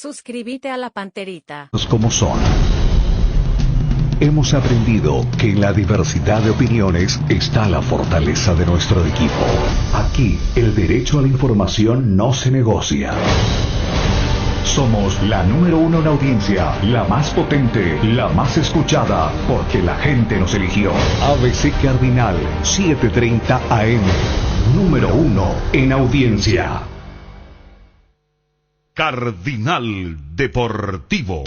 Suscríbete a la Panterita. Como son. Hemos aprendido que en la diversidad de opiniones está la fortaleza de nuestro equipo. Aquí, el derecho a la información no se negocia. Somos la número 1 en audiencia, la más potente, la más escuchada, porque la gente nos eligió. ABC Cardinal, 7:30 AM, número 1 en audiencia. Cardinal Deportivo.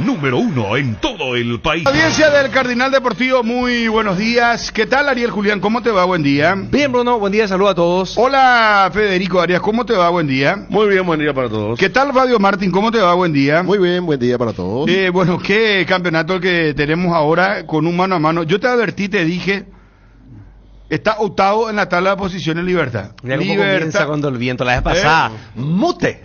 Número 1 en todo el país. Audiencia del Cardinal Deportivo, muy buenos días. ¿Qué tal, Ariel Julián? ¿Cómo te va? Buen día. Bien, Bruno, buen día, saludos a todos. Hola, Federico Arias, ¿cómo te va? Buen día. Muy bien, buen día para todos. ¿Qué tal, Fabio Martín? ¿Cómo te va? Buen día. Muy bien, buen día para todos. Bueno, qué campeonato el que tenemos ahora con un mano a mano. Yo te advertí, te dije, está octavo en la tabla de posiciones Libertad. Mira cómo comienza cuando el viento la vez pasada. Mute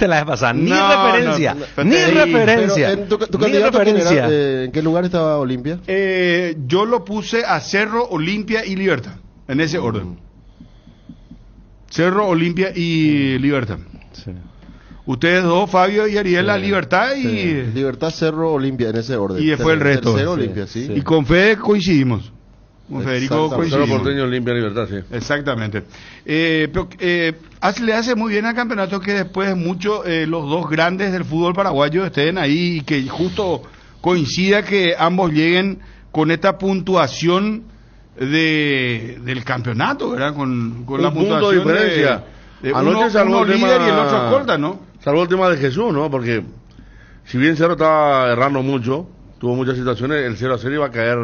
la vez pasada. Ni referencia. Ni referencia. Pero, ¿tu candidato quién era? ¿En qué lugar estaba Olimpia? Yo lo puse a Cerro, Olimpia y Libertad. En ese orden. Cerro, Olimpia y Libertad. Sí. Ustedes dos, Fabio y Ariel, la Libertad y... Sí. Libertad, Cerro, Olimpia, en ese orden. Y después el resto. Tercero, Olimpia, sí. Y con Fede coincidimos. Con Federico coincidimos. Cerro Porteño, Olimpia, Libertad, sí. Exactamente. Pero, le hace muy bien al campeonato que después de mucho los dos grandes del fútbol paraguayo estén ahí y que justo coincida que ambos lleguen con esta puntuación del campeonato, ¿verdad? Con la Un punto puntuación de diferencia. Anoche salvó el líder y el otro escolta, ¿no? Salvó el tema de Jesús, ¿no? Porque si bien Cerro estaba errando mucho, tuvo muchas situaciones, el 0-0 iba a caer...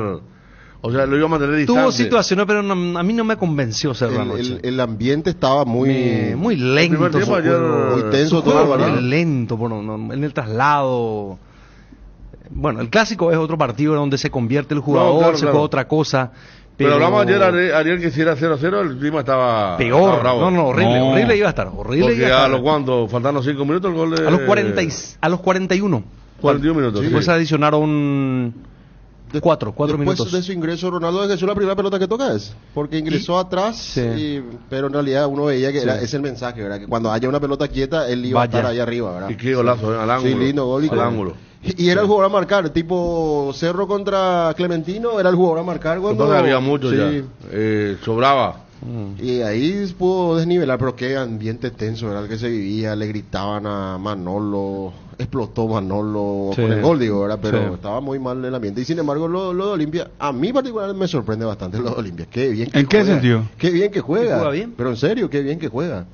O sea, lo iba a mantener distante. Tuvo situaciones, pero a mí no me convenció Cerro anoche. El ambiente estaba muy lento. El primer tiempo ayer, muy tenso todo, ¿verdad? Lento, en el traslado. Bueno, el clásico es otro partido donde se convierte el jugador, se juega otra cosa. Pero hablamos ayer, Ariel, que si era 0-0, el clima estaba... Peor. Estaba bravo. Horrible iba a estar. Porque a los cuantos, faltando 5 minutos, el gol de... A los 41. 41 minutos, Después se adicionaron... Cuatro minutos. Después de su ingreso, Ronaldo de Jesús, la primera pelota que toca es. Porque ingresó atrás, pero en realidad uno veía que es el mensaje, ¿verdad? Que cuando haya una pelota quieta, él iba a estar ahí arriba, ¿verdad? Y qué golazo, al ángulo. Sí, lindo gol. Al ángulo. Y era el jugador a marcar, tipo Cerro contra Clementino, era el jugador a marcar cuando... Entonces había mucho ya, sobraba. Y ahí pudo desnivelar, pero qué ambiente tenso era el que se vivía, le gritaban a Manolo, explotó Manolo con el gol, digo, ¿verdad? Pero estaba muy mal el ambiente. Y sin embargo, lo de Olimpia, a mí particularmente me sorprende bastante lo de Olimpia. Qué bien que ¿En juega. qué sentido? Qué bien que juega. ¿Juega bien? Pero en serio, qué bien que juega.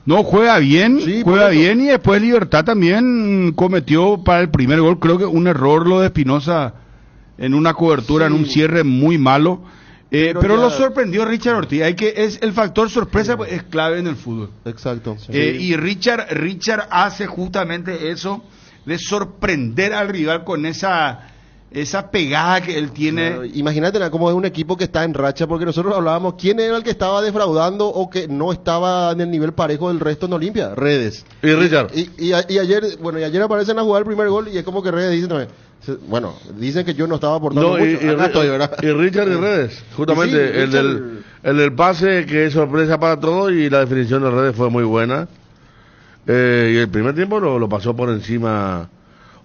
No, juega bien, Sí, juega bien y después Libertad también cometió para el primer gol, creo que un error lo de Espinosa en una cobertura, en un cierre muy malo. Pero lo sorprendió Richard Ortiz. Es el factor sorpresa, pues, es clave en el fútbol. Exacto. Y Richard hace justamente eso de sorprender al rival con esa pegada que él tiene. Claro, imagínate cómo es un equipo que está en racha, porque nosotros hablábamos quién era el que estaba defraudando o que no estaba en el nivel parejo del resto en Olimpia. Redes. Y Richard. Y ayer aparecen a jugar el primer gol y es como que Redes dice, bueno, dicen que yo no estaba aportando mucho. Y Richard y Redes, justamente, Sí, el del pase que es sorpresa para todos y la definición de Redes fue muy buena. Y el primer tiempo lo pasó por encima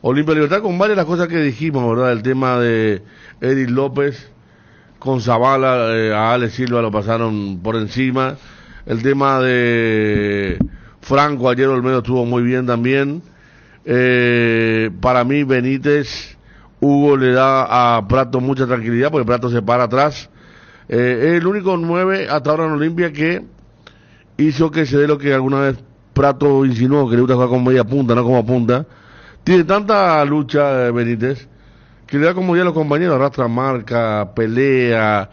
Olimpia Libertad con varias de las cosas que dijimos, ¿verdad? El tema de Eric López con Zavala, a Alex Silva lo pasaron por encima. El tema de Franco, ayer Olmedo estuvo muy bien también. Para mí Benítez, Hugo le da a Prato mucha tranquilidad porque Prato se para atrás. Es el único 9 hasta ahora en Olimpia que hizo que se dé lo que alguna vez Prato insinuó, que le gusta jugar con media punta, no como punta. Tiene tanta lucha Benítez que le da como ya a los compañeros, arrastra marca, pelea,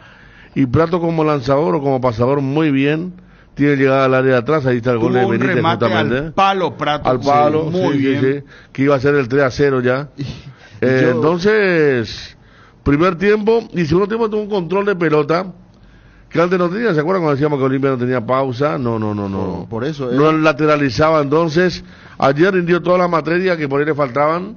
y Prato como lanzador o como pasador muy bien. Tiene llegada al área de atrás, ahí está el gol de Benítez justamente. Al palo, Prato. Al palo, muy bien. Sí, que iba a ser el 3-0 ya. Entonces, primer tiempo y segundo tiempo tuvo un control de pelota que antes no tenía. ¿Se acuerdan cuando decíamos que Olimpia no tenía pausa? No. Por eso. No lateralizaba. Entonces, ayer rindió toda la materia que por ahí le faltaban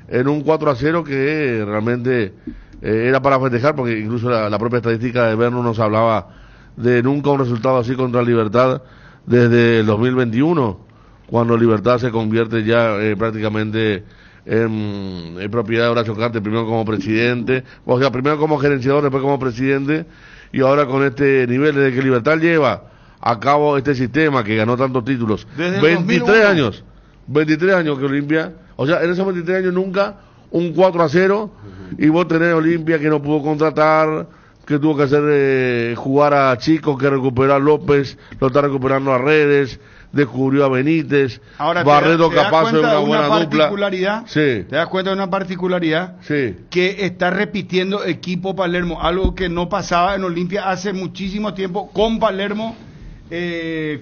en un 4-0 que realmente era para festejar, porque incluso la propia estadística de Berno nos hablaba de nunca un resultado así contra Libertad desde el 2021, cuando Libertad se convierte ya prácticamente en propiedad de Horacio Cartes, primero como presidente, o sea, primero como gerenciador, después como presidente, y ahora con este nivel desde que Libertad lleva a cabo este sistema que ganó tantos títulos. Desde 23 años. 23 años que Olimpia, o sea, en esos 23 años nunca un 4-0, y vos tenés Olimpia que no pudo contratar, que tuvo que hacer jugar a chicos, que recuperó a López, lo está recuperando a Redes, descubrió a Benítez, ahora, Barreto ¿te das capaz de cuenta una buena dupla. Sí. ¿Te das cuenta de una particularidad? Sí. Que está repitiendo equipo Palermo, algo que no pasaba en Olimpia hace muchísimo tiempo, con Palermo,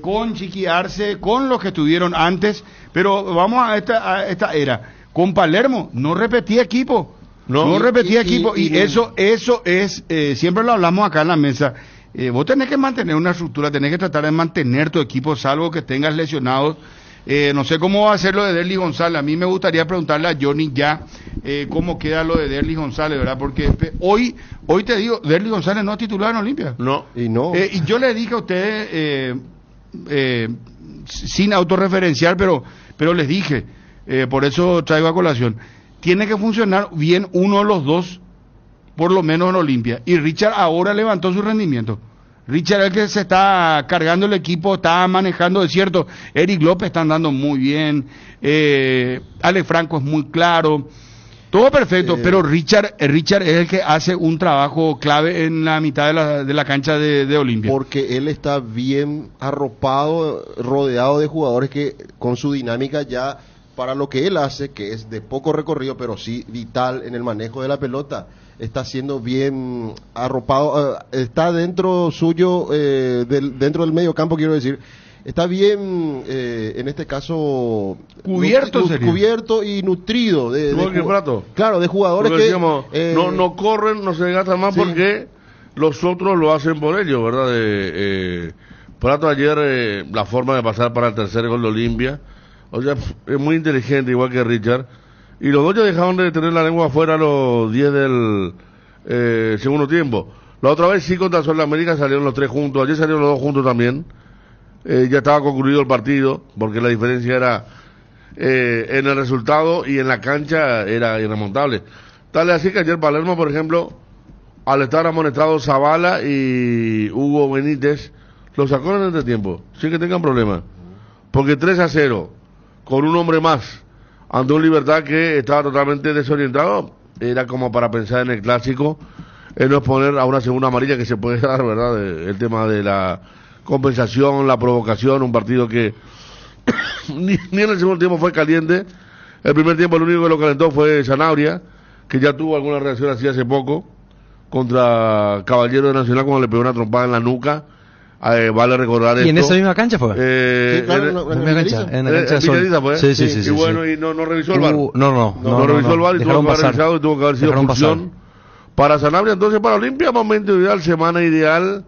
con Chiqui Arce, con los que estuvieron antes, pero vamos a esta era. Con Palermo no repetía equipo. No repetía equipo, y eso es, siempre lo hablamos acá en la mesa, vos tenés que mantener una estructura, tenés que tratar de mantener tu equipo, salvo que tengas lesionados. No sé cómo va a ser lo de Derly González, a mí me gustaría preguntarle a Johnny ya cómo queda lo de Derly González, ¿verdad? Porque hoy te digo, Derly González no es titular en Olimpia. No. Y yo le dije a ustedes, sin autorreferenciar, pero les dije, por eso traigo a colación, tiene que funcionar bien uno de los dos, por lo menos en Olimpia. Y Richard ahora levantó su rendimiento. Richard es el que se está cargando el equipo, está manejando, es cierto. Eric López está andando muy bien. Alex Franco es muy claro. Todo perfecto, pero Richard es el que hace un trabajo clave en la mitad de la cancha de Olimpia. Porque él está bien arropado, rodeado de jugadores que con su dinámica ya, para lo que él hace, que es de poco recorrido, pero sí vital en el manejo de la pelota, está siendo bien arropado, está dentro suyo, dentro del medio campo, quiero decir, está bien, en este caso, cubierto y nutrido. Claro, de jugadores que... Decíamos, no corren, no se desgastan más, sí, porque los otros lo hacen por ellos, ¿verdad? Prato ayer, la forma de pasar para el tercer gol de Olimpia, o sea, es muy inteligente, igual que Richard. Y los dos ya dejaron de tener la lengua afuera a los 10 del segundo tiempo. La otra vez sí, contra Sol América salieron los tres juntos. Ayer salieron los dos juntos también. Ya estaba concluido el partido, porque la diferencia era en el resultado, y en la cancha era irremontable. Tal es así que ayer Palermo, por ejemplo, al estar amonestados Zavala y Hugo Benítez, lo sacó en el entretiempo, sin que tengan problemas. Porque 3-0, con un hombre más, ante un Libertad que estaba totalmente desorientado, era como para pensar en el clásico, en no exponer a una segunda amarilla que se puede dar, ¿verdad? El tema de la compensación, la provocación, un partido que ni en el segundo tiempo fue caliente. El primer tiempo el único que lo calentó fue Sanabria, que ya tuvo alguna reacción así hace poco, contra Caballero de Nacional cuando le pegó una trompada en la nuca. Vale recordar esto. ¿Y en esa misma cancha fue? Sí, claro, en la cancha de Sol. Sí. Y bueno, y no revisó el VAR. No revisó el VAR y tuvo que haber revisado, y tuvo que haber sido expulsión para Sanabria. Entonces, para Olimpia, momento ideal, semana ideal.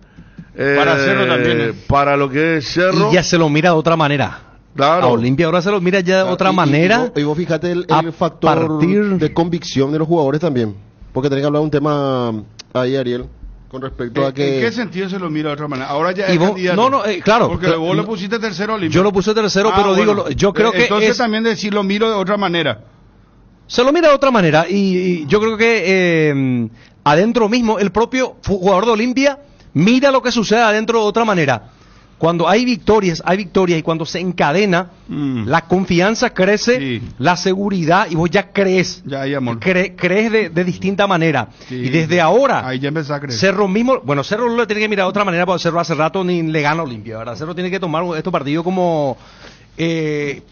Para Cerro también. Para lo que es Cerro. Y ya se lo mira de otra manera. Claro. A Olimpia ahora se lo mira ya de otra manera. Y vos fíjate el factor de convicción de los jugadores también. Porque tenés que hablar un tema ahí, Ariel, con respecto a que... ¿En qué sentido se lo mira de otra manera? Ahora ya es candidato. Claro. Porque vos le pusiste tercero a Olimpia. Yo lo puse tercero, pero bueno, digo, yo creo que entonces también decir lo miro de otra manera. Se lo mira de otra manera, y yo creo que adentro mismo el propio jugador de Olimpia mira lo que sucede adentro de otra manera. Cuando hay victorias, y cuando se encadena, la confianza crece, sí, la seguridad, y vos ya crees. Ya hay amor. Crees de distinta manera. Sí. Y desde ahora, ahí ya empezás a creer. Cerro mismo, bueno, Cerro no le tiene que mirar de otra manera, porque Cerro hace rato ni le gana a Olimpia, ¿verdad? Cerro tiene que tomar estos partidos como...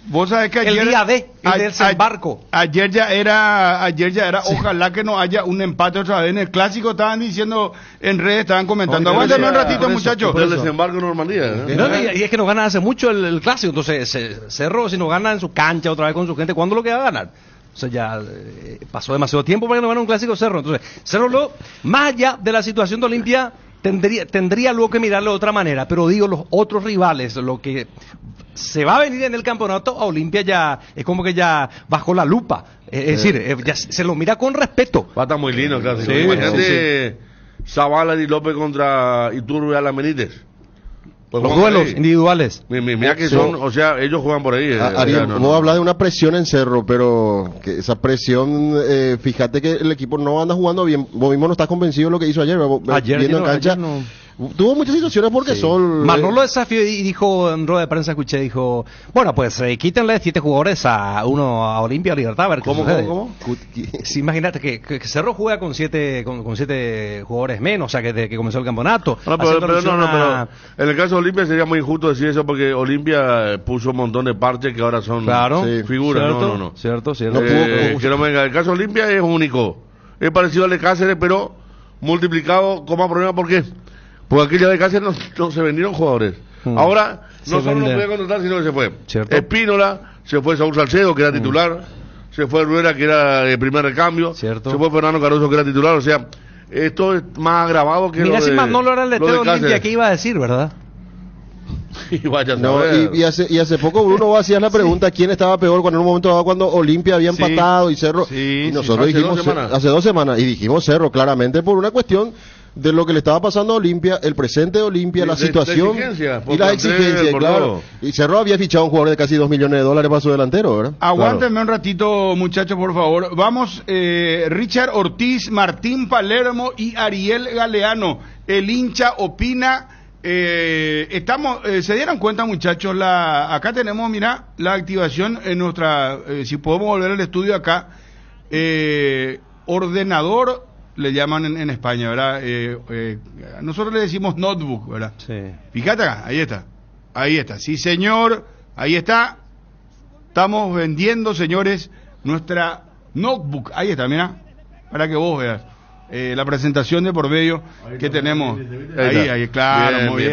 vos sabés que ayer, el día el del desembarco. Ayer ya era, sí, ojalá que no haya un empate otra vez. En el clásico estaban diciendo, en redes estaban comentando, aguántame un ratito, muchachos. El desembarco en Normandía, y es que nos ganan hace mucho el clásico. Entonces Cerro, si nos gana en su cancha otra vez con su gente, ¿cuándo lo que va a ganar? O sea, ya pasó demasiado tiempo para que nos gane un clásico Cerro. Entonces Cerro, más allá de la situación de Olimpia, tendría luego que mirarlo de otra manera. Pero digo, los otros rivales, lo que se va a venir en el campeonato, a Olimpia ya es como que ya bajo la lupa. Es decir, ya se lo mira con respeto. Va a estar muy lindo, casi. Sí, imagínate Zavala y López contra Iturbe a la Benítez. Pues Los juegan por duelos ahí. individuales. Mira que son, o sea, ellos juegan por ahí. Ariel, no, vos hablas de una presión en Cerro, pero que esa presión, fíjate que el equipo no anda jugando bien. Vos mismo no estás convencido de lo que hizo ayer. Ayer viendo en cancha. Tuvo muchas situaciones porque son... Manolo desafió y dijo en rueda de prensa, dijo, bueno, pues quítenle 7 jugadores a uno a Olimpia o Libertad, a ver qué sucede. ¿Cómo? Sí, imagínate que Cerro juega con 7 con 7 jugadores menos, o sea, que desde que comenzó el campeonato. Pero en el caso de Olimpia sería muy injusto decir eso porque Olimpia puso un montón de parches que ahora son figuras. Cierto, No. Cierto. Que no venga. El caso de Olimpia es único. Es parecido al de Cáceres, pero multiplicado con más problemas. ¿Por qué? Porque aquella de Cáceres no se vendieron jugadores. Ahora no solo no puede contratar, sino que se fue. Cierto. Espínola, se fue Saúl Salcedo, que era titular, se fue Rueda, que era el primer recambio, Cierto. se fue Fernando Caruso, que era titular. O sea, esto es más agravado que Mira, lo si de, Manolo era el lo DT de de Olimpia, Cáceres. ¿qué iba a decir, verdad? Y vaya a No, saber. y hace poco Bruno hacía la pregunta quién estaba peor cuando en un momento dado cuando Olimpia había empatado y Cerro, y nosotros dijimos hace 2 semanas y dijimos Cerro claramente por una cuestión de lo que le estaba pasando a Olimpia, el presente de Olimpia, la situación y las exigencias, claro. Y Cerro había fichado a un jugador de casi $2 millones para su delantero, ¿verdad? Aguántenme un ratito, muchachos, por favor. Vamos, Richard Ortiz, Martín Palermo y Ariel Galeano. El hincha opina. Se dieron cuenta, muchachos, acá tenemos, mira, la activación en nuestra, si podemos volver al estudio acá, ordenador, le llaman en España, ¿verdad? Nosotros le decimos notebook, ¿verdad? Sí. Fíjate acá, ahí está, sí señor, ahí está, estamos vendiendo, señores, nuestra notebook, ahí está, mira, para que vos veas. La presentación de por medio que tenemos ahí, claro, muy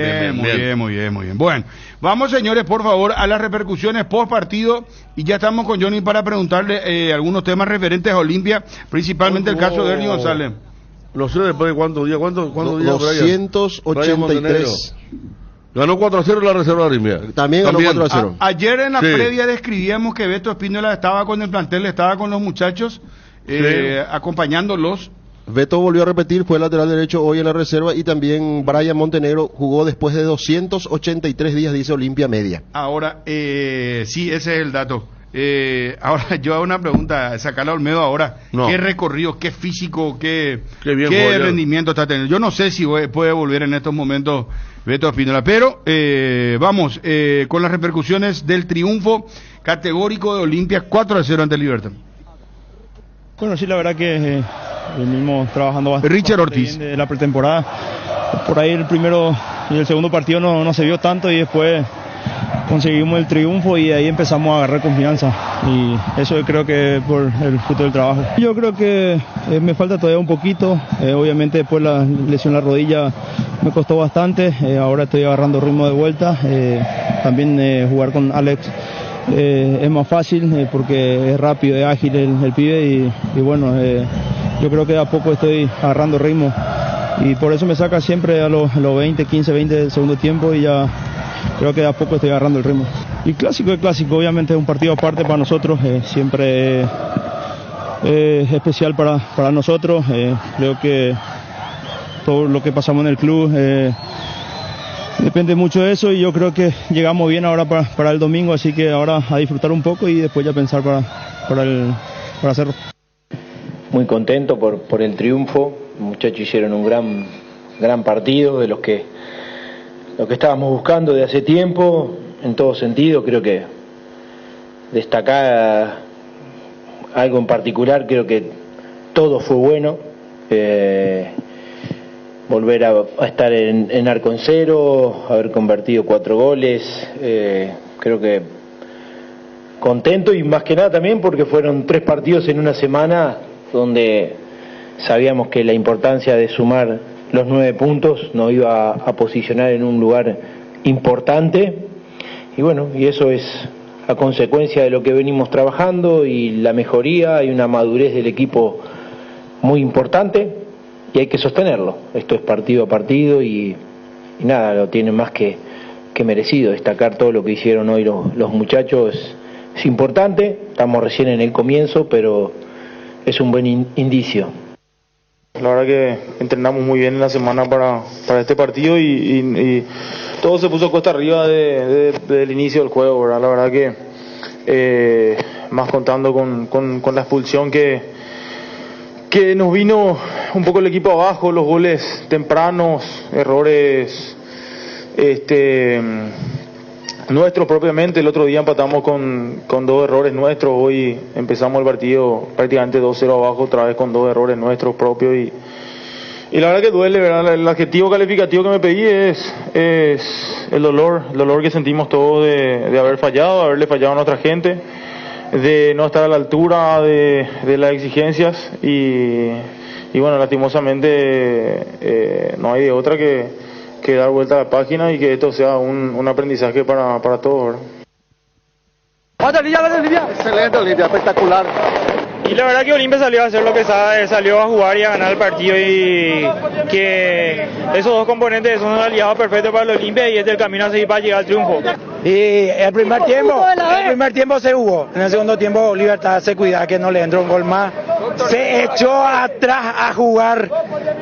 bien. Bueno, vamos, señores, por favor, a las repercusiones post partido y ya estamos con Johnny para preguntarle algunos temas referentes a Olimpia, principalmente el caso de Ernie González. No sé después de cuántos días, ¿cuántos días? 283. Ganó 4-0 la reserva de Olimpia. También ganó 4-0. Ayer en la previa describíamos que Beto Espínola estaba con el plantel, estaba con los muchachos, acompañándolos. Beto volvió a repetir, fue lateral derecho hoy en la reserva y también Brian Montenegro jugó después de 283 días, dice Olimpia Media. Ahora, sí, ese es el dato. Ahora yo hago una pregunta, sacarla a Olmedo ahora. No. ¿Qué recorrido, qué físico, qué rendimiento está teniendo? Yo no sé si puede volver en estos momentos Beto Espínola, pero vamos con las repercusiones del triunfo categórico de Olimpia 4-0 ante Libertad. Bueno, sí, la verdad que venimos trabajando bastante. Richard Ortiz. Bien de la pretemporada. Por ahí el primero y el segundo partido no se vio tanto y después conseguimos el triunfo y ahí empezamos a agarrar confianza y eso creo que por el fruto del trabajo. Yo creo que me falta todavía un poquito, obviamente después la lesión en la rodilla me costó bastante, ahora estoy agarrando ritmo de vuelta, también jugar con Alex es más fácil porque es rápido, es ágil el pibe y bueno, yo creo que de a poco estoy agarrando ritmo y por eso me saca siempre a los 15, 20 del segundo tiempo y ya creo que de a poco estoy agarrando el ritmo. Y clásico es clásico, obviamente es un partido aparte para nosotros, siempre es especial para nosotros, creo que todo lo que pasamos en el club depende mucho de eso y yo creo que llegamos bien ahora para el domingo, así que ahora a disfrutar un poco y después ya pensar para hacerlo. Muy contento por el triunfo, los muchachos hicieron un gran partido de lo que estábamos buscando de hace tiempo, en todo sentido. Creo que destacar algo en particular, creo que todo fue bueno, volver a estar en arco en cero, haber convertido 4 goles, creo que contento y más que nada también porque fueron 3 partidos en una semana donde sabíamos que la importancia de sumar los 9 puntos nos iba a posicionar en un lugar importante y bueno, y eso es a consecuencia de lo que venimos trabajando y la mejoría y una madurez del equipo muy importante y hay que sostenerlo. Esto es partido a partido y nada, lo tienen más que merecido. Destacar todo lo que hicieron hoy los muchachos es importante, estamos recién en el comienzo, pero es un buen indicio. La verdad que entrenamos muy bien en la semana para este partido y todo se puso cuesta arriba del inicio del juego, ¿verdad? La verdad que más contando con la expulsión que nos vino un poco el equipo abajo, los goles tempranos, errores nuestros propiamente. El otro día empatamos con 2 errores nuestros, hoy empezamos el partido prácticamente 2-0 abajo, otra vez con 2 errores nuestros propios y la verdad que duele, ¿verdad? El adjetivo calificativo que me pedí es el dolor que sentimos todos de haber fallado, de haberle fallado a nuestra gente, de no estar a la altura de las exigencias y bueno, lastimosamente no hay de otra que dar vuelta a la página y que esto sea un aprendizaje para todos, ¿verdad? Excelente, Olimpia, espectacular. Y la verdad que Olimpia salió a hacer lo que sabe, salió a jugar y a ganar el partido, y que esos dos componentes son un aliado perfecto para el Olimpia y es el camino a seguir para llegar al triunfo. Y el primer tiempo se jugó, en el segundo tiempo Libertad se cuida que no le entró un gol más, se echó atrás a jugar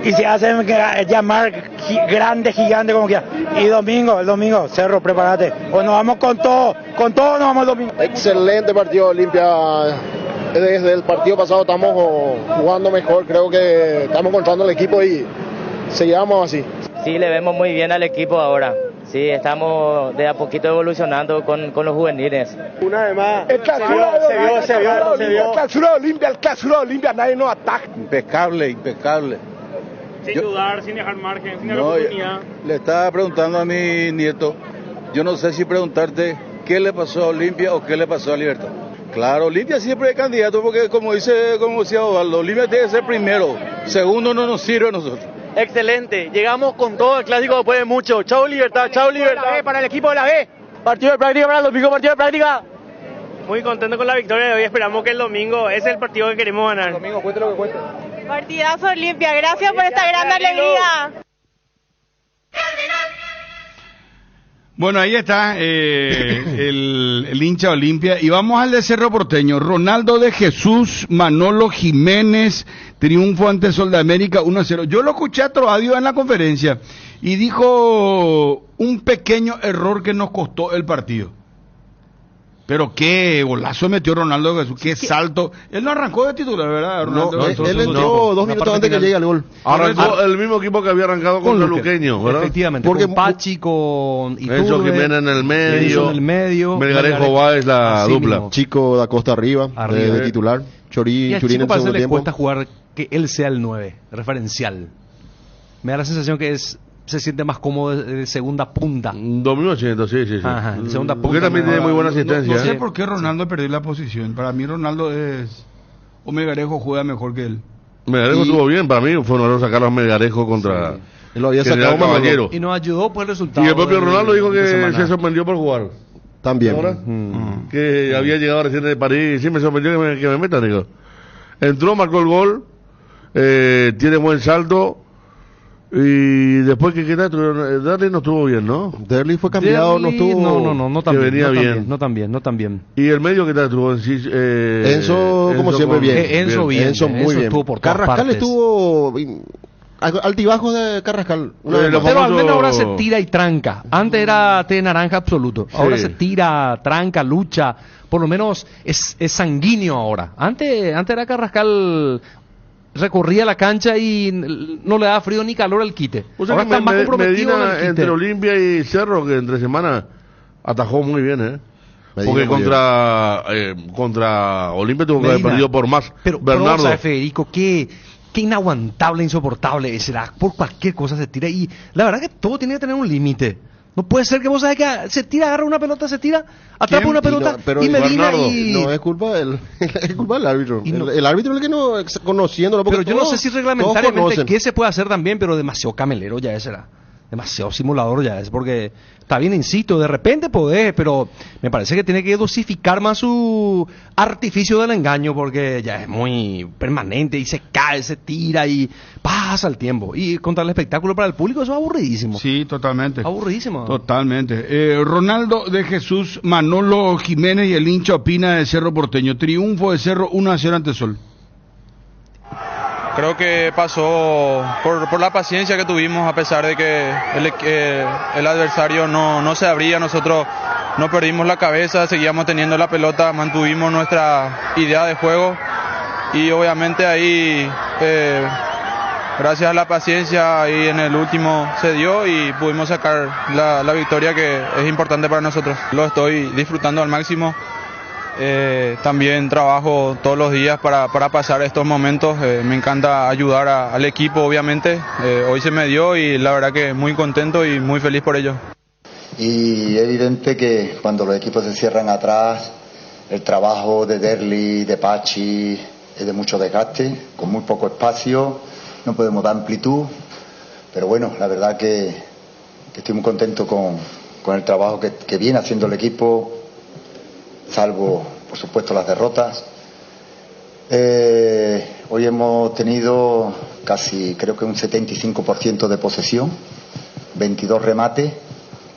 y se hacen llamar grande, gigante como quiera. Y el domingo, Cerro, prepárate, pues nos vamos con todo nos vamos el domingo. Excelente partido Olimpia. Desde el partido pasado estamos jugando mejor, creo que estamos encontrando el equipo y seguimos así. Sí, le vemos muy bien al equipo ahora. Sí, estamos de a poquito evolucionando con los juveniles. Una vez más, el clausura de Olimpia, nadie nos ataca. Impecable. Sin dudar, sin dejar margen, sin dar oportunidad. Le estaba preguntando a mi nieto, yo no sé si preguntarte qué le pasó a Olimpia o qué le pasó a Libertad. Claro, Olimpia siempre es candidato porque como decía Osvaldo, Olimpia tiene que ser primero, segundo no nos sirve a nosotros. Excelente, llegamos con todo el clásico después de mucho. Chau Libertad, chau Libertad. Para el equipo de la B. Partido de práctica para el domingo, partido de práctica. Muy contento con la victoria de hoy, esperamos que el domingo ese es el partido que queremos ganar. El domingo, cuente lo que cuente. Partidazo Olimpia, gracias por esta gran alegría. Bueno, ahí está el hincha Olimpia. Y vamos al de Cerro Porteño. Ronaldo de Jesús, Manolo Jiménez, triunfo ante Sol de América 1-0. Yo lo escuché a Troadio en la conferencia y dijo un pequeño error que nos costó el partido. Pero qué golazo metió Ronaldo de Jesús, qué salto. Él no arrancó de titular, ¿verdad? Ronaldo, no, él entró 2 minutos antes que llegue al gol. Arrancó el mismo equipo que había arrancado con el Luqueño, ¿verdad? Efectivamente, porque con Pachi, con Enzo Jiménez en el medio, Melgarejo Báez la dupla. Mismo. Chico da Costa arriba. De titular. Churín en el segundo parece le tiempo. cuesta jugar que él sea el 9, referencial. Me da la sensación que se siente más cómodo de segunda punta. 2800, sí. Ajá, de segunda punta. Porque también tiene muy buena asistencia. No sé por qué Ronaldo perdió la posición. Para mí Ronaldo es... O Melgarejo juega mejor que él. Melgarejo estuvo bien, para mí fue un error sacar a Melgarejo contra... Él lo había sacado Caballero. Y nos ayudó por el resultado. Y el propio Ronaldo dijo que se sorprendió por jugar. También. Que había llegado recién de París. Sí, me sorprendió que me metan, digo. Entró, marcó el gol. Tiene buen salto. Y después que Derli no estuvo bien, ¿no? Derli fue cambiado, no estuvo. No tan que bien. Venía No tan bien. Y el medio que tal estuvo en sí. Enzo, como siempre, bien. Enzo bien. Enzo muy bien. Estuvo por Carrascal estuvo altibajo de Carrascal. Pero al menos ahora se tira y tranca. Antes era té naranja absoluto. Ahora se tira, tranca, lucha. Por lo menos es sanguíneo ahora. Antes era Carrascal. Recorría la cancha y no le da frío ni calor al quite. O sea, ahora está más comprometido Medina, en el quite. entre Olimpia y Cerro, que entre semana atajó muy bien, Medina porque contra Olimpia tuvo que haber perdido por más. Pero Bernardo. ¿sabes, Federico? Qué inaguantable, insoportable será. Por cualquier cosa se tira. Y la verdad que todo tiene que tener un límite. No puede ser que vos sabés que se tira, agarra una pelota, se tira, atrapa una pelota y Medina y... No, es culpa del árbitro. El árbitro es el que no, conociéndolo. Pero yo no sé si reglamentariamente qué se puede hacer también, pero demasiado camelero ya será. Demasiado simulador ya es, porque está bien, insisto, de repente podés, pero me parece que tiene que dosificar más su artificio del engaño, porque ya es muy permanente y se cae, se tira y pasa el tiempo. Y contra el espectáculo para el público eso es aburridísimo. Sí, totalmente. Aburridísimo. Totalmente. Ronaldo de Jesús, Manolo Jiménez y el hincha opina de Cerro Porteño. Triunfo de Cerro 1-0 ante Sol. Creo que pasó por la paciencia que tuvimos, a pesar de que el adversario no se abría. Nosotros no perdimos la cabeza, seguíamos teniendo la pelota, mantuvimos nuestra idea de juego y obviamente ahí, gracias a la paciencia, ahí en el último se dio y pudimos sacar la victoria, que es importante para nosotros. Lo estoy disfrutando al máximo. También trabajo todos los días para pasar estos momentos. Me encanta ayudar al equipo, obviamente. Hoy se me dio y la verdad que muy contento y muy feliz por ello. Y es evidente que cuando los equipos se cierran atrás, el trabajo de Derli, de Pachi, es de mucho desgaste, con muy poco espacio, no podemos dar amplitud, pero bueno, la verdad que estoy muy contento con el trabajo que viene haciendo el equipo, salvo por supuesto las derrotas. Hoy hemos tenido casi, creo que un 75% de posesión, 22 remates.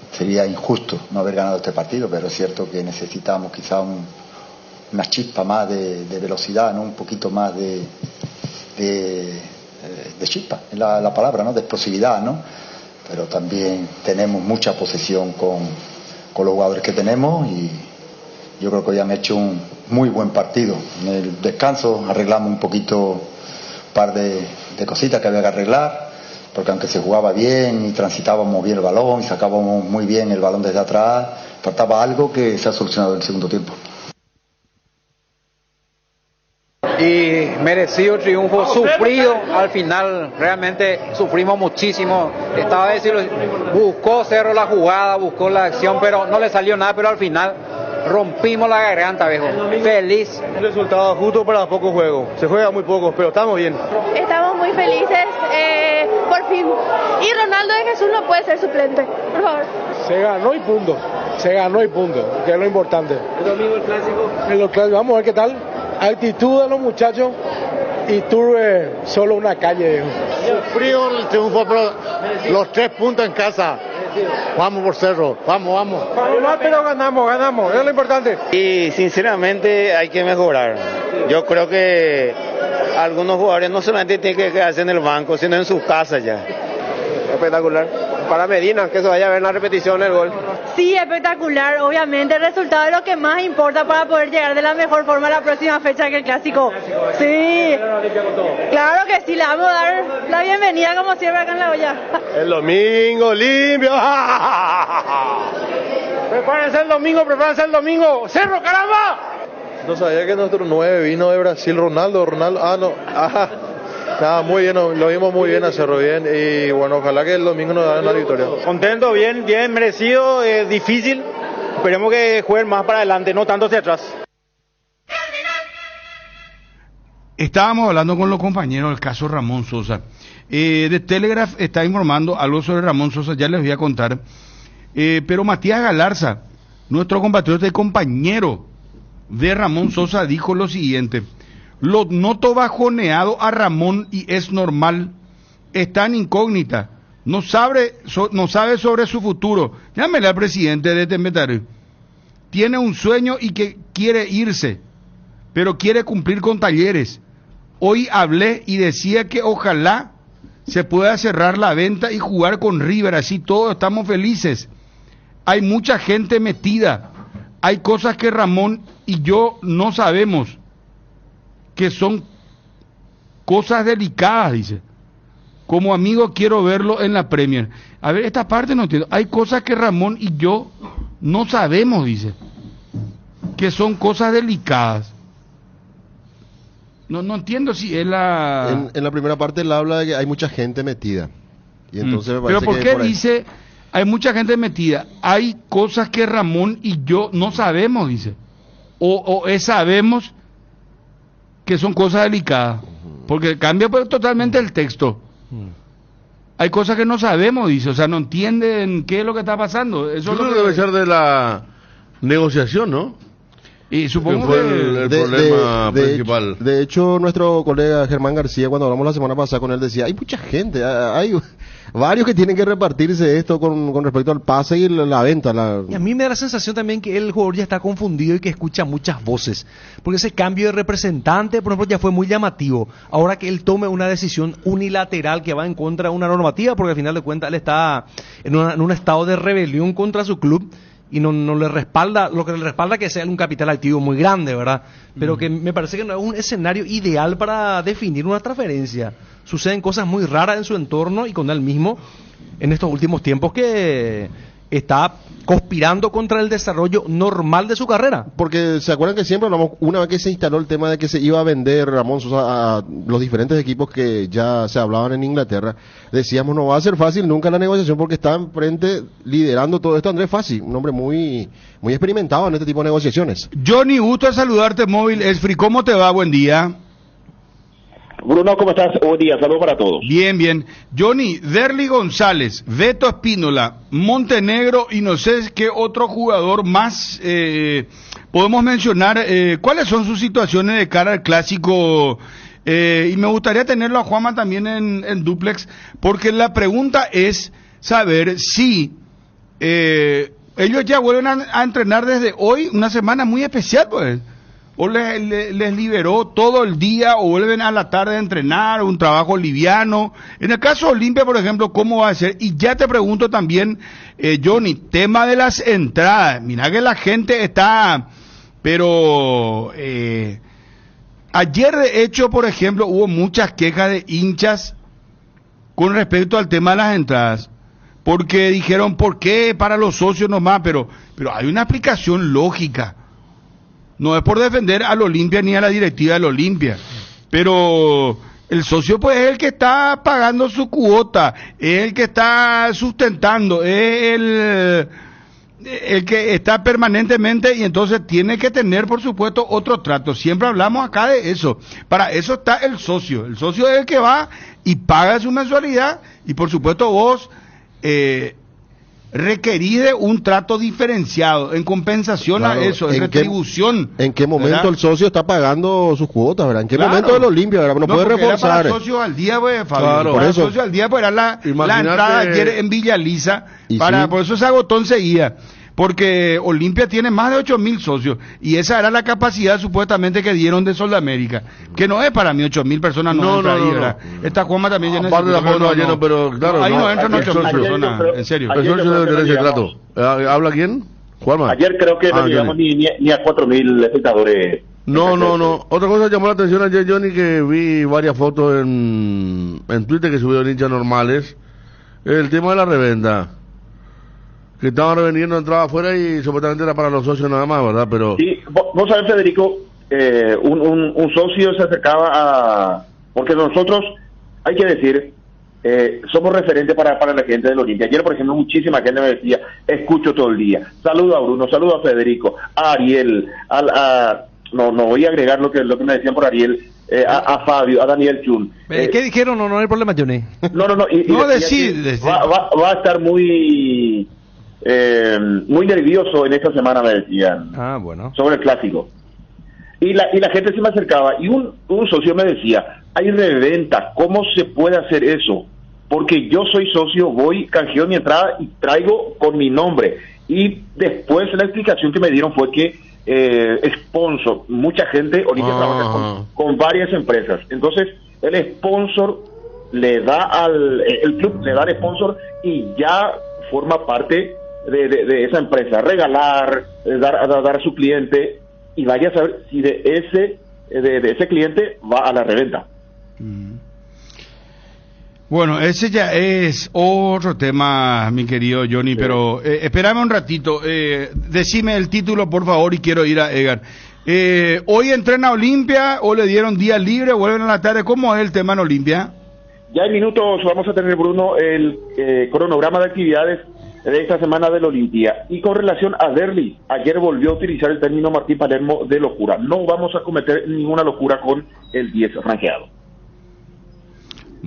Sería injusto no haber ganado este partido, pero es cierto que necesitamos quizá una chispa más de velocidad, ¿no? Un poquito más de chispa, es la palabra, ¿no? De explosividad, ¿no? Pero también tenemos mucha posesión con los jugadores que tenemos y yo creo que hoy han hecho un muy buen partido. En el descanso arreglamos un poquito, un par de cositas que había que arreglar, porque aunque se jugaba bien y transitábamos bien el balón y sacábamos muy bien el balón desde atrás, faltaba algo que se ha solucionado en el segundo tiempo. Y merecido triunfo, sufrido al final, realmente sufrimos muchísimo. Estaba decirlo, buscó Cerro la jugada, buscó la acción, pero no le salió nada, pero al final rompimos la garganta, viejo. Feliz. Un resultado justo para poco juego. Se juega muy poco, pero estamos bien. Estamos muy felices, por fin. Y Ronaldo de Jesús no puede ser suplente, por favor. Se ganó y punto. Se ganó y punto, que es lo importante. El domingo el clásico. Vamos a ver qué tal. Actitud de los muchachos y Turbe solo una calle, viejo. Sufrido el triunfo, pero los 3 puntos en casa. Vamos por Cerro, vamos. Pero ganamos, es lo importante. Y sinceramente hay que mejorar. Yo creo que algunos jugadores no solamente tienen que quedarse en el banco, sino en sus casas ya. Espectacular. Para Medina, que se vaya a ver en la repetición el gol. Sí, espectacular. Obviamente el resultado es lo que más importa para poder llegar de la mejor forma a la próxima fecha que el clásico. Sí, claro que sí, le vamos a dar la bienvenida como siempre acá en La Olla. El domingo limpio. Prepárense el domingo. ¡Cerro, caramba! No sabía que nuestro 9 vino de Brasil, Ronaldo. Nada, muy bien, lo vimos muy bien a Cerro, bien, y bueno, ojalá que el domingo nos den la victoria. Contento, bien merecido, difícil, esperemos que jueguen más para adelante, no tanto hacia atrás. Estábamos hablando con los compañeros del caso Ramón Sosa. The Telegraph está informando algo sobre Ramón Sosa, ya les voy a contar. Pero Matías Galarza, nuestro compatriota y compañero de Ramón Sosa, dijo lo siguiente: lo noto bajoneado a Ramón y es normal, está en incógnita, no sabe sobre su futuro. Llámele al presidente de Tembetaré. Tiene un sueño y que quiere irse, pero quiere cumplir con Talleres. Hoy hablé y decía que ojalá se pueda cerrar la venta y jugar con River, así todos estamos felices. Hay mucha gente metida, hay cosas que Ramón y yo no sabemos, que son cosas delicadas, dice. Como amigo quiero verlo en la Premier. A ver, esta parte no entiendo. Hay cosas que Ramón y yo no sabemos, dice, que son cosas delicadas. No entiendo si es la... En la primera parte él habla de que hay mucha gente metida. Y entonces me parece. Pero ¿por qué dice hay mucha gente metida? Hay cosas que Ramón y yo no sabemos, dice. O sabemos que son cosas delicadas, porque cambia pues totalmente el texto. Hay cosas que no sabemos, dice, o sea, no entienden qué es lo que está pasando. Eso debe ser de la negociación, ¿no? Y supongo fue que el problema principal. De hecho, nuestro colega Germán García, cuando hablamos la semana pasada con él, decía, hay mucha gente, hay varios que tienen que repartirse esto con respecto al pase y la venta. Y a mí me da la sensación también que el jugador ya está confundido y que escucha muchas voces. Porque ese cambio de representante, por ejemplo, ya fue muy llamativo. Ahora que él tome una decisión unilateral que va en contra de una normativa, porque al final de cuentas él está en un estado de rebelión contra su club y no le respalda, lo que le respalda que sea un capital activo muy grande, ¿verdad? Pero que me parece que no es un escenario ideal para definir una transferencia. Suceden cosas muy raras en su entorno y con él mismo en estos últimos tiempos que está conspirando contra el desarrollo normal de su carrera. Porque se acuerdan que siempre hablamos, una vez que se instaló el tema de que se iba a vender Ramón Sosa a los diferentes equipos que ya se hablaban en Inglaterra, decíamos no va a ser fácil nunca la negociación porque está enfrente liderando todo esto Andrés Fassi, un hombre muy experimentado en este tipo de negociaciones. Johnny, gusto saludarte, Móvil Esfri, ¿cómo te va? Buen día. Bruno, ¿cómo estás? Buen día, saludos para todos. Bien, bien. Johnny, Derly González, Beto Espínola, Montenegro y no sé qué otro jugador más podemos mencionar. ¿Cuáles son sus situaciones de cara al clásico? Y me gustaría tenerlo a Juanma también en duplex, porque la pregunta es saber si ellos ya vuelven a entrenar desde hoy, una semana muy especial, pues. O les liberó todo el día, o vuelven a la tarde a entrenar, un trabajo liviano. En el caso de Olimpia, por ejemplo, ¿cómo va a ser? Y ya te pregunto también, Johnny, tema de las entradas. Mira que la gente está, pero ayer de hecho, por ejemplo, hubo muchas quejas de hinchas con respecto al tema de las entradas. Porque dijeron, ¿por qué para los socios nomás? Pero hay una explicación lógica. No es por defender al Olimpia ni a la directiva del Olimpia, pero el socio pues es el que está pagando su cuota, es el que está sustentando, es el que está permanentemente y entonces tiene que tener por supuesto otro trato. Siempre hablamos acá de eso. Para eso está el socio es el que va y paga su mensualidad y por supuesto vos requerís de un trato diferenciado en compensación a eso, en retribución. ¿En qué momento ¿verdad? El socio está pagando sus cuotas, verdad? ¿En qué Claro. momento del Olimpia, verdad? No puede reforzar. Era para socios al día, pues, Fabio. Claro, Para por eso. socios al día, pues era la Imagínate- entrada ayer en Villa Lisa. Y Para, sí. por eso se agotó enseguida. Porque Olimpia tiene más de 8.000 socios. Y esa era la capacidad supuestamente que dieron de Soldamérica. Que no es para mí 8.000 personas, no entra ahí, ¿verdad? Esta Juanma también llena Aparte de la foto lleno, pero claro. ahí no entran ayer 8.000 yo personas, creo- en serio. ayer El yo socio creo debe que tener ese llegamos- trato. ¿Habla quién? Juanma. Ayer creo que no llegamos Johnny. ni a 4.000 espectadores. No. Otra cosa que llamó la atención ayer, Johnny, que vi varias fotos en Twitter que subieron hinchas normales. El tema de la reventa. Que estaban revendiendo entrada afuera y supuestamente era para los socios nada más, ¿verdad? Pero Sí, vos sabés, Federico, un socio se acercaba a... Porque nosotros, hay que decir, somos referentes para la gente del Olimpia. Ayer, por ejemplo, muchísima gente me decía, escucho todo el día. Saludo a Bruno, saludo a Federico, a Ariel, no voy a agregar lo que me decían por Ariel, a Fabio, a Daniel Chun. ¿Qué dijeron? No hay problema, Johnny. No. Y No, decía que va a estar muy nervioso en esta semana, me decían. Bueno. Sobre el clásico. Y la gente se me acercaba y un socio me decía, hay reventa, ¿cómo se puede hacer eso? Porque yo soy socio, voy, canjeo mi entrada y traigo con mi nombre. Y después la explicación que me dieron fue que sponsor, mucha gente Olimpia trabaja con varias empresas. Entonces el sponsor le da el club le da al sponsor y ya forma parte de esa empresa, regalar, dar a su cliente y vaya a saber si de ese cliente va a la reventa. Bueno, ese ya es otro tema, mi querido Johnny, pero espérame un ratito, decime el título por favor y quiero ir a Edgar. ¿Hoy entrena Olimpia o le dieron día libre, vuelven a la tarde? ¿Cómo es el tema en Olimpia? Ya en minutos vamos a tener, Bruno, el cronograma de actividades de esta semana del Olimpia. Y con relación a Derly, ayer volvió a utilizar el término Martín Palermo de locura. No vamos a cometer ninguna locura con el 10 franjeado.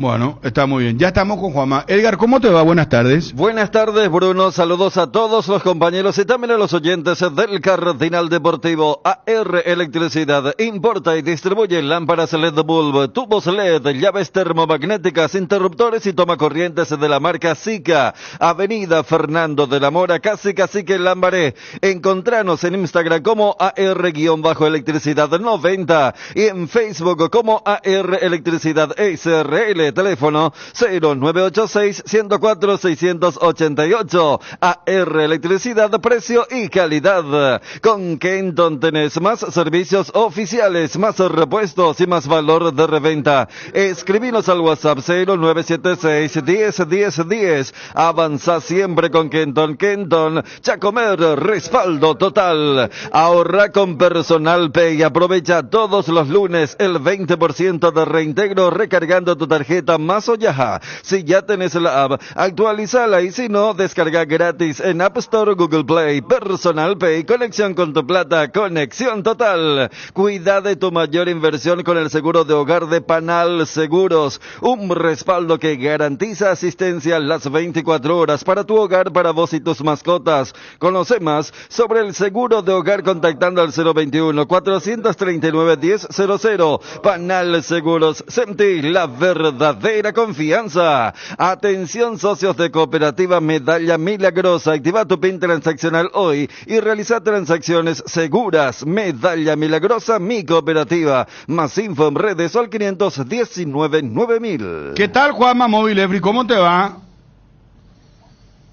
Bueno, está muy bien. Ya estamos con Juanma. Edgar, ¿cómo te va? Buenas tardes. Buenas tardes, Bruno. Saludos a todos los compañeros y también a los oyentes del Cardinal Deportivo. AR Electricidad importa y distribuye lámparas LED bulb, tubos LED, llaves termomagnéticas, interruptores y tomacorrientes de la marca Sika. Avenida Fernando de la Mora, casi Cacique Lambaré. Encontranos en Instagram como AR-Electricidad 90 y en Facebook como AR Electricidad SRL. Teléfono 0986-104-688. AR Electricidad, precio y calidad. Con Kenton tenés más servicios oficiales, más repuestos y más valor de reventa. Escribinos al WhatsApp 0976-101010. Avanza siempre con Kenton. Kenton, Chacomer, respaldo total. Ahorra con Personal Pay. Aprovecha todos los lunes el 20% de reintegro recargando tu tarjeta Más o Yaja. Si ya tenés la app, actualizala y si no, descarga gratis en App Store, Google Play. Personal Pay, conexión con tu plata, conexión total. Cuida de tu mayor inversión con el seguro de hogar de Panal Seguros. Un respaldo que garantiza asistencia las 24 horas para tu hogar, para vos y tus mascotas. Conoce más sobre el seguro de hogar contactando al 021-439-1000. Panal Seguros, sentí la verdadera confianza. Atención, socios de Cooperativa Medalla Milagrosa. Activa tu PIN transaccional hoy y realiza transacciones seguras. Medalla Milagrosa, mi cooperativa. Más info en redes al 519-9000. ¿Qué tal, Juanma Móvil Efri? ¿Cómo te va?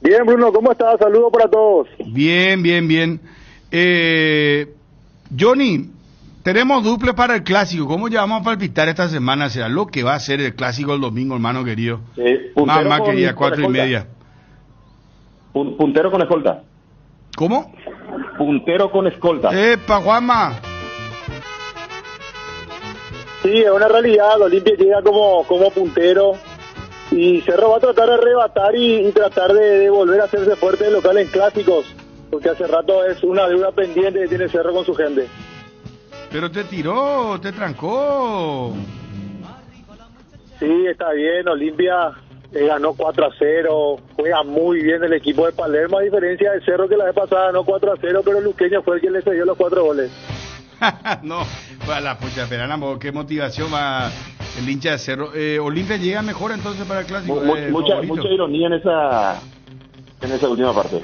Bien, Bruno, ¿cómo estás? Saludos para todos. Bien, bien, bien. Johnny, tenemos duple para el clásico. ¿Cómo ya vamos a palpitar esta semana? ¿Será lo que va a ser el clásico el domingo, hermano querido? Mamá querida, 4:30. Puntero con escolta. ¿Cómo? Puntero con escolta. ¡Epa, Juanma! Sí, es una realidad. Olimpia llega como puntero y Cerro va a tratar de arrebatar y tratar de volver a hacerse fuerte de local en clásicos, porque hace rato es una deuda pendiente que tiene Cerro con su gente. Pero te tiró, te trancó. Sí, está bien. Olimpia ganó 4-0. Juega muy bien el equipo de Palermo, a diferencia de Cerro, que la vez pasada ganó 4-0, pero Luqueño fue el que le cedió los 4 goles. No, pues la pucha, pero qué motivación va el hincha de Cerro. Olimpia llega mejor entonces para el clásico. Mucha ironía en esa última parte.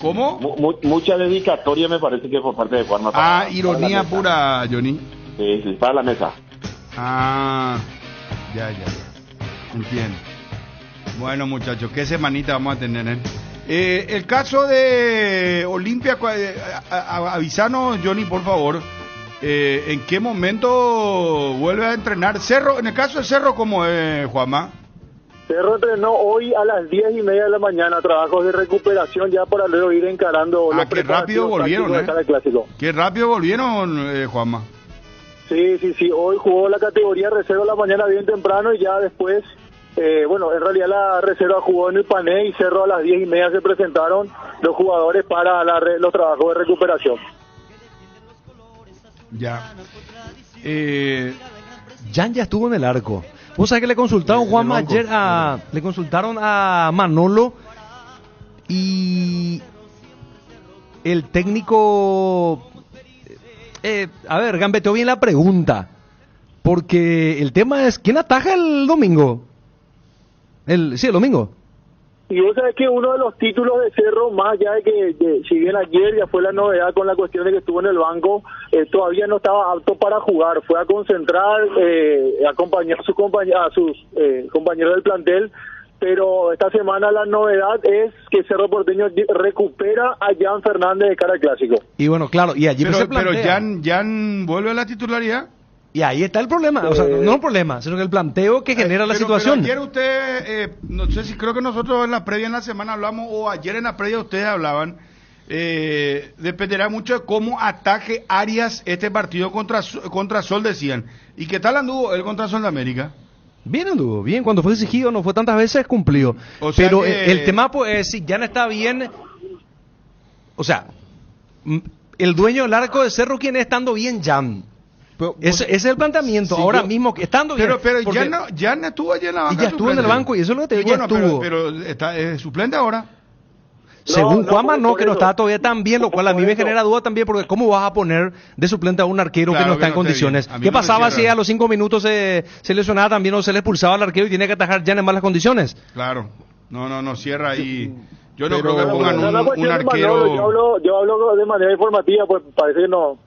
¿Cómo? Mucha dedicatoria me parece que por parte de Juanma. Ironía pura, Johnny. Sí, para la mesa. Ya. Entiendo. Bueno, muchachos, ¿qué semanita vamos a tener, el caso de Olimpia, avisanos, Johnny, por favor, ¿en qué momento vuelve a entrenar Cerro? En el caso de Cerro, ¿cómo es, Juanma? Cerro entrenó hoy a las 10:30 de la mañana, trabajos de recuperación ya para luego ir encarando los qué rápido volvieron, Qué rápido volvieron, Juanma. Sí, hoy jugó la categoría reserva la mañana bien temprano y ya después, en realidad la reserva jugó en el Pané y Cerro a las 10:30 se presentaron los jugadores para los trabajos de recuperación. Ya. Jan ya estuvo en el arco. Vos sabés que le consultaron, Juanma, ayer le consultaron a Manolo y el técnico, gambeteó bien la pregunta, porque el tema es, ¿quién ataja el domingo? El domingo. Y vos sabés que uno de los títulos de Cerro, más allá de que si bien ayer ya fue la novedad con la cuestión de que estuvo en el banco, todavía no estaba apto para jugar, fue a concentrar, acompañar a sus compañeros del plantel, pero esta semana la novedad es que Cerro Porteño recupera a Jan Fernández de cara al clásico. Y bueno, claro, y allí se plantea. Pero Jan vuelve a la titularidad. Y ahí está el problema, o sea, no el problema, sino que el planteo que genera la situación. Pero ayer usted, no sé si creo que nosotros en la previa en la semana hablamos, o ayer en la previa ustedes hablaban, dependerá mucho de cómo ataje Arias este partido contra Sol, decían. ¿Y qué tal anduvo él contra Sol de América? Bien anduvo, bien, cuando fue exigido, no fue tantas veces, cumplió. O sea pero el tema, pues, si ya no está bien, o sea, el dueño del arco de Cerro, quien estando bien, Jan. Ese es el planteamiento. Sí, ahora yo- mismo, que estando pero bien. porque- ya no estuvo allí en la banca. Y ya estuvo en el banco, y eso es lo que te digo, ya bueno, estuvo. Pero está suplente ahora. Según Juanma, no, por que no eso. está todavía tan bien, lo cual a mí me eso. genera duda también, porque ¿cómo vas a poner de suplente a un arquero que Claro no está que en no esté condiciones? bien. A mí ¿Qué no me pasaba si cierra. a los 5 minutos se lesionaba también o se le expulsaba al arquero y tiene que atajar ya en malas condiciones? Claro. No cierra y yo no Pero creo que pongan no, la un cuestión de arquero. Manolo, yo hablo de manera informativa, pues parece que no.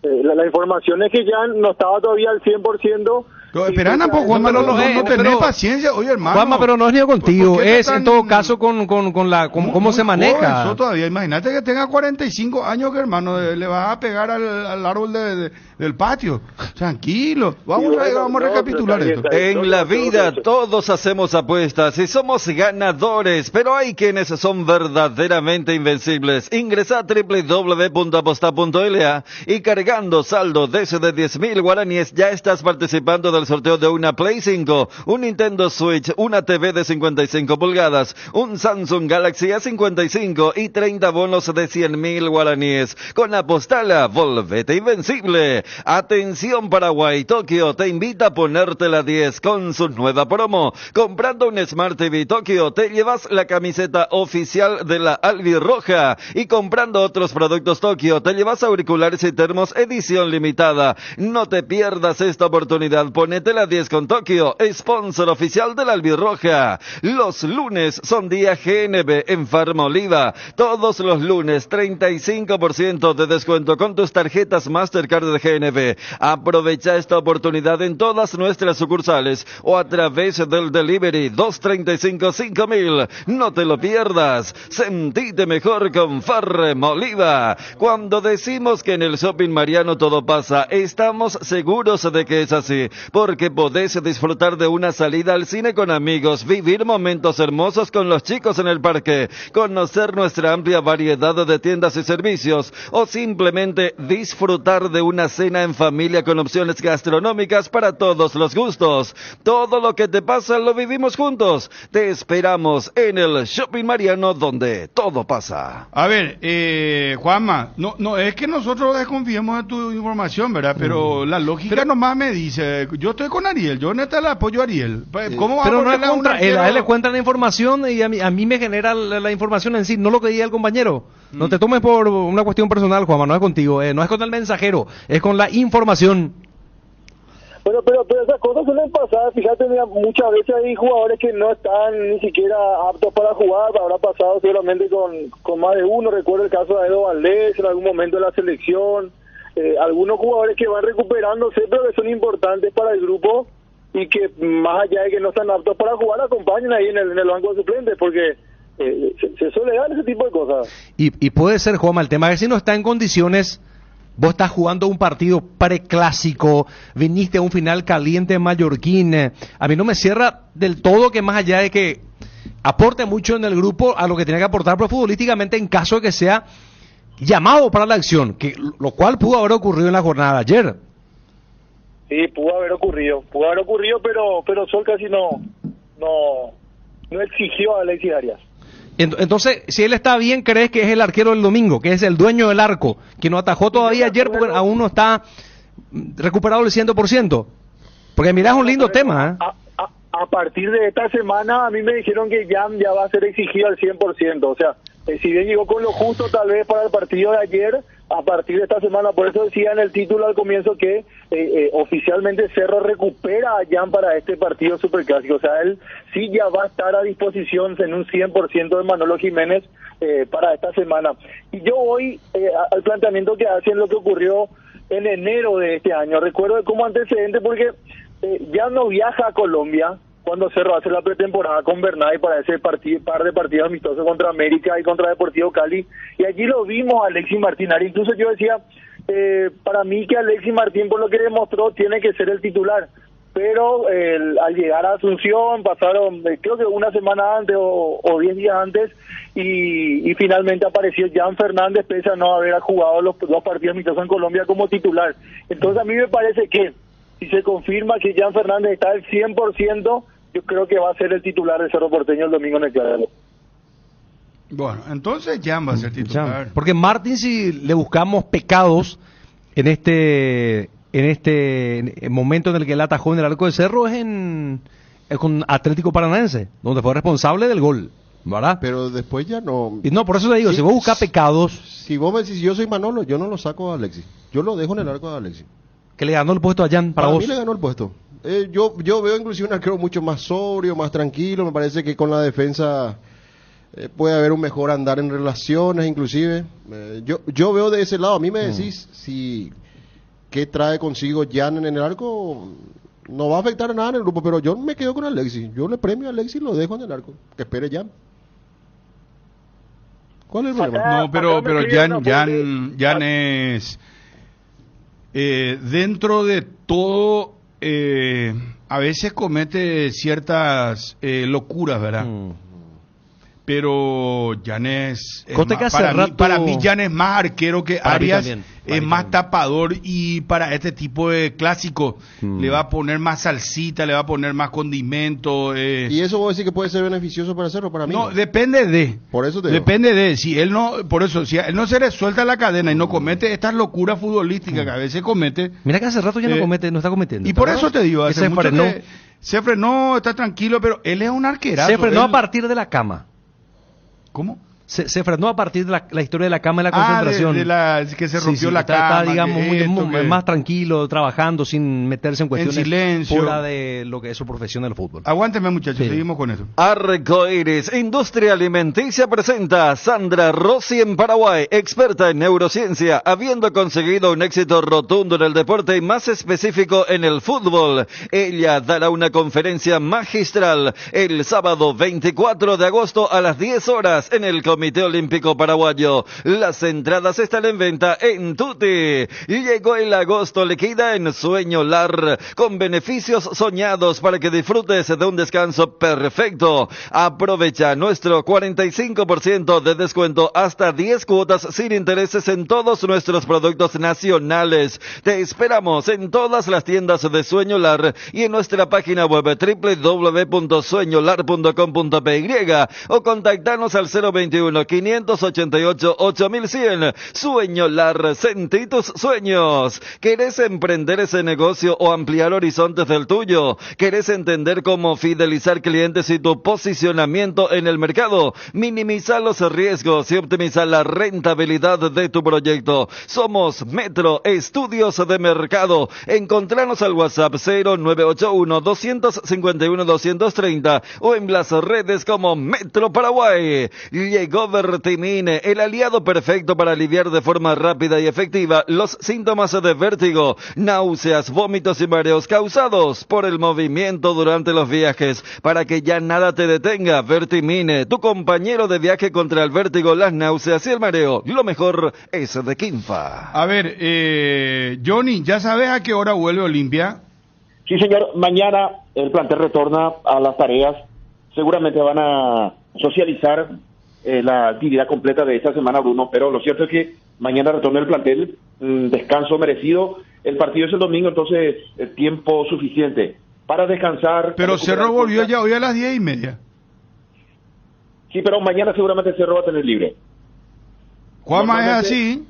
La información es que ya no estaba todavía al 100%. Espera, Juanma, no tenés paciencia, oye, hermano. Juanma, pero no es ni contigo, ¿Por qué es tan- en todo caso con cómo se maneja. Eso todavía, imagínate que tenga 45 años, que hermano, le vas a pegar al árbol del patio. Tranquilo, vamos a recapitular esto. En la vida todos hacemos apuestas y somos ganadores, pero hay quienes son verdaderamente invencibles. Ingresa a www.aposta.la y cargando saldo desde 10.000 guaraníes ya estás participando del sorteo de una Play 5, un Nintendo Switch, una TV de 55 pulgadas, un Samsung Galaxy A55 y 30 bonos de 100.000 guaraníes. Con Apostala, volvete invencible. Atención Paraguay, Tokio te invita a ponerte la 10 con su nueva promo. Comprando un Smart TV Tokio te llevas la camiseta oficial de la Albirroja y comprando otros productos Tokio te llevas auriculares y termos edición limitada. No te pierdas esta oportunidad, ponete la 10 con Tokio, sponsor oficial de la Albirroja. Los lunes son día GNB en Farma Oliva. Todos los lunes 35% de descuento con tus tarjetas Mastercard de GNB. Aprovecha esta oportunidad en todas nuestras sucursales o a través del delivery 235-5000. No te lo pierdas. Sentite mejor con Farma Oliva. Cuando decimos que en el Shopping Mariano todo pasa, estamos seguros de que es así, porque podés disfrutar de una salida al cine con amigos, vivir momentos hermosos con los chicos en el parque, conocer nuestra amplia variedad de tiendas y servicios, o simplemente disfrutar de una cena en familia con opciones gastronómicas para todos los gustos. Todo lo que te pasa lo vivimos juntos. Te esperamos en el Shopping Mariano, donde todo pasa. A ver, Juanma, no es que nosotros desconfiemos de tu información, ¿verdad? Pero la lógica nomás me dice, yo estoy con Ariel, yo neta le apoyo a Ariel. ¿Cómo va Pero a no es ponerle a un contra él, arquero? a él le cuentan la información y a mí me genera la información en sí, no lo que diga el compañero. No te tomes por una cuestión personal, Juanma, no es contigo, no es con el mensajero, es con la información. Pero esas cosas suelen pasar. Fíjate, mira, muchas veces hay jugadores que no están ni siquiera aptos para jugar. Habrá pasado seguramente con más de uno. Recuerdo el caso de Edo Valdés en algún momento de la selección. Algunos jugadores que van recuperándose, pero que son importantes para el grupo y que más allá de que no están aptos para jugar, acompañan ahí en el banco de suplentes, porque se suele dar ese tipo de cosas. Y puede ser, Juanma, el tema es que si no está en condiciones, vos estás jugando un partido preclásico, viniste a un final caliente en Mallorquín, a mí no me cierra del todo que más allá de que aporte mucho en el grupo a lo que tiene que aportar, pero futbolísticamente en caso de que sea llamado para la acción, que lo cual pudo haber ocurrido en la jornada de ayer. Sí, pudo haber ocurrido, pero Sol casi no exigió a Alexis Arias. Entonces, si él está bien, ¿crees que es el arquero del domingo, que es el dueño del arco, que no atajó todavía ayer porque aún no está recuperado el 100%? Porque mirá, es un lindo tema, ¿eh? A partir de esta semana a mí me dijeron que ya va a ser exigido al 100%, o sea, si bien llegó con lo justo tal vez para el partido de ayer, a partir de esta semana, por eso decía en el título al comienzo que oficialmente Cerro recupera a Jan para este partido superclásico, o sea, él sí ya va a estar a disposición en un 100% de Manolo Jiménez para esta semana. Y yo voy al planteamiento que hacen lo que ocurrió en enero de este año. Recuerdo como antecedente porque ya no viaja a Colombia cuando Cerro hace la pretemporada con Bernay para ese par de partidos amistosos contra América y contra Deportivo Cali, y allí lo vimos a Alexis Martín. Incluso yo decía, para mí que Alexis Martín, por lo que demostró, tiene que ser el titular, pero al llegar a Asunción pasaron creo que una semana antes o 10 días antes y finalmente apareció Jan Fernández pese a no haber jugado los dos partidos amistosos en Colombia como titular. Entonces a mí me parece que si se confirma que Jan Fernández está al 100%, yo creo que va a ser el titular del Cerro Porteño el domingo en el Claro. Bueno, entonces Jan va a ser titular. Porque Martín, si le buscamos pecados en en este momento en el que él atajó en el arco de Cerro es con Atlético Paranaense, donde fue responsable del gol, ¿verdad? Pero después ya no. Y no, por eso te digo, si vos buscas pecados. Si vos me decís, yo soy Manolo, yo no lo saco a Alexis. Yo lo dejo en el arco de Alexis. Que le ganó el puesto a Jan para vos. Mí le ganó el puesto. Yo veo inclusive un arquero mucho más sobrio, más tranquilo. Me parece que con la defensa puede haber un mejor andar en relaciones, inclusive. Yo veo de ese lado. A mí me decís si qué trae consigo Jan en el arco. No va a afectar a nada en el grupo, pero yo me quedo con Alexis. Yo le premio a Alexis y lo dejo en el arco. Que espere Jan. ¿Cuál es el problema? No, pero Jan es dentro de todo a veces comete ciertas locuras, ¿verdad? Pero Jan es para mí Jan es más arquero que Arias, es más tapador, y para este tipo de clásico le va a poner más salsita, le va a poner más condimento. ¿Y eso vos decís que puede ser beneficioso para hacerlo? Para mí no, depende de. Por eso te depende de. Si él no se le suelta la cadena y no comete estas locuras futbolísticas que a veces comete. Mira que hace rato ya no está cometiendo. Y por eso te digo, hace mucho se frenó, está tranquilo, pero él es un arquerazo. Se frenó a partir de la cama. ¿Cómo? Se frenó a partir de la historia de la cama y la concentración. Que se rompió la cama. Está, digamos, más tranquilo, trabajando, sin meterse en cuestiones en silencio, fuera de lo que es su profesión del fútbol. Aguánteme, muchachos, seguimos con eso. Arcoiris Industria Alimenticia presenta Sandra Rossi en Paraguay, experta en neurociencia, habiendo conseguido un éxito rotundo en el deporte y más específico en el fútbol. Ella dará una conferencia magistral el sábado 24 de agosto a las 10 horas en el Comité Olímpico Paraguayo. Las entradas están en venta en Tuti. Llegó el agosto liquida en Sueño Lar, con beneficios soñados para que disfrutes de un descanso perfecto. Aprovecha nuestro 45% de descuento, hasta 10 cuotas sin intereses en todos nuestros productos nacionales. Te esperamos en todas las tiendas de Sueño Lar y en nuestra página web www.sueñolar.com.py o contactanos al 021 588 8100. Sueño Lar, sentí tus sueños. ¿Querés emprender ese negocio o ampliar horizontes del tuyo? ¿Querés entender cómo fidelizar clientes y tu posicionamiento en el mercado? Minimizar los riesgos y optimizar la rentabilidad de tu proyecto. Somos Metro Estudios de Mercado. Encontranos al WhatsApp 0981 251 230 o en las redes como Metro Paraguay. Llegó Vertimine, el aliado perfecto para aliviar de forma rápida y efectiva los síntomas de vértigo, náuseas, vómitos y mareos causados por el movimiento durante los viajes, para que ya nada te detenga. Vertimine, tu compañero de viaje contra el vértigo, las náuseas y el mareo. Lo mejor es de Quinfa. A ver, Johnny, ¿ya sabes a qué hora vuelve Olimpia? Sí, señor. Mañana el plantel retorna a las tareas. Seguramente van a socializar la actividad completa de esta semana, Bruno, pero lo cierto es que mañana retorna el plantel, descanso merecido. El partido es el domingo, entonces tiempo suficiente para descansar. Pero Cerro volvió ya hoy a las 10:30. Sí, pero mañana seguramente Cerro va a tener libre. ¿Juanma es así?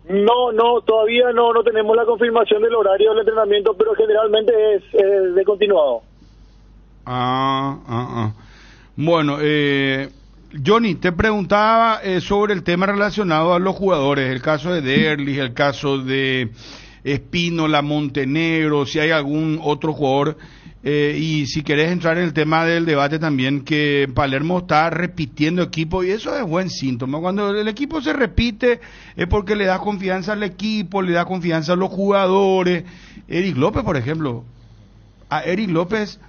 No, todavía no tenemos la confirmación del horario del entrenamiento, pero generalmente es de continuado. Bueno, Johnny, te preguntaba sobre el tema relacionado a los jugadores, el caso de Derlis, el caso de Espínola, Montenegro, si hay algún otro jugador, y si querés entrar en el tema del debate también, que Palermo está repitiendo equipo, y eso es buen síntoma. Cuando el equipo se repite es porque le da confianza al equipo, le da confianza a los jugadores. Eric López, por ejemplo, a Eric López,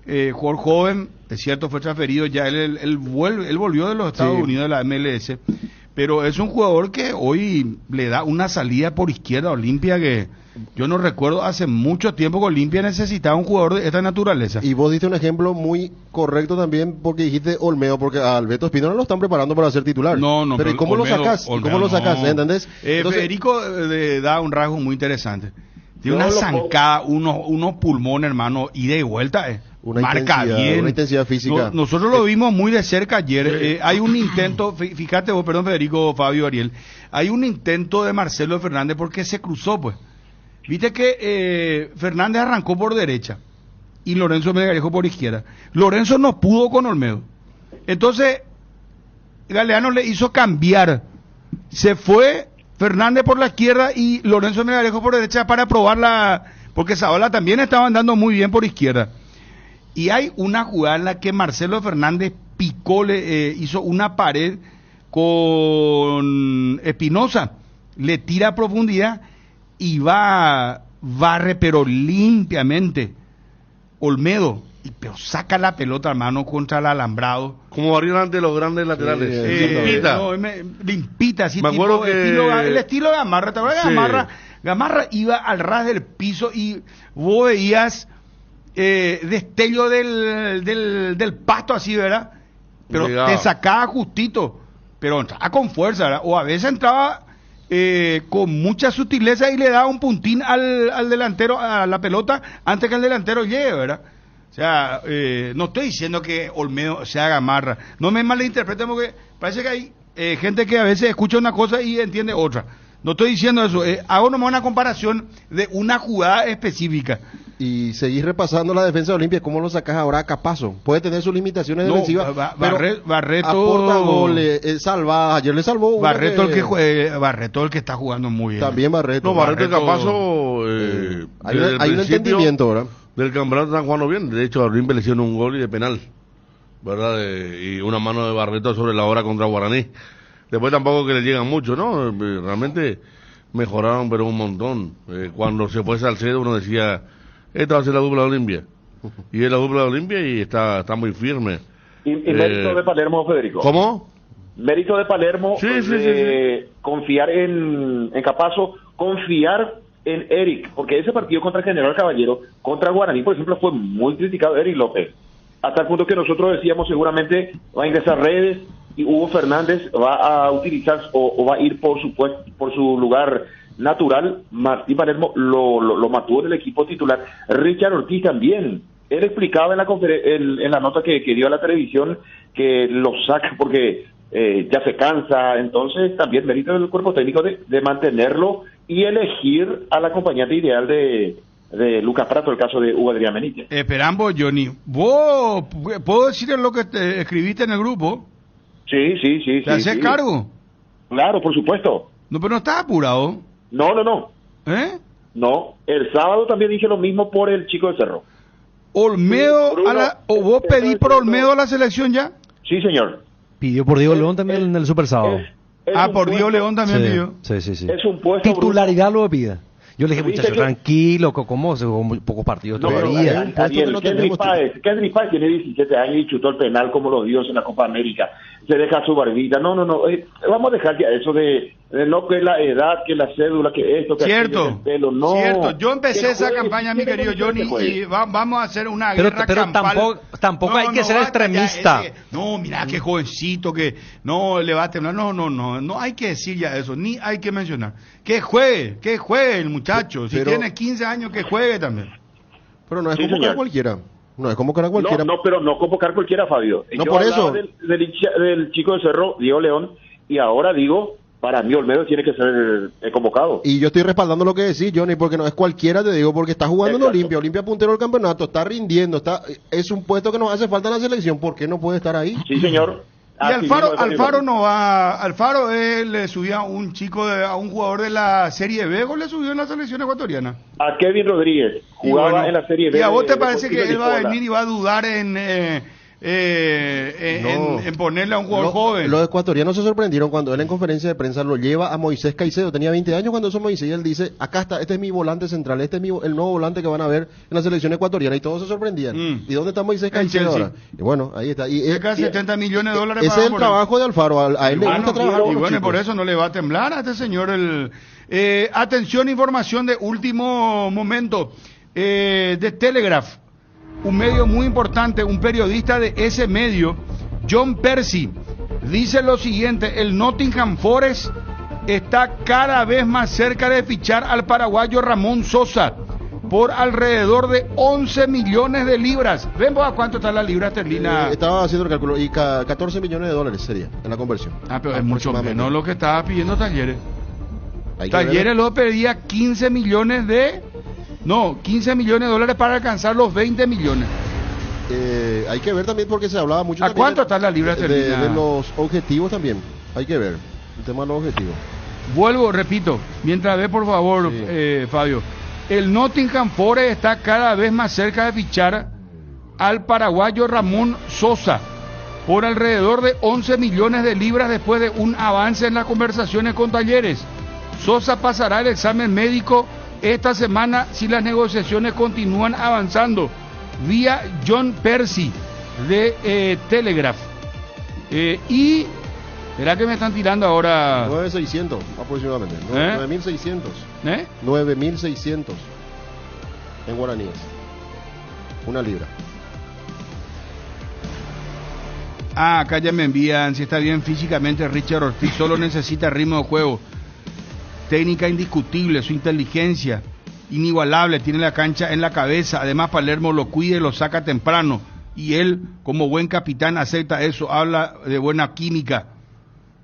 jugador joven, es cierto, fue transferido ya, él volvió de los Estados Unidos, de la MLS, pero es un jugador que hoy le da una salida por izquierda a Olimpia que yo no recuerdo hace mucho tiempo que Olimpia necesitaba un jugador de esta naturaleza. Y vos diste un ejemplo muy correcto también, porque dijiste Olmedo, porque a Alberto Espínola lo están preparando para ser titular. No, pero ¿y cómo Olmedo, lo sacás? Olmedo, ¿Cómo lo sacás? ¿Entendés? Entonces, Federico da un rasgo muy interesante. Tiene una zancada, unos pulmones, hermano, ida y vuelta, marca bien. Una intensidad física. Nosotros lo vimos muy de cerca ayer. Hay un intento, fíjate vos, perdón, Federico, Fabio, Ariel, hay un intento de Marcelo Fernández porque se cruzó, pues. Viste que Fernández arrancó por derecha y Lorenzo Melgarejo por izquierda. Lorenzo no pudo con Olmedo. Entonces, Galeano le hizo cambiar. Se fue Fernández por la izquierda y Lorenzo Melgarejo por derecha para probar porque Zavala también estaba andando muy bien por izquierda. Y hay una jugada en la que Marcelo Fernández picó, hizo una pared con Espinosa, le tira a profundidad y barre pero limpiamente Olmedo, pero saca la pelota, hermano, contra el alambrado. Como barrieron ante los grandes laterales. Limpita. Limpita, así. Me acuerdo que... el estilo de Gamarra, ¿te acuerdas? Sí. Gamarra iba al ras del piso y vos veías destello del pasto así, ¿verdad? Pero llegaba. Te sacaba justito, pero entraba con fuerza, ¿verdad? O a veces entraba con mucha sutileza y le daba un puntín al delantero, a la pelota, antes que el delantero llegue, ¿verdad? O sea, no estoy diciendo que Olmedo sea Gamarra, no me malinterpreten porque parece que hay gente que a veces escucha una cosa y entiende otra. No estoy diciendo eso, hago nomás una comparación de una jugada específica. Y seguís repasando la defensa de Olimpia, ¿cómo lo sacás ahora a Capazo? Puede tener sus limitaciones defensivas, Barreto aporta goles, salva, ayer le salvó Barreto el que está jugando muy bien. También Barreto. No, Barreto y Capazo hay un entendimiento, ¿verdad? Del campeonato están jugando bien. De hecho, a Olimpia le hicieron un gol y de penal, ¿verdad? Y una mano de Barreto sobre la hora contra Guaraní. Después tampoco que le llegan mucho, ¿no? Realmente mejoraron, pero un montón. Cuando se fue Salcedo, uno decía, esta va a ser la dupla de Olimpia. Y es la dupla de Olimpia y está muy firme. Y mérito de Palermo, Federico. ¿Cómo? Mérito de Palermo, sí. Confiar en Capazo, confiar en Eric, porque ese partido contra General Caballero, contra Guaraní, por ejemplo, fue muy criticado Eric López. Hasta el punto que nosotros decíamos seguramente va a ingresar Redes y Hugo Fernández va a utilizar o va a ir por su lugar natural. Martín Palermo lo mató en el equipo titular. Richard Ortiz también. Él explicaba en la nota que dio a la televisión que lo saca porque ya se cansa. Entonces también mérito del cuerpo técnico de mantenerlo y elegir al acompañante ideal de Lucas Prato, el caso de Hugo Adrián Benítez. Esperamos, Johnny. ¿Vos puedo decir lo que te escribiste en el grupo? Sí. ¿Te haces cargo? Claro, por supuesto. No, pero no estás apurado. No. ¿Eh? No, el sábado también dije lo mismo por el chico de Cerro. ¿Olmedo sí, Bruno, o vos pedís por Olmedo a la selección ya? Sí, señor. Pidió por Diego León también en el Super Sábado. Por Diego León también pidió. Sí. Es un puesto, titularidad lo pide. Yo le dije, muchacho, tranquilo, ¿cómo se jugó pocos partidos todavía? Kendrick Páez tiene 17 años y chutó el penal como los dioses en la Copa América. Se deja su barbita. No. Vamos a dejar ya eso de no que la edad, que la cédula, que esto, que cierto, el pelo. No. Cierto. Yo empecé esa campaña, mi querido Johnny, y vamos a hacer una guerra campal. Tampoco hay que ser extremista. No, mira, qué jovencito, que no le va a temblar. No hay que decir ya eso, ni hay que mencionar. Que juegue el muchacho. Si tiene 15 años, que juegue también. Pero no es convocar cualquiera. No es convocar a cualquiera. Pero no convocar cualquiera, Fabio. No, por eso. Del chico de Cerro, Diego León, y ahora digo, para mí Olmedo tiene que ser convocado. Y yo estoy respaldando lo que decís, Johnny, porque no es cualquiera, te digo, porque está jugando en Olimpia puntero del campeonato, está rindiendo, es un puesto que nos hace falta en la selección. ¿Por qué no puede estar ahí? Sí, señor. Y Alfaro no va. Alfaro le subió a un jugador de la Serie B, o le subió en la selección ecuatoriana. A Kevin Rodríguez, jugaba en la Serie B. ¿Y a vos te parece que él va a venir y va a dudar en ponerle a un jugador joven? Los ecuatorianos se sorprendieron cuando él en conferencia de prensa lo lleva a Moisés Caicedo. Tenía 20 años cuando eso Moisés, y él dice, acá está, este es mi volante central, este es el nuevo volante que van a ver en la selección ecuatoriana, y todos se sorprendían. ¿Y dónde está Moisés Caicedo ahora? Y bueno, ahí está. Y casi $70 millones. Ese es el trabajo de Alfaro, a él le gusta trabajar. Y bueno, por eso no le va a temblar a este señor. Atención, información de último momento de Telegraph. Un medio muy importante, un periodista de ese medio, John Percy, dice lo siguiente: el Nottingham Forest está cada vez más cerca de fichar al paraguayo Ramón Sosa por alrededor de 11 millones de libras. ¿Ven vos a cuánto está la libra esterlina? Estaba haciendo el cálculo, y 14 millones de dólares sería en la conversión. Pero es mucho menos lo que estaba pidiendo Talleres. Talleres lo pedía 15 millones de dólares para alcanzar los 20 millones. Hay que ver también porque se hablaba mucho. ¿A cuánto está la libra esterlina? De los objetivos también. Hay que ver el tema de los objetivos. Vuelvo, repito, mientras ve por favor, Fabio. El Nottingham Forest está cada vez más cerca de fichar al paraguayo Ramón Sosa por alrededor de 11 millones de libras después de un avance en las conversaciones con Talleres. Sosa pasará el examen médico esta semana si las negociaciones continúan avanzando vía John Percy de Telegraph. Y ¿será que me están tirando ahora? 9.600 aproximadamente. 9.600. 9.600 en guaraníes. Una libra. Acá ya me envían si está bien físicamente Richard Ortiz, solo necesita ritmo de juego. Técnica indiscutible, su inteligencia inigualable, tiene la cancha en la cabeza. Además Palermo lo cuida y lo saca temprano. Y él, como buen capitán, acepta eso, habla de buena química.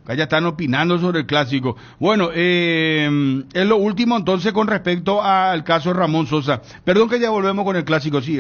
Acá ya están opinando sobre el clásico. Bueno, es lo último entonces con respecto al caso de Ramón Sosa. Perdón que ya volvemos con el clásico, sí,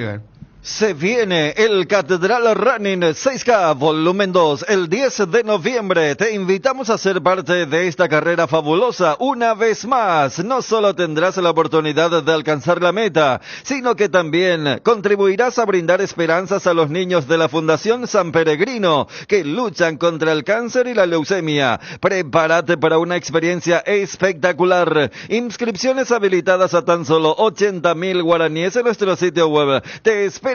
Se viene el Catedral Running 6K Volumen 2 el 10 de noviembre. Te invitamos a ser parte de esta carrera fabulosa una vez más. No solo tendrás la oportunidad de alcanzar la meta, sino que también contribuirás a brindar esperanzas a los niños de la Fundación San Peregrino que luchan contra el cáncer y la leucemia. Prepárate para una experiencia espectacular. Inscripciones habilitadas a tan solo 80,000 guaraníes en nuestro sitio web. Te esperamos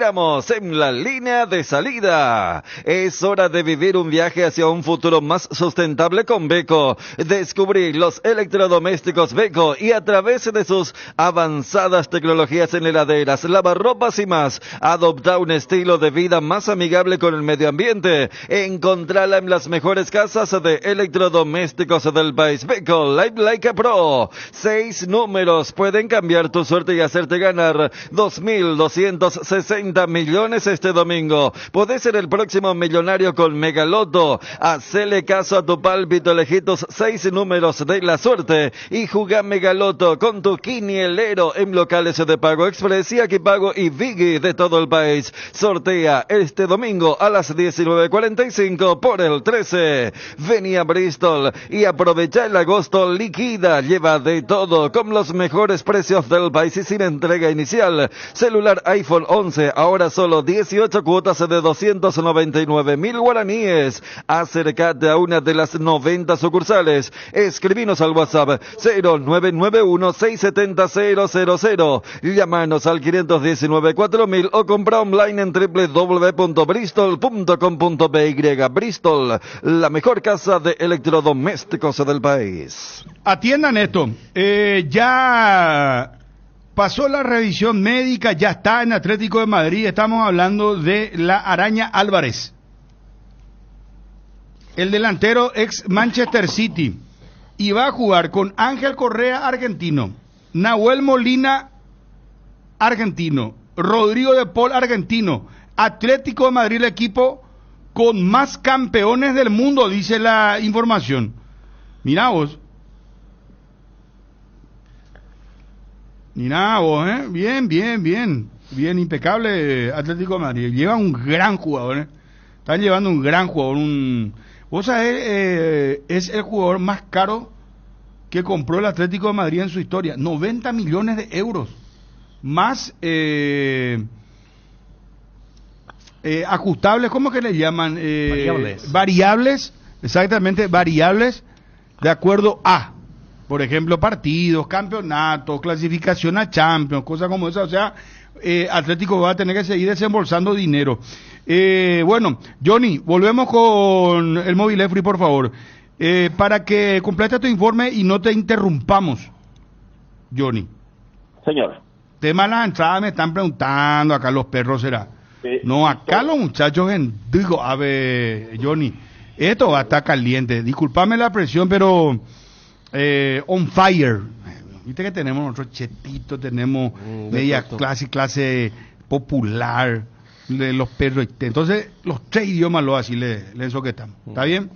en la línea de salida. Es hora de vivir un viaje hacia un futuro más sustentable con Beko. Descubrí los electrodomésticos Beko y a través de sus avanzadas tecnologías en heladeras, lavarropas y más, adopta un estilo de vida más amigable con el medio ambiente. Encontrala en las mejores casas de electrodomésticos del país. Beko Live Like a Pro. 6 números pueden cambiar tu suerte y hacerte ganar 2.260 millones este domingo. Podés ser el próximo millonario con Megaloto. Hacele caso a tu pálpito, elegí tus 6 números de la suerte y jugá Megaloto con tu quinielero en locales de Pago Express y Akipago y Vigi de todo el país. Sortea este domingo a las 19:45 por el 13. Vení a Bristol y aprovecha el agosto liquida. Lleva de todo con los mejores precios del país y sin entrega inicial. Celular iPhone 11 ahora solo 18 cuotas de 299,000 guaraníes. Acércate a una de las 90 sucursales. Escribinos al WhatsApp 0991-670-000. Llámanos al 519-4000 o compra online en www.bristol.com.py. Bristol, la mejor casa de electrodomésticos del país. Atiendan esto. Ya pasó la revisión médica, ya está en Atlético de Madrid. Estamos hablando de la Araña Álvarez, el delantero ex Manchester City, y va a jugar con Ángel Correa, argentino, Nahuel Molina, argentino, Rodrigo de Paul, argentino. Atlético de Madrid, el equipo con más campeones del mundo, dice la información. Mirá vos. Mirá vos, bien, impecable Atlético de Madrid. Lleva un gran jugador, Están llevando un gran jugador, vos sabés, es el jugador más caro que compró el Atlético de Madrid en su historia. 90 millones de euros. Más ajustables, ¿cómo que le llaman? Variables, exactamente, variables de acuerdo a, por ejemplo, partidos, campeonatos, clasificación a Champions, cosas como esa. O sea, Atlético va a tener que seguir desembolsando dinero. Bueno, Johnny, volvemos con el móvil Free, por favor, para que complete tu informe y no te interrumpamos, Johnny. Señor. Tema de las entradas me están preguntando, acá los perros será. No, acá los muchachos, digo, a ver, Johnny, esto va a estar caliente. Discúlpame la presión, pero on fire. Viste que tenemos otro chetito, tenemos media clase popular de los perros. Entonces, los 3 idiomas lo así le ensoquetamos. ¿Está bien?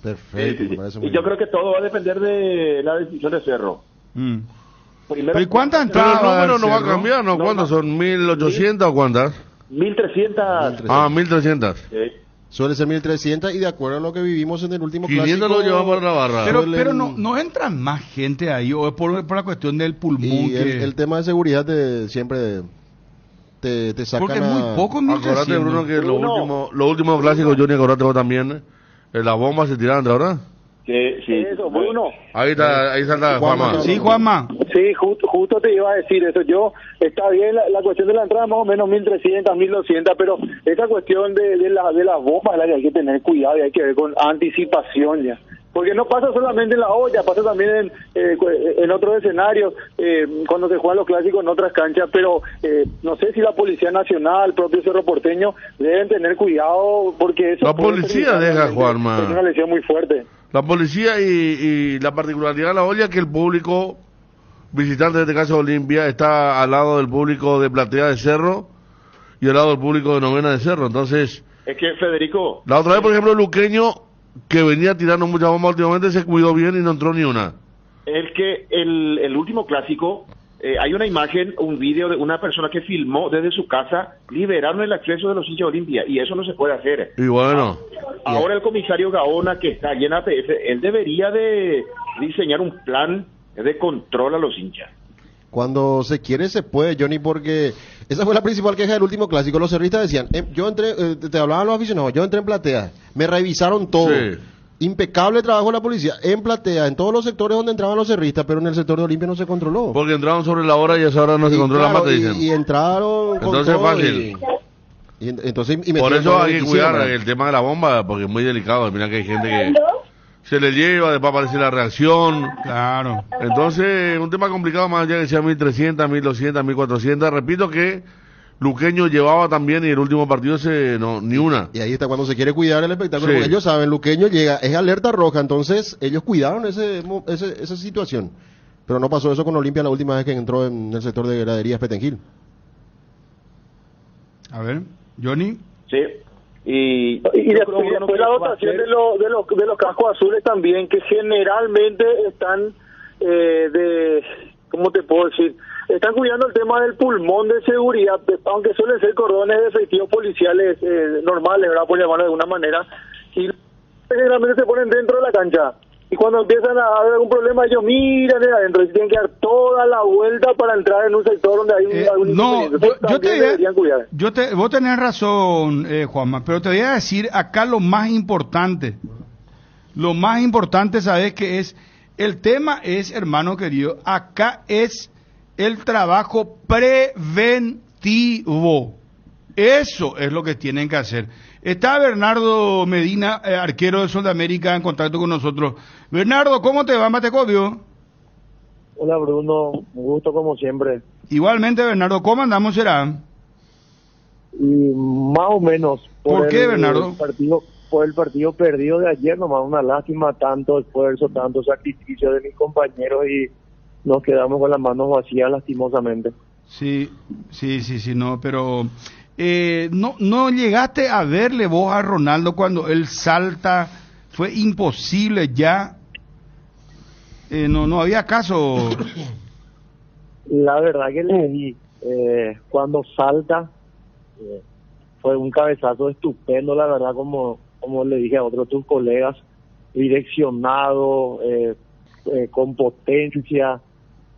Perfecto. Sí. Me parece muy Y yo bien. creo que todo va a depender de la decisión de Cerro. Primero, ¿Y cuántas Pero el entradas? número no va a Cerro? cambiar, ¿no? ¿Cuántas son? ¿1.800 o cuántas? 1.300. Ah, 1.300. Suele ser 1.300 y de acuerdo a lo que vivimos en el último 500 clásico... lo llevamos para la barra. Pero no entran más gente ahí, o es por la cuestión del pulmón. Y que... el tema de seguridad siempre te sacan Porque es muy poco, Acordate, Bruno, que los últimos clásicos, Johnny, acordate vos también, las bombas se tiraban de ahora. Sí. Eso, Bruno. Ahí está Juanma. Sí, Juanma. Sí, justo te iba a decir eso. Está bien la cuestión de la entrada, más o menos 1.300, 1.200, pero esa cuestión de las bombas es la que hay que tener cuidado y hay que ver con anticipación ya. Porque no pasa solamente en la olla, pasa también en otros escenarios, cuando se juegan los clásicos en otras canchas, pero no sé si la Policía Nacional, el propio Cerro Porteño, deben tener cuidado porque eso... La policía deja, Juanma. Es una lesión muy fuerte. La policía y la particularidad de la olla es que el público visitante, de este caso Olimpia, está al lado del público de Platea de Cerro y al lado del público de Novena de Cerro. Entonces, Es que, Federico... la otra vez, por ejemplo, el Luqueño, que venía tirando muchas bombas últimamente, se cuidó bien y no entró ni una. Es que el último clásico, hay una imagen, un video de una persona que filmó desde su casa, liberaron el acceso de los hinchas de Olimpia, y eso no se puede hacer. Y bueno, Ahora el comisario Gaona, que está allí en APF, él debería de diseñar un plan de control a los hinchas. Cuando se quiere se puede, Johnny, porque esa fue la principal queja del último clásico. Los cerristas decían, yo entré, te hablaban los aficionados, yo entré en Platea, me revisaron todo. Sí. Impecable trabajo de la policía en Platea, en todos los sectores donde entraban los cerristas, pero en el sector de Olimpia no se controló. porque entraron sobre la hora y a esa hora no se controla claro, más, te dicen. y entraron con Entonces todo fácil. Entonces, y Por metieron eso todo hay lo que quisieron. cuidar el tema de la bomba, porque es muy delicado. Mira que hay gente que se le lleva, después aparece la reacción. Claro. Entonces, un tema complicado, más allá que sea 1.300, 1.200, 1.400. Repito que Luqueño llevaba también y el último partido ni una. Y ahí está cuando se quiere cuidar el espectáculo, Sí. porque ellos saben, Luqueño llega, es alerta roja, entonces ellos cuidaron esa situación. Pero no pasó eso con Olimpia la última vez que entró en el sector de graderías Petengil. A ver, Johnny. Sí. Y después la dotación de los cascos azules también, que generalmente están ¿cómo te puedo decir? Están cuidando el tema del pulmón de seguridad, aunque suelen ser cordones de efectivos policiales normales, ¿verdad? Por llamarlo de alguna manera, y generalmente se ponen dentro de la cancha. Y cuando empiezan a haber algún problema, ellos miran adentro y tienen que dar toda la vuelta para entrar en un sector donde hay algún no, inconveniente. vos tenés razón, Juanma, pero te voy a decir acá lo más importante, ¿sabes qué es? El tema es, hermano querido, acá es el trabajo preventivo. Eso es lo que tienen que hacer. Está Bernardo Medina, arquero de Sol de América, en contacto con nosotros. Bernardo, ¿cómo te va, Matecobio? Hola, Bruno, un gusto como siempre. Igualmente, Bernardo, ¿cómo andamos, será? Y más o menos. ¿Por qué, Bernardo? Por el partido perdido de ayer, nomás una lástima, tanto esfuerzo, tanto sacrificio de mis compañeros y nos quedamos con las manos vacías lastimosamente. Sí, no, pero no llegaste a verle vos a Ronaldo cuando él salta, fue imposible ya, no había caso. La verdad que le di, cuando salta, fue un cabezazo estupendo, la verdad, como le dije a otros tus colegas, direccionado, con potencia.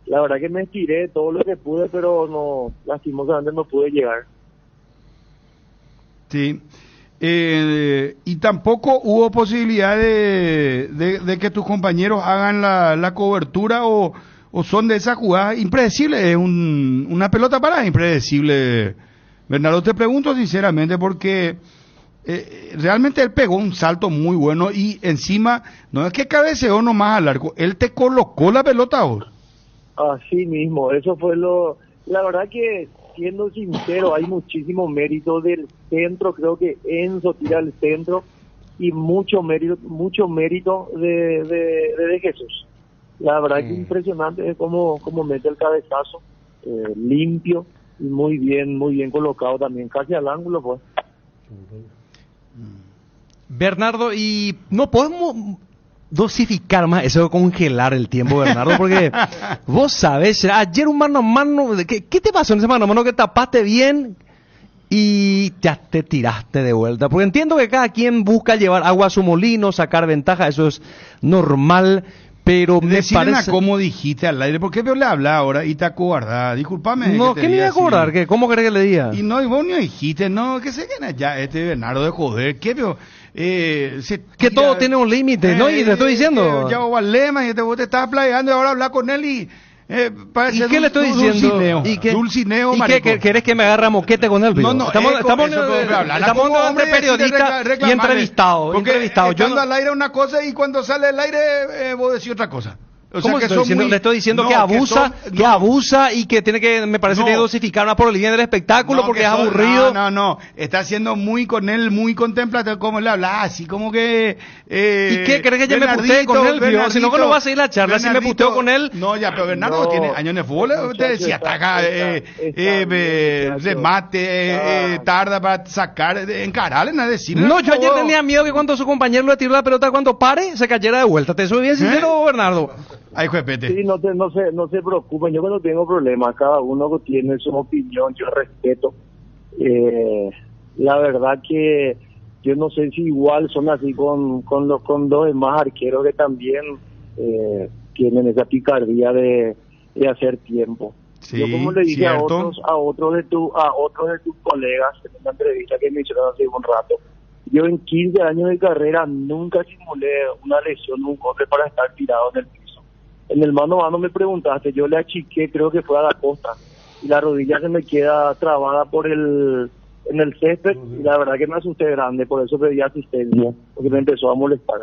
La verdad que me estiré todo lo que pude, pero lastimosamente no pude llegar. Sí. Y tampoco hubo posibilidad de que tus compañeros hagan la cobertura o son de esas jugadas impredecibles. Es una pelota parada impredecible. Bernardo, te pregunto sinceramente porque realmente él pegó un salto muy bueno y encima no es que cabeceó nomás al arco, él te colocó la pelota a vos. Así mismo, eso fue la verdad que, siendo sincero, hay muchísimo mérito del centro. Creo que Enzo tira al centro y mucho mérito de Jesús. La verdad que impresionante es cómo mete el cabezazo, limpio y muy bien colocado también, casi al ángulo, pues. Bernardo, y no podemos dosificar más eso de congelar el tiempo, Bernardo, porque vos sabés, ayer un mano a mano, ¿qué te pasó en ese mano a mano que tapaste bien y ya te tiraste de vuelta? Porque entiendo que cada quien busca llevar agua a su molino, sacar ventaja, eso es normal, pero me parece... cómo dijiste al aire, ¿por qué le habla ahora y te acobardás? Disculpame. No, ¿qué me iba a acordar? ¿Cómo querés que le diga? Y no, y vos no dijiste, no, que se gana ya este Bernardo de joder, ¿qué veo? Que todo tiene un límite, ¿no? Y te estoy diciendo. Ya Valema, y vos te estabas playando y ahora hablar con él y... ¿Y qué le estoy diciendo? Dulcineo, ¿Y qué querés que me agarre a moquete con él? No, estamos entre periodistas y entrevistados. Porque estando al aire una cosa y cuando sale al aire vos decís otra cosa. O ¿Cómo sea, le estoy diciendo que abusa y que tiene que, me parece, que dosificar más por el bien del espectáculo porque es aburrido? No, está siendo muy con él, muy contemplativo, como le habla, así como que... ¿Y qué crees que ya me putee con él, Pío? Si no, no va a seguir la charla, si me puteo con él... No, ya, pero Bernardo tiene años de fútbol, te decía, ataca, remate, tarda para sacar, encararle, nada decirle. No, yo ayer tenía miedo que cuando su compañero le tiró la pelota, cuando pare, se cayera de vuelta. Te soy bien sincero, Bernardo. Ay, juepete. Sí, no se preocupen, yo cuando tengo problemas, cada uno tiene su opinión, yo respeto. La verdad que yo no sé si igual son así con dos demás arqueros que también tienen esa picardía de hacer tiempo. Sí, yo como le dije cierto. a otros de tus colegas en una entrevista que me hicieron hace un rato, yo en 15 años de carrera nunca simulé una lesión, un golpe para estar tirado en el piso. En el mano a mano me preguntaste, yo le achiqué, creo que fue a la costa, y la rodilla se me queda trabada en el césped, y la verdad que me asusté grande, por eso pedí asistencia, porque me empezó a molestar.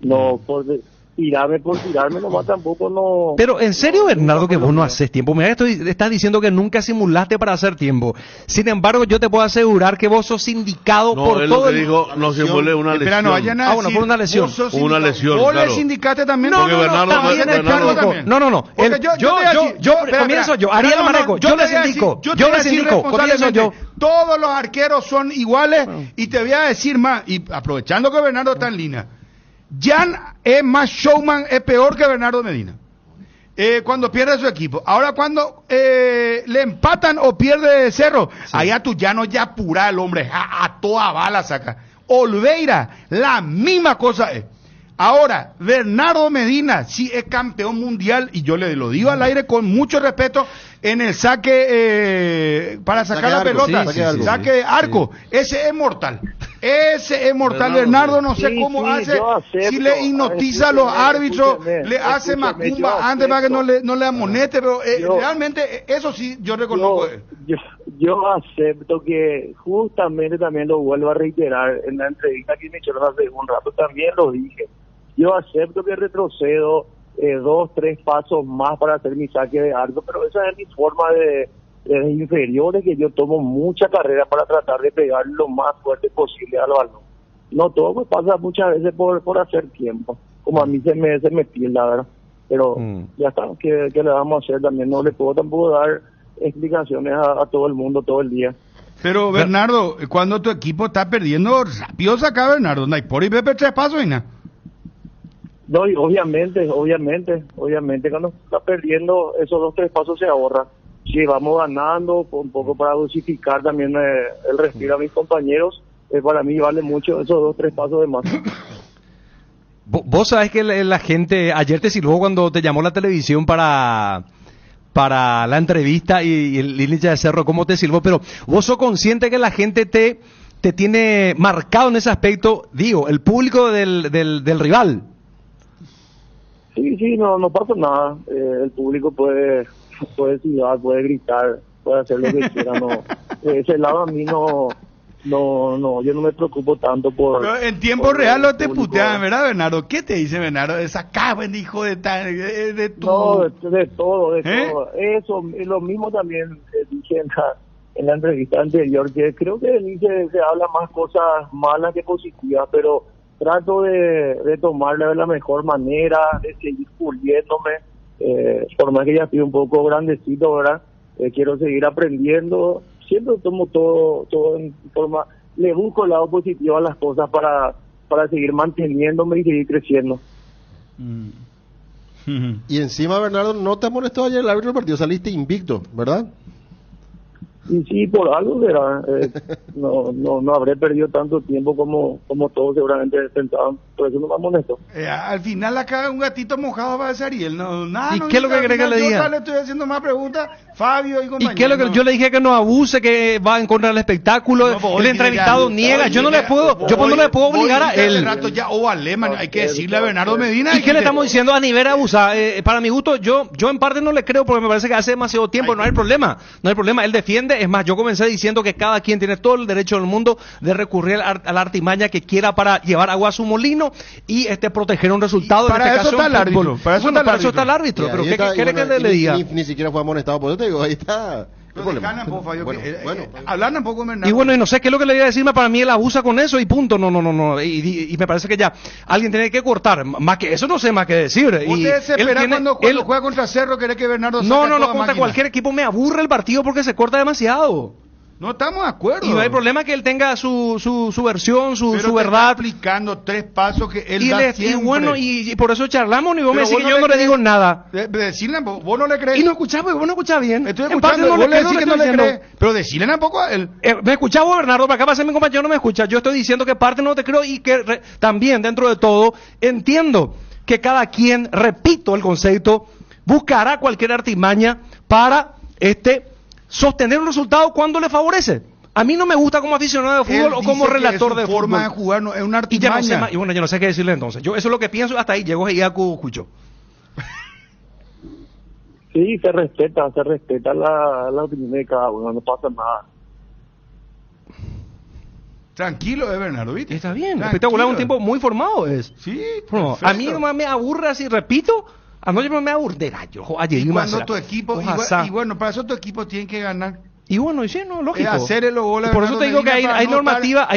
No, por tirarme nomás tampoco no... Pero en serio, Bernardo, que vos no haces tiempo. Mira, estás diciendo que nunca simulaste para hacer tiempo. Sin embargo, yo te puedo asegurar que vos sos indicado por él todo lo que dijo, no simulé una lesión. Espera, no vayan a bueno, por una lesión. Una lesión, ¿Vos claro. le sindicaste también? No, Bernardo, No. Comienzo yo. Ariel Maneco, yo les indico. Comienzo yo. Todos los arqueros son iguales y te voy a decir más, y aprovechando que Bernardo está en línea, Jan es más showman, es peor que Bernardo Medina. Cuando pierde su equipo. Ahora cuando le empatan o pierde Cerro, allá tú ya no ya apura el hombre, a toda bala saca. Olveira, la misma cosa es. Ahora, Bernardo Medina sí es campeón mundial, y yo le lo digo al aire con mucho respeto, en el saque para sacar la pelota, saque de arco, ese es mortal. Bernardo no sé cómo hace, si le hipnotiza a los árbitros, le hace macumba antes para que no le amonete, pero realmente eso sí yo reconozco. Yo acepto que justamente también lo vuelvo a reiterar en la entrevista que me hicieron hace un rato, también lo dije. Yo acepto que retrocedo 2-3 pasos más para hacer mi saque de arco, pero esa es mi forma de inferiores, que yo tomo mucha carrera para tratar de pegar lo más fuerte posible al balón. No todo, pues pasa muchas veces por hacer tiempo, como a mí se me tilda, ¿verdad? Pero ya está, ¿qué le vamos a hacer? También no le puedo tampoco dar explicaciones a todo el mundo todo el día. Pero Bernardo, cuando tu equipo está perdiendo, rápido saca Bernardo, no hay por y Pepe 3 pasos y nada. No, y obviamente, cuando está perdiendo, esos 2-3 pasos se ahorran. Si vamos ganando, un poco para dosificar también el respiro a mis compañeros, para mí vale mucho esos 2-3 pasos de más. Vos sabés que la gente, ayer te silbó cuando te llamó la televisión para la entrevista y el hincha de Cerro, ¿cómo te silbó? Pero vos sos consciente que la gente te tiene marcado en ese aspecto, digo, el público del rival. Sí, no pasa nada. El público puede silbar, puede gritar, puede hacer lo que quiera. No, ese lado a mí no, yo no me preocupo tanto por... Pero en tiempo real no te putean, ¿verdad, Bernardo? ¿Qué te dice Bernardo? Esa cabrón, hijo de tu... No, de todo. Eso, lo mismo también dije en la entrevista anterior, que creo que se habla más cosas malas que positivas, pero trato de tomarla de la mejor manera, de seguir puliéndome, por más que ya estoy un poco grandecito, ¿verdad? Quiero seguir aprendiendo, siempre tomo todo en forma le busco el lado positivo a las cosas para seguir manteniéndome y seguir creciendo. Y encima, Bernardo, ¿no te molestó ayer el árbitro del partido? Saliste invicto, ¿verdad? Y sí, por algo será. No habré perdido tanto tiempo como todos seguramente pensaban. Por eso no me amonesto. Al final acá un gatito mojado va a ser Ariel. ¿Y qué es lo que cree que le diga? Yo le estoy haciendo más preguntas, Fabio y compañeros. ¿Y qué es lo que yo le dije que no abuse, que va en contra del espectáculo? El entrevistado niega. Yo no le puedo obligar a él. Hace rato ya Alemán, hay que decirle a Bernardo Medina. ¿Y qué le estamos diciendo a nivel abusa? Para mi gusto, yo en parte no le creo porque me parece que hace demasiado tiempo. No hay problema. Él defiende. Es más, yo comencé diciendo que cada quien tiene todo el derecho del mundo de recurrir a la artimaña que quiera para llevar agua a su molino y proteger un resultado. Para eso está el árbitro. Para eso está el árbitro. Pero ¿qué quiere que le diga? Ni siquiera fue amonestado, por eso te digo, ahí está. Hablan un poco, Bernardo. Y bueno, y no sé qué es lo que le iba a decirme, para mí él abusa con eso y punto. No. Y me parece que ya alguien tiene que cortar. Más que eso no sé más que decir. ¿Usted se espera cuando juega contra Cerro, quiere que Bernardo saque No, contra cualquier equipo me aburre el partido porque se corta demasiado. No estamos de acuerdo. Y no hay problema que él tenga su versión, su verdad. Está aplicando 3 pasos que él da siempre. Y bueno, y por eso charlamos y vos me decís que yo no le digo nada. Decirle, vos no le crees. Y no escuchás, porque vos no escuchás bien. Estoy escuchando, vos le decís que no le crees. Pero decirle tampoco a él. ¿Me escuchás vos, Bernardo? Para acá pasa mi compañero, no me escucha. Yo estoy diciendo que parte no te creo y que también, dentro de todo, entiendo que cada quien, repito el concepto, buscará cualquier artimaña para sostener un resultado cuando le favorece. A mí no me gusta como aficionado de fútbol o como relator de fútbol. Forma de jugar no, es una artimaña. Y bueno, yo no sé qué decirle entonces. Yo eso es lo que pienso, hasta ahí llego y escucho. Sí, se respeta la opinión de cada uno, no pasa nada. Tranquilo, Bernardo, ¿viste? Está bien, espectacular, un tiempo muy formado es. Sí, a mí nomás me aburre así, repito. Anoche me aburre. Y cuando tu equipo, y bueno, para eso tu equipo tiene que ganar. Y bueno, y sí, no, lógico. Hacer los goles. Por eso te digo que hay normativa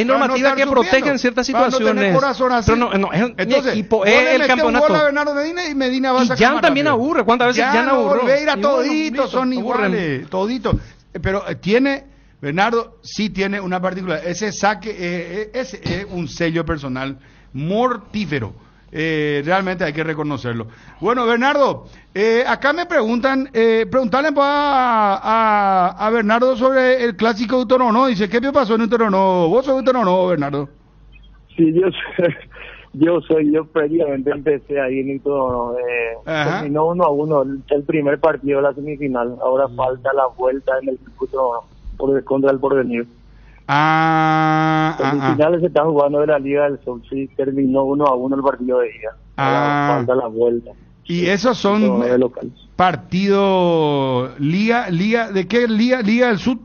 que protegen ciertas situaciones. Pero no es entonces, mi equipo, es el campeonato. Un gol a Bernardo Medina y Medina va a sacar. Jan también aburre. ¿Cuántas veces Jan aburrió? Toditos son iguales, toditos. Pero Bernardo sí tiene una particular. Ese saque es un sello personal mortífero. Realmente hay que reconocerlo. Bueno, Bernardo, acá me preguntan, preguntarle a Bernardo sobre el clásico de Utoronó. Dice, ¿qué me pasó en Utoronó? ¿Vos sos de Utoronó, Bernardo? Sí, yo previamente empecé ahí en Utoronó. Terminó 1-1 el primer partido de la semifinal. Ahora falta la vuelta en el Utoronó contra el Porvenir. Semifinales se está jugando de la Liga del Sol, sí, terminó 1-1 el partido de ida. Falta la vuelta. Y esos son partidos ¿de qué liga? ¿Liga del Sur?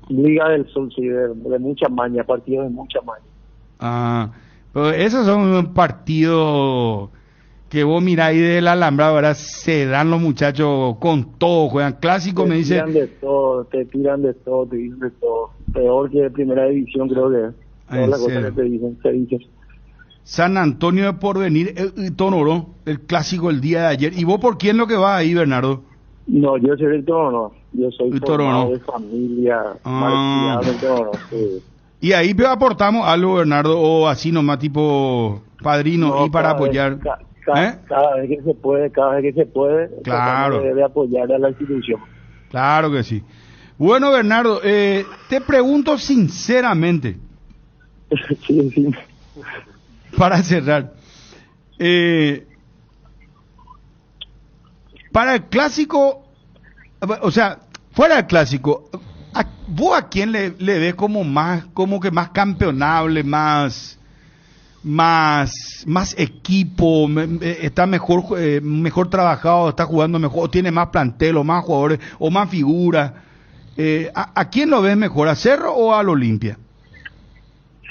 Liga del Sol, sí, de mucha maña, partidos de mucha maña. Pero esos son partidos que vos mirá ahí del Alambrado, ahora se dan los muchachos con todo, juegan clásico, me dice. Te tiran de todo, peor que de primera división, creo que todas las cosas que te dicen. San Antonio de Porvenir, Tonoró, el clásico el día de ayer. ¿Y vos por quién lo que va ahí, Bernardo? No, yo soy del Toronó, yo soy formado de familia, marcial del Toronó, sí. Y ahí aportamos algo, Bernardo, o así nomás tipo padrino y para apoyar. Cada vez que se puede, claro, de apoyar a la institución. Claro que sí. Bueno, Bernardo, te pregunto sinceramente, sí. Para cerrar, para el clásico, o sea, fuera del clásico, ¿vos a quién le ves como que más campeonable, más equipo, está mejor trabajado, está jugando mejor, o tiene más plantel, o más jugadores, o más figuras? ¿A quién lo ves mejor, a Cerro o al Olimpia?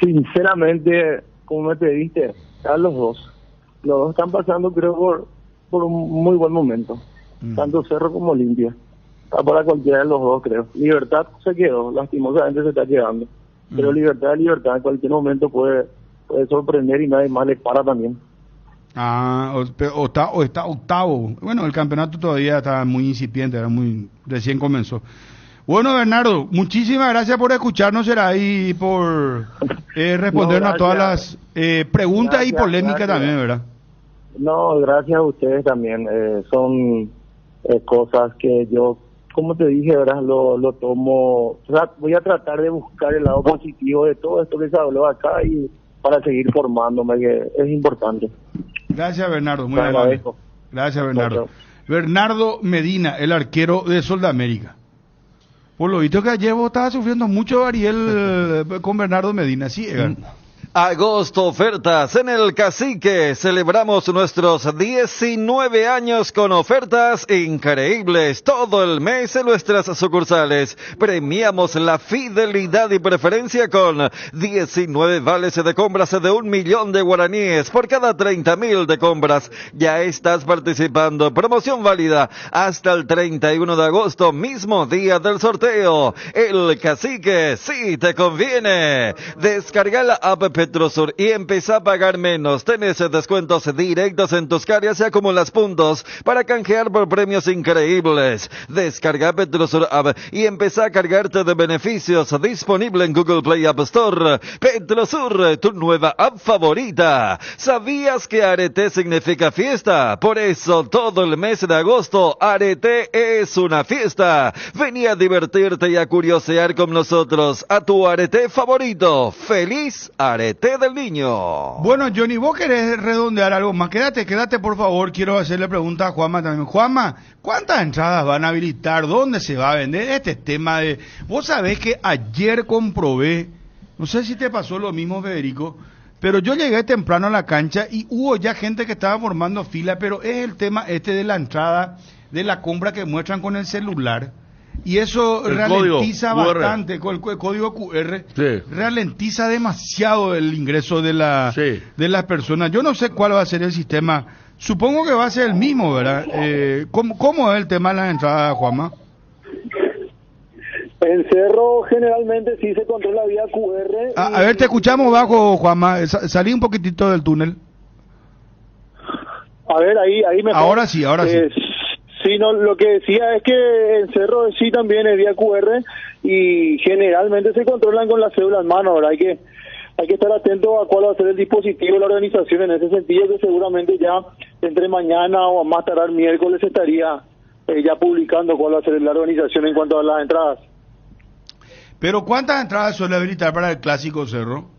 Sinceramente, como me pediste, a los dos. Los dos están pasando, creo, por un muy buen momento. Tanto Cerro como Olimpia. Está para cualquiera de los dos, creo. Libertad se quedó, lastimosamente se está quedando. Pero Libertad, en cualquier momento puede sorprender y nadie más le para también. O está octavo. Bueno, el campeonato todavía está muy incipiente, recién comenzó. Bueno, Bernardo, muchísimas gracias por escucharnos, será, y por respondernos a todas las preguntas y polémicas también, ¿verdad? No, gracias a ustedes también. Son cosas que yo, como te dije, ¿verdad? Lo tomo, voy a tratar de buscar el lado positivo de todo esto que se habló acá y para seguir formándome, que es importante. Gracias, Bernardo, muy amable. Gracias, Bernardo. Bernardo Medina, el arquero de Soldamérica. Por lo visto que ayer vos estabas sufriendo mucho, Ariel, con Bernardo Medina, ¿sí, Egan? Agosto ofertas en el Cacique. Celebramos nuestros 19 años con ofertas increíbles todo el mes en nuestras sucursales. Premiamos la fidelidad y preferencia con 19 vales de compras de 1.000.000 de guaraníes por cada 30.000 de compras. Ya estás participando. Promoción válida hasta el 31 de agosto, mismo día del sorteo. El Cacique sí te conviene. Descarga la app Petrosur y empieza a pagar menos. Tenés descuentos directos en tus cargas y acumulas puntos para canjear por premios increíbles. Descarga Petrosur App y empieza a cargarte de beneficios. Disponible en Google Play App Store. Petrosur, tu nueva app favorita. ¿Sabías que Arete significa fiesta? Por eso todo el mes de agosto Arete es una fiesta. Vení a divertirte y a curiosear con nosotros a tu Arete favorito. ¡Feliz Arete del Niño! Bueno, Johnny, vos querés redondear algo más. Quédate por favor. Quiero hacerle pregunta a Juanma también. Juanma, ¿cuántas entradas van a habilitar? ¿Dónde se va a vender? Este tema de... Vos sabés que ayer comprobé, no sé si te pasó lo mismo, Federico, pero yo llegué temprano a la cancha y hubo ya gente que estaba formando fila, pero es el tema de la entrada, de la compra que muestran con el celular. Y eso el ralentiza código bastante, con el código QR, sí, ralentiza demasiado el ingreso de las personas. Yo no sé cuál va a ser el sistema, supongo que va a ser el mismo, ¿verdad? ¿Cómo es el tema de las entradas, Juanma? En Cerro generalmente sí se controla vía QR. A ver, te escuchamos bajo, Juanma, salí un poquitito del túnel. A ver, ahí me... Ahora sí. Sí, no, lo que decía es que en Cerro sí también es vía QR y generalmente se controlan con la cédula en mano, ¿verdad? Hay que estar atento a cuál va a ser el dispositivo de la organización en ese sentido, que seguramente ya entre mañana o a más tardar miércoles estaría ya publicando cuál va a ser la organización en cuanto a las entradas. Pero ¿cuántas entradas suele habilitar para el clásico Cerro?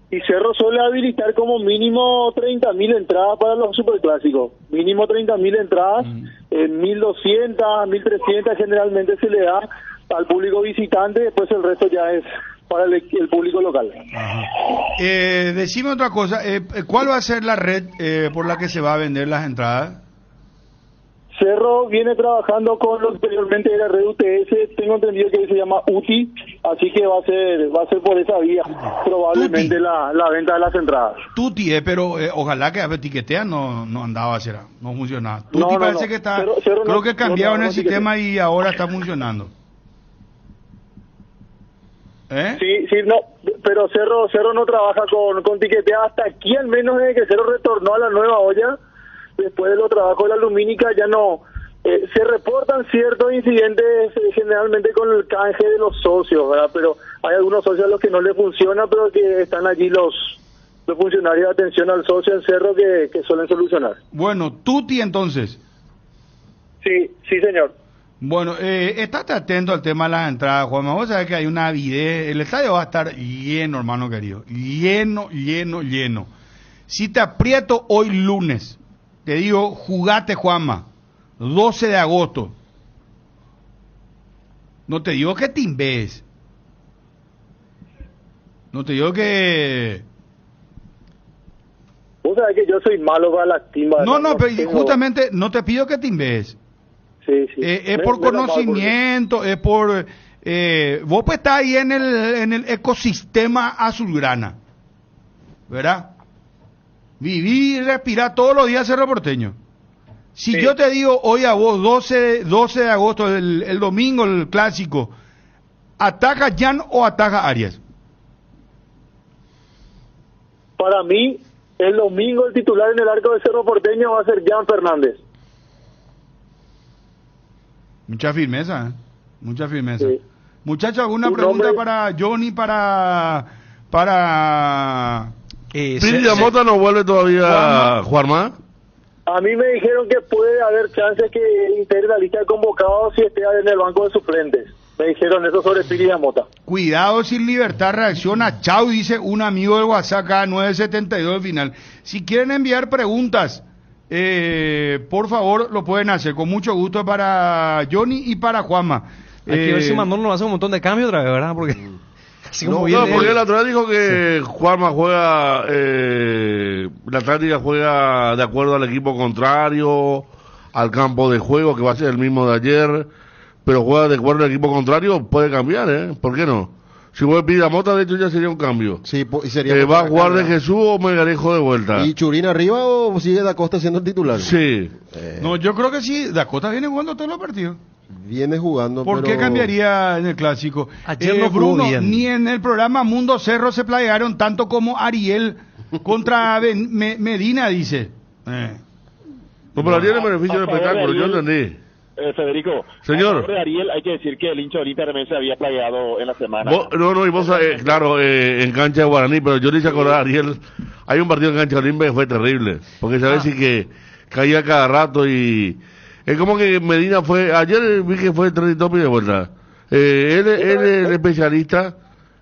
Y Cerro suele habilitar como mínimo 30.000 entradas para los superclásicos. Mínimo 30.000 entradas, 1.200, 1.300 generalmente se le da al público visitante, después el resto ya es para el público local. Decime otra cosa, ¿cuál va a ser la red por la que se va a vender las entradas? Cerro viene trabajando con lo que anteriormente era red UTS, tengo entendido que se llama UTI, así que va a ser por esa vía probablemente la venta de las entradas. Tuti, pero ojalá que a Tiquetea no andaba, no funcionaba. Tuti no, parece que está, creo que cambiaron el sistema y ahora está funcionando. Sí, no, pero Cerro no trabaja con Tiquetea hasta aquí, al menos desde que Cerro retornó a la nueva olla. Después de los trabajos de la lumínica ya no se reportan ciertos incidentes generalmente con el canje de los socios, ¿verdad? Pero hay algunos socios a los que no les funciona, pero que están allí los funcionarios de atención al socio en Cerro que suelen solucionar. Bueno, Tuti entonces. Sí, señor. Bueno, estate atento al tema de las entradas, Juanma. Vos sabés que hay una avidez, el estadio va a estar lleno, hermano querido, lleno. Si te aprieto hoy lunes, te digo, jugate, Juanma, 12 de agosto. No te digo que timbes. No te digo que... Vos sabés que yo soy malo para las timbas. No, pero justamente no te pido que timbes. Sí. Es por conocimiento, es por... vos pues estás ahí en el ecosistema azulgrana, ¿verdad? Vivir y respirar todos los días Cerro Porteño. Si yo te digo hoy a vos, 12 de agosto, el domingo, el clásico, ¿ataca Jan o ataca Arias? Para mí, el domingo el titular en el arco de Cerro Porteño va a ser Jan Fernández. Mucha firmeza, mucha firmeza. Sí. Muchachos, ¿alguna Un pregunta nombre- para Johnny, para Pili Mota no vuelve todavía, Juanma? A mí me dijeron que puede haber chances que integre la lista de convocados si esté en el banco de suplentes. Me dijeron eso sobre Pili Mota. Cuidado si Libertad reacciona. Chau, dice un amigo del WhatsApp acá, 972 al final. Si quieren enviar preguntas, por favor, lo pueden hacer. Con mucho gusto para Johnny y para Juanma. Hay que ver si Manolo nos hace un montón de cambios otra vez, ¿verdad? Porque así como No, viene porque él. la otra vez dijo que Juanma juega, la táctica juega de acuerdo al equipo contrario, al campo de juego, que va a ser el mismo de ayer, pero juega de acuerdo al equipo contrario, puede cambiar, ¿por qué no? Si vuelve Pili Mota, de hecho ya sería un cambio. Sí, y sería ¿Va a jugar de Jesús o Melgarejo de vuelta? ¿Y Churín arriba o sigue Da Costa siendo el titular? Sí. No, yo creo que sí. Dakota viene jugando todos los partidos. Viene jugando, ¿Por pero... qué cambiaría en el clásico? Ayer no jugó Bruno, bien. ni en el programa Mundo Cerro se playaron tanto como Ariel contra Medina, dice. No, pero Ariel es beneficio del espectáculo, yo entendí. Federico, Señor. a favor de Ariel, hay que decir que el hincha de Olimpia también se había playado en la semana. No, y vos, claro, en cancha de Guaraní, pero yo le hice acordar a Ariel, hay un partido en cancha de Olimpia que fue terrible, porque sabes si que caía cada rato y es como que Medina fue, ayer vi que fue tren y tope y de vuelta. Él es el especialista,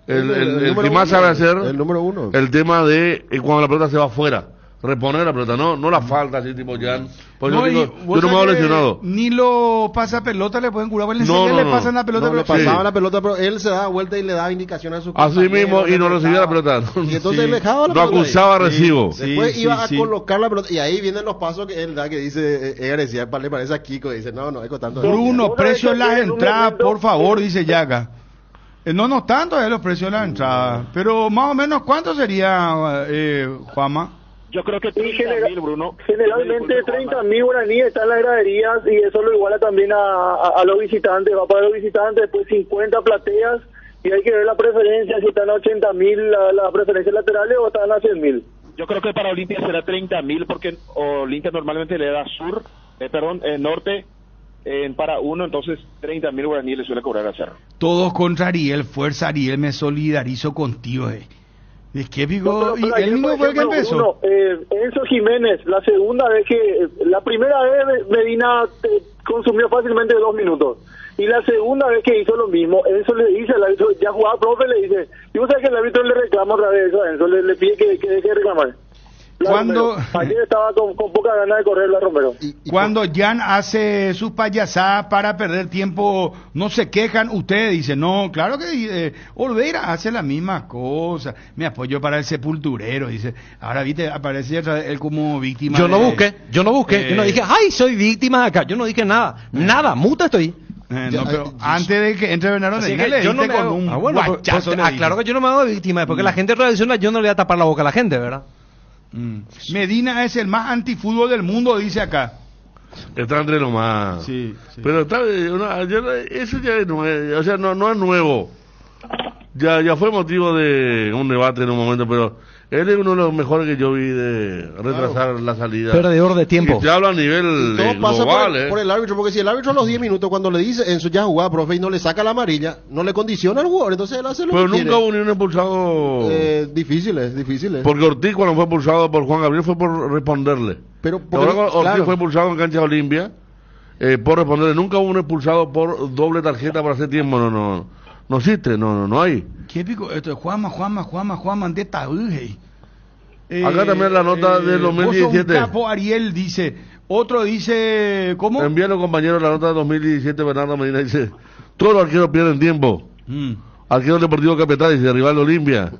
el que más sabe hacer el número uno. el tema de cuando la pelota se va afuera. Reponer la pelota, no la falta así tipo Jan. Por eso No, digo, y vos yo no me sabés hago que lesionado. Ni lo pasa pelota le pueden curar, porque No, le pasan la pelota. No, le pero- pasaba la pelota, pero él se daba vuelta y le daba indicaciones a su Así compañero, mismo, y le no recibía la pelota. Y entonces Sí. él dejaba la No pelota acusaba ahí. recibo. Después Sí, iba a sí. colocar la pelota, y ahí vienen los pasos que él da, que dice, decía, le parece a Kiko, dice, no, es con tanto. Bruno, precio de las en un entradas, momento- por favor, dice Yaga. No tanto los precios de las entradas, pero más o menos, ¿cuánto sería, Juanma? Yo creo que Sí, 30.000, Bruno. Generalmente Disculpe, 30.000 guaraníes están en las graderías y eso lo iguala también a los visitantes. Va para los visitantes, después 50 plateas y hay que ver la preferencia, si están a 80.000 las preferencias laterales o están a 100.000. Yo creo que para Olimpia será 30.000 porque Olimpia normalmente le da norte para uno, entonces 30.000 guaraníes le suele cobrar a Cerro. Todos contra Ariel, fuerza Ariel, me solidarizo contigo. Es que No, y pero él ayer, mismo por fue el que ejemplo, empezó. Bruno, Enzo Jiménez, la primera vez Medina consumió fácilmente 2 minutos. Y la segunda vez que hizo lo mismo, Enzo le dice al árbitro, ya jugaba profe, le dice, y vos sabés que el árbitro le reclama otra vez eso a Enzo, le pide que deje de reclamar. Cuando- Ayer estaba con poca ganas de correr la Romero. Cuando Jan hace sus payasadas para perder tiempo, no se quejan, ustedes dicen, no, claro que Olveira hace la misma cosa, me apoyo para el sepulturero, dice, ahora viste, aparece otra vez él como víctima. Yo no de- busqué, yo no dije, ay, soy víctima acá, yo no dije nada, muta estoy. No, pero antes de que entre Bernardo Así Medina que le yo no diste me con hago- un bueno, guachazo, le diste. claro que yo no me hago víctima, porque la gente reacciona, yo no le voy a tapar la boca a la gente, ¿verdad? Medina es el más antifútbol del mundo, dice acá. Está entre lo más. Sí. Pero está, eso ya es nuevo, o sea, no es nuevo. Ya fue motivo de un debate en un momento, pero él es uno de los mejores que yo vi de retrasar la salida. Perdedor de tiempo. Y te hablo a nivel Todo pasa global, por el árbitro, porque si el árbitro a los 10 minutos, cuando le dice Enzo ya jugaba, profe, y no le saca la amarilla, no le condiciona al jugador, entonces él hace lo Pero que nunca quiere. hubo ni un expulsado. Difíciles. Porque Ortiz, cuando fue expulsado por Juan Gabriel, fue por responderle. Pero Ahora Ortiz claro. fue expulsado en cancha de Olimpia por responderle. Nunca hubo un expulsado por doble tarjeta para hace tiempo. No existe, no hay. ¿Qué pico? Esto es Juanma, de tabuje. Acá también la nota del 2017. Vos sos un capo, Ariel, dice. Otro dice, ¿cómo? Envían los compañeros la nota de 2017. Bernardo Medina dice: todos los arqueros pierden tiempo. Arquero Deportivo Capital, dice rival de Olimpia.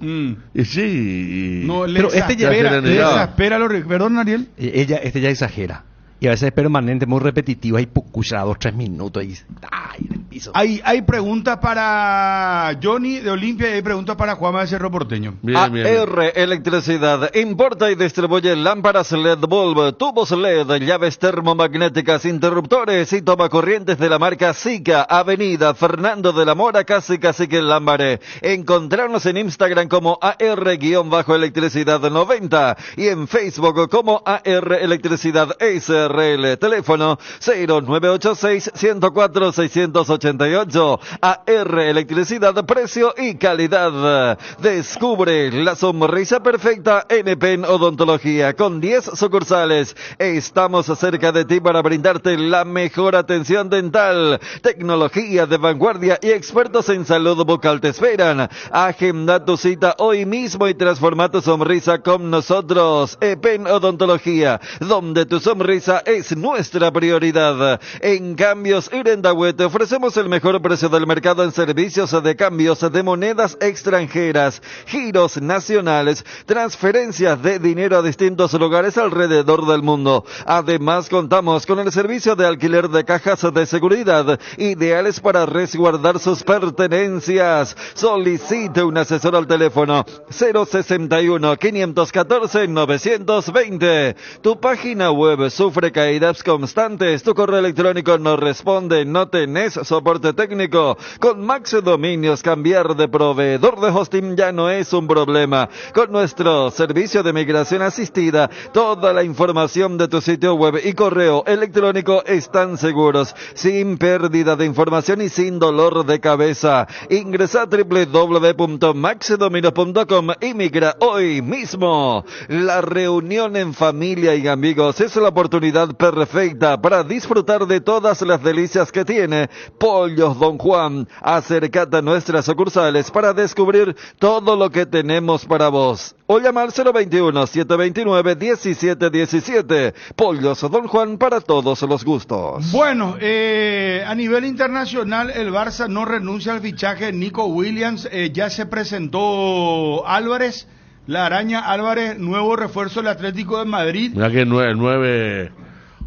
Y sí. No, Pero este ya espera, perdón, Ariel. Este ya exagera. Y a veces es permanente, muy repetitivo, ahí pucucha 2-3 minutos y dice, ay, piso. Hay preguntas para Johnny de Olimpia y hay preguntas para Juanma de Cerro Porteño. AR Electricidad importa y distribuye lámparas LED bulb, tubos LED, llaves termomagnéticas, interruptores y tomacorrientes de la marca Sica, Avenida Fernando de la Mora, casi Cacique Lámbare. Encontrarnos en Instagram como AR-Electricidad 90 y en Facebook como AR Electricidad SRL. Teléfono 0986-104-688. AR Electricidad, precio y calidad. Descubre la sonrisa perfecta en Pen Odontología con 10 sucursales. Estamos cerca de ti para brindarte la mejor atención dental, tecnología de vanguardia y expertos en salud bucal te esperan. Agenda tu cita hoy mismo y transforma tu sonrisa con nosotros. Pen Odontología, donde tu sonrisa es nuestra prioridad. En Cambios Irendahue te ofrecemos el mejor precio del mercado en servicios de cambios de monedas extranjeras, giros nacionales, transferencias de dinero a distintos lugares alrededor del mundo. Además, contamos con el servicio de alquiler de cajas de seguridad, ideales para resguardar sus pertenencias. Solicite un asesor al teléfono 061-514-920. Tu página web sufre caídas constantes, tu correo electrónico no responde, no tenés soporte técnico. Con Max Dominios, cambiar de proveedor de hosting ya no es un problema. Con nuestro servicio de migración asistida, toda la información de tu sitio web y correo electrónico están seguros, sin pérdida de información y sin dolor de cabeza. Ingresa a www.maxdominios.com y migra hoy mismo. La reunión en familia y amigos es la oportunidad perfecta para disfrutar de todas las delicias que tiene Pollos Don Juan. Acércate a nuestras sucursales para descubrir todo lo que tenemos para vos. O llamar 021-729-1717. Pollos Don Juan, para todos los gustos. Bueno, a nivel internacional el Barça no renuncia al fichaje de Nico Williams. Ya se presentó Álvarez, la araña Álvarez, nuevo refuerzo del Atlético de Madrid. Mira que 9.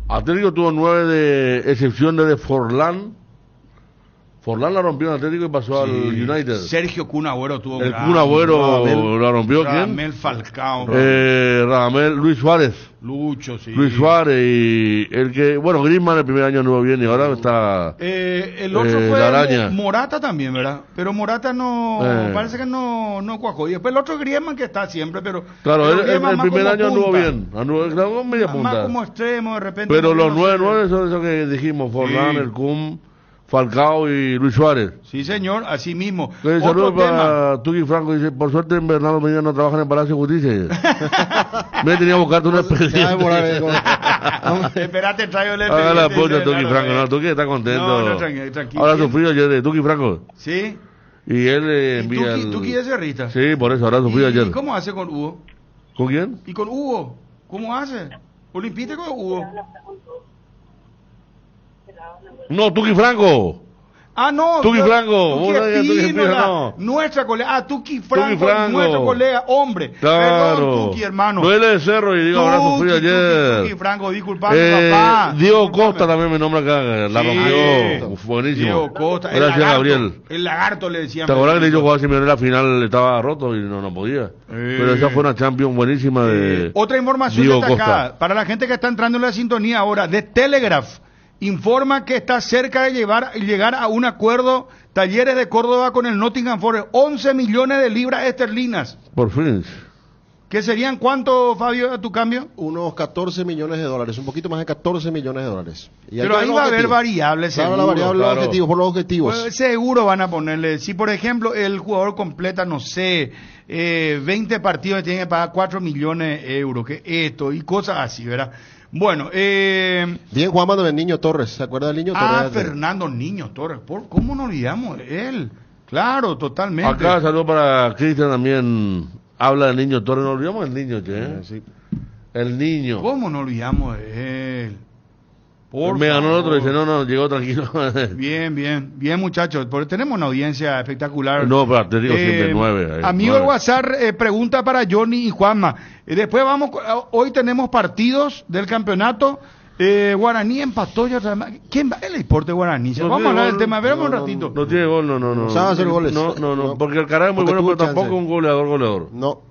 Atlético tuvo 9 de excepción de Forlán. Forlán la rompió en Atlético y pasó al United. Sergio Kun Agüero tuvo. El Kun Agüero la rompió. Radamel Falcao. Radamel, Luis Suárez. Lucho, sí. Luis Suárez y el que, bueno, Griezmann el primer año anduvo bien y ahora está. El otro fue la araña. Morata también, ¿verdad? Pero Morata no, parece que no cuajó. Y después el otro Griezmann que está siempre, pero. Claro, pero el primer año anduvo bien. Anduvo media punta. Más como extremo, de repente. Pero los 9 son esos que dijimos: Forlán, el Kun, Falcao y Luis Suárez. Sí, señor, así mismo. Saludos para Tuki Franco. Dice: por suerte en Bernardo Medina no trabaja en el Palacio de Justicia. Me tenía que buscarte una expediente. Espérate, traigo el expediente. Haga la puta, Tuki Franco. No, Tuki está contento. No, tranquilo. Ahora sufrido ayer de Tuki Franco. Sí. Y él envía. Tuki es cerrista. Sí, por eso, ahora sufrido ayer. ¿Y cómo hace con Hugo? ¿Con quién? ¿Y con Hugo? ¿Cómo hace? ¿Olimpite con Hugo? No, Tuki Franco. Ah, no. Tuki Franco. No. Nuestra colega. Tuki Franco, nuestro colega, hombre. Claro. Perdón, Tuki, hermano. No, él es de Cerro y digo, ahora sufrido ayer. Tuki Franco, disculpame, papá. Diego Costa también me nombra acá. La rompió. Buenísimo. Diego Costa. Gracias, Gabriel. El lagarto le decían. ¿Te acordás que le dijo jugar Simeone la final? Estaba roto y no podía. Pero esa fue una Champions buenísima de. Otra información Diego destacada. Costa. Para la gente que está entrando en la sintonía ahora, de Telegraph. Informa que está cerca de llegar a un acuerdo Talleres de Córdoba con el Nottingham Forest. 11 millones de libras esterlinas. Por fin. ¿Qué serían cuánto, Fabio, a tu cambio? Unos 14 millones de dólares, un poquito más de 14 millones de dólares. Y pero ahí va a haber variables, seguro. Claro, la variable claro. Objetivos, por los objetivos. Pues seguro van a ponerle, si por ejemplo el jugador completa, no sé, 20 partidos, tiene que pagar 4 millones de euros, que esto y cosas así, ¿verdad? Bueno, bien, Juanma del Niño Torres, ¿se acuerda del Niño Torres? Ah, Fernando Niño Torres, ¿cómo nos olvidamos de él? Claro, totalmente. Acá saludo para Cristian también, habla del Niño Torres, no olvidamos del niño, che. Sí. El niño. ¿Cómo no olvidamos de él? Me ganó el otro, dice, no, llegó tranquilo. Bien muchachos, porque tenemos una audiencia espectacular. No, pero te digo siempre 9. Amigo del WhatsApp, pregunta para Johnny y Juanma. Después hoy tenemos partidos del campeonato Guaraní empató ya otra vez. ¿Quién va? El deporte Guaraní. Vamos a hablar del tema, veremos un ratito. No tiene gol, no. Sabe hacer goles. No, porque el Cará es muy bueno, pero tampoco un goleador. No.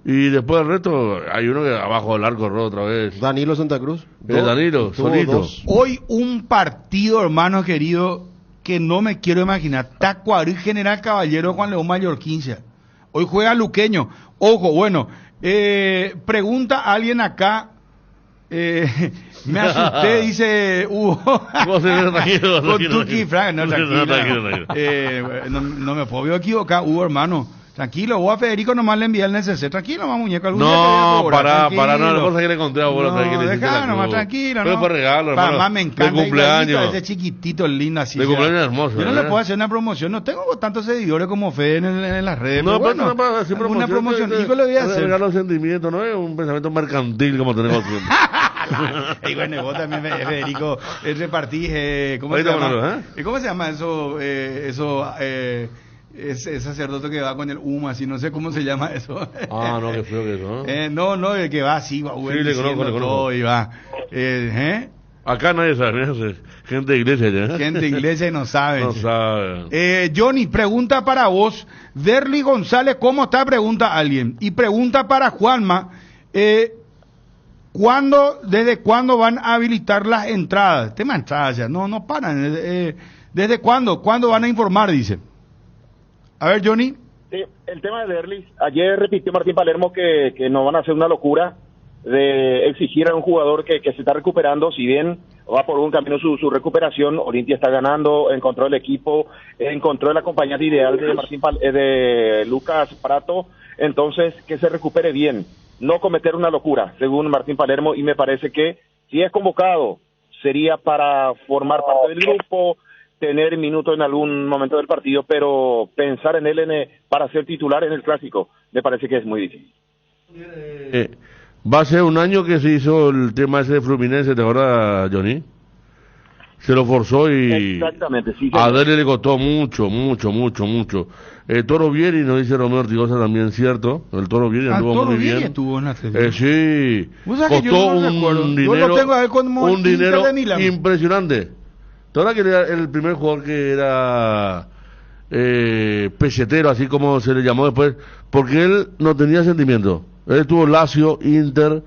Y después del resto, hay uno que abajo del arco erró otra vez. Danilo Santa Cruz. Danilo, solito. Hoy un partido, hermano querido, que no me quiero imaginar. Tacuarí General Caballero Juan León Mallorquín. Hoy juega Luqueño. Ojo, bueno, pregunta a alguien acá. Me asusté, dice Hugo. Con Tuki Frank. No, tranquilo. No me puedo equivocar, Hugo, hermano. Tranquilo, vos a Federico nomás le envié el neceser. Tranquilo, más muñeco. Algún no, para, no, la cosa que le conté a vos. No, dejá nomás, tranquilo, ¿no? Fue regalo, hermano. Mamá, me encanta. De cumpleaños. Ese chiquitito, lindo así. De cumpleaños hermoso. Yo no le puedo hacer una promoción. No tengo tantos seguidores como Fede en las redes. No, pero bueno, para hacer una promoción. ¿Y le voy a hacer? Regalo sentimientos, no es un pensamiento mercantil como tenemos siempre. Y bueno, vos también, Federico, repartís, ¿cómo se llama? ¿Cómo se llama eso? Es sacerdote que va con el humo así, no sé cómo se llama eso. No, qué feo que eso, ¿no? No, el que va así, va, sí, le conozco. Y va. Acá nadie sabe, gente de iglesia ya. Gente de iglesia y no sabe. No sabe. Johnny, pregunta para vos. Derly González, ¿cómo está? Pregunta alguien. Y pregunta para Juanma, ¿desde cuándo van a habilitar las entradas? Tema entradas ya, no paran. ¿Desde cuándo? ¿Cuándo van a informar? Dice. A ver, Johnny. Sí, el tema de Derlis. Ayer repitió Martín Palermo que no van a hacer una locura de exigir a un jugador que se está recuperando, si bien va por un camino su recuperación. Olimpia está ganando, encontró el equipo, encontró el acompañante ideal de de Lucas Prato, entonces que se recupere bien, no cometer una locura, según Martín Palermo, y me parece que si es convocado sería para formar parte del grupo, tener minutos en algún momento del partido, pero pensar en él para ser titular en el clásico, me parece que es muy difícil. Va a ser un año que se hizo el tema ese de Fluminense, ¿te acuerdas, Johnny? Se lo forzó y exactamente, sí, a Dele le costó mucho. Toro Vieri, nos dice Romeo Ortigosa también, cierto. El Toro Vieri anduvo muy bien. Estuvo en la sí, costó un dinero impresionante. Toda que era el primer jugador que era pesetero, así como se le llamó después, porque él no tenía sentimiento. Él estuvo Lazio, Inter,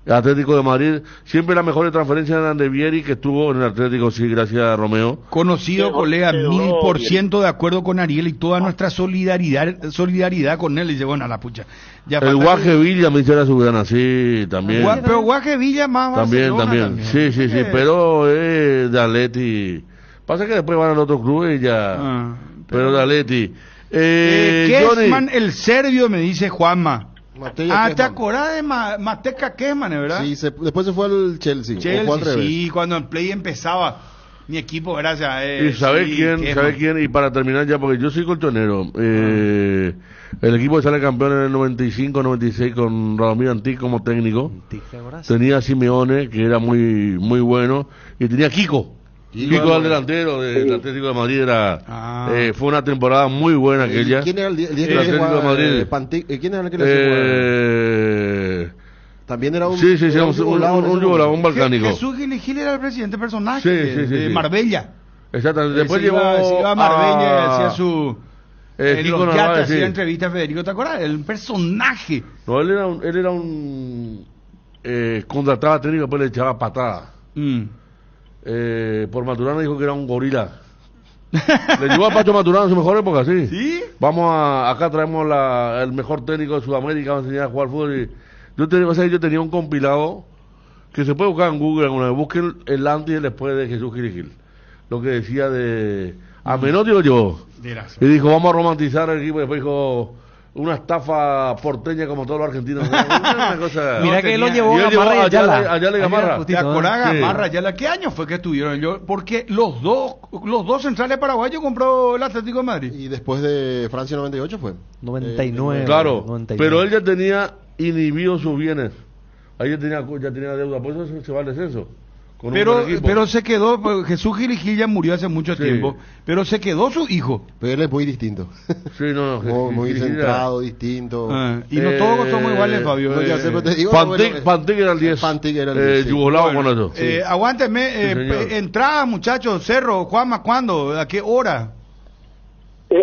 Atlético de Madrid. Siempre las mejores transferencias eran de Vieri, que estuvo en el Atlético, sí, gracias a Romeo. Conocido colega, 1000% de acuerdo con Ariel y toda nuestra solidaridad con él. Y dice, bueno, a la pucha. Ya el Guaje Villa me hiciera su gana, sí, también. Pero Guaje Villa más también. Sí, pero de Atleti. Pasa que después van al otro club y ya. Pero de Atleti. Kessman, el serbio, me dice Juanma. ¿Te acordás de Mateca Kessman, verdad? Sí, después se fue al Chelsea. Fue al revés. Sí, cuando el play empezaba. Mi equipo, gracias. ¿Y sabes quién? Y para terminar ya, porque yo soy colchonero. El equipo que sale campeón en el 95-96 con Radomir Antí como técnico. Tenía a Simeone, que era muy bueno, y tenía a Kiko al delantero del Atlético de Madrid. Fue una temporada muy buena aquella. ¿Quién era el Atlético de Madrid? ¿Quién era el que le también era un un balcánico. Jesús Gil era el presidente personaje de Marbella. Exactamente. Después iba a Marbella y hacía su hacía entrevista a Federico, ¿te acuerdas? Un personaje. No, él era un contrataba técnico, después le echaba patadas. Por Maturana dijo que era un gorila. Le llevó a Pacho Maturana en su mejor época, sí. ¿Sí? Acá traemos el mejor técnico de Sudamérica, vamos a enseñar a jugar fútbol. Y yo tenía un compilado que se puede buscar en Google alguna vez. Busquen el antes y el después de Jesús Gil. Lo que decía de a Menotti lo llevó. Y dijo, vamos a romantizar el equipo. Y después dijo, una estafa porteña como todos los argentinos. Una cosa. Mira que él lo llevó a Gamarra y Ayala. Ayala y Gamarra. ¿Te acordás, Gamarra, Ayala? ¿Qué año fue que estuvieron? Porque los dos centrales paraguayos compró el Atlético de Madrid. Y después de Francia 98 fue. 99. Claro, 99. pero él ya tenía inhibido sus bienes. Ahí ya tenía deuda, por eso se va al descenso. con un buen equipo. Pero se quedó, pues, Jesús Gil y Gil ya murió hace mucho tiempo, pero se quedó su hijo. Pero él es muy distinto. Sí, no, muy centrado, distinto. Y no todos somos iguales, Fabio. No, ya sé, pero te digo, Pantic era el 10. Pantic era el 10. Yugoslavo con eso. Aguánteme, entrada, muchachos, Cerro, Juanma, ¿cuándo? ¿A qué hora?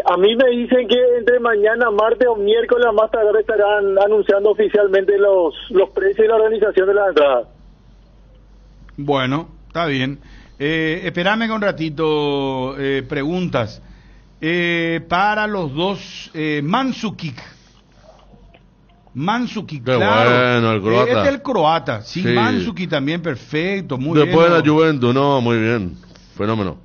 A mí me dicen que entre mañana, martes o miércoles a más tarde estarán anunciando oficialmente los precios y la organización de las entradas. Bueno, está bien. Espérame un ratito, preguntas. Para los dos, Mandžukić, Qué claro. bueno, el croata. Es el croata, sí, Sí. Mandžukić también, perfecto, muy Después bien. de la Juventus, no, muy bien. Fenómeno.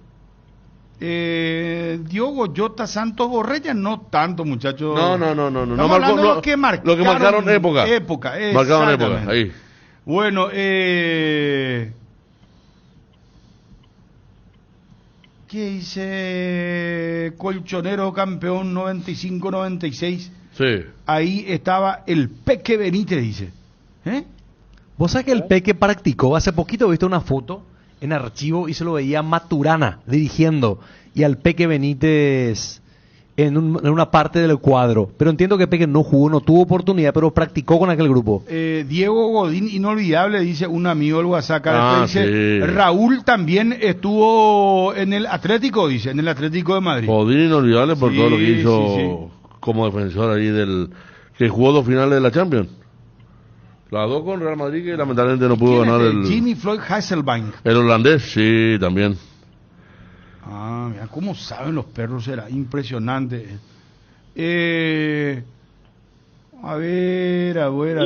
Diogo Jota Santos Borrella, no tanto, muchachos. No. Estamos hablando de los que marcaron época. Marcaron época, exactamente. ahí. Bueno, ¿qué dice Colchonero campeón 95-96? Sí. Ahí estaba el Peque Benítez, dice. Vos sabés que el Peque practicó, hace poquito viste una foto en archivo y se lo veía Maturana dirigiendo y al Peque Benítez en una parte del cuadro, pero entiendo que Peque no jugó, no tuvo oportunidad, pero practicó con aquel grupo. Diego Godín, inolvidable, dice un amigo del WhatsApp. Dice, sí. Raúl también estuvo en el Atlético, dice, en el Atlético de Madrid. Godín inolvidable por Sí, todo lo que hizo sí. como defensor ahí que jugó 2 finales de la Champions. Las 2 con Real Madrid, que lamentablemente no pudo ganar el Jimmy Floyd Hasselbank. el holandés, sí, también. Mira cómo saben los perros, era impresionante. A ver.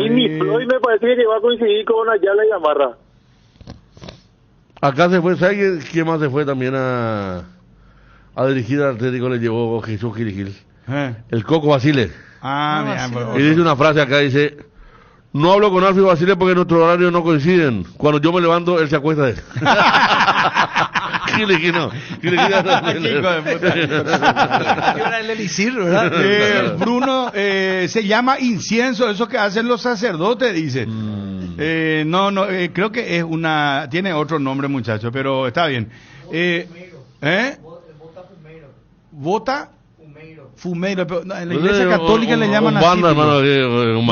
Jimmy Floyd me parece que va a coincidir con Ayala y Amarra. Acá se fue, ¿sabes quién más se fue también a dirigir al Atlético? Le llevó Jesús Gil y Gil. El Coco Basile. Y dice una frase acá, dice: no hablo con Alfio Basile porque nuestros horarios no coinciden. Cuando yo me levanto, él se acuesta de él. Bruno, se llama incienso, eso que hacen los sacerdotes, dice. Creo que tiene otro nombre, muchacho, pero está bien. Bota Fumeiro, pero en la iglesia católica le llaman así. Banda, hermano, un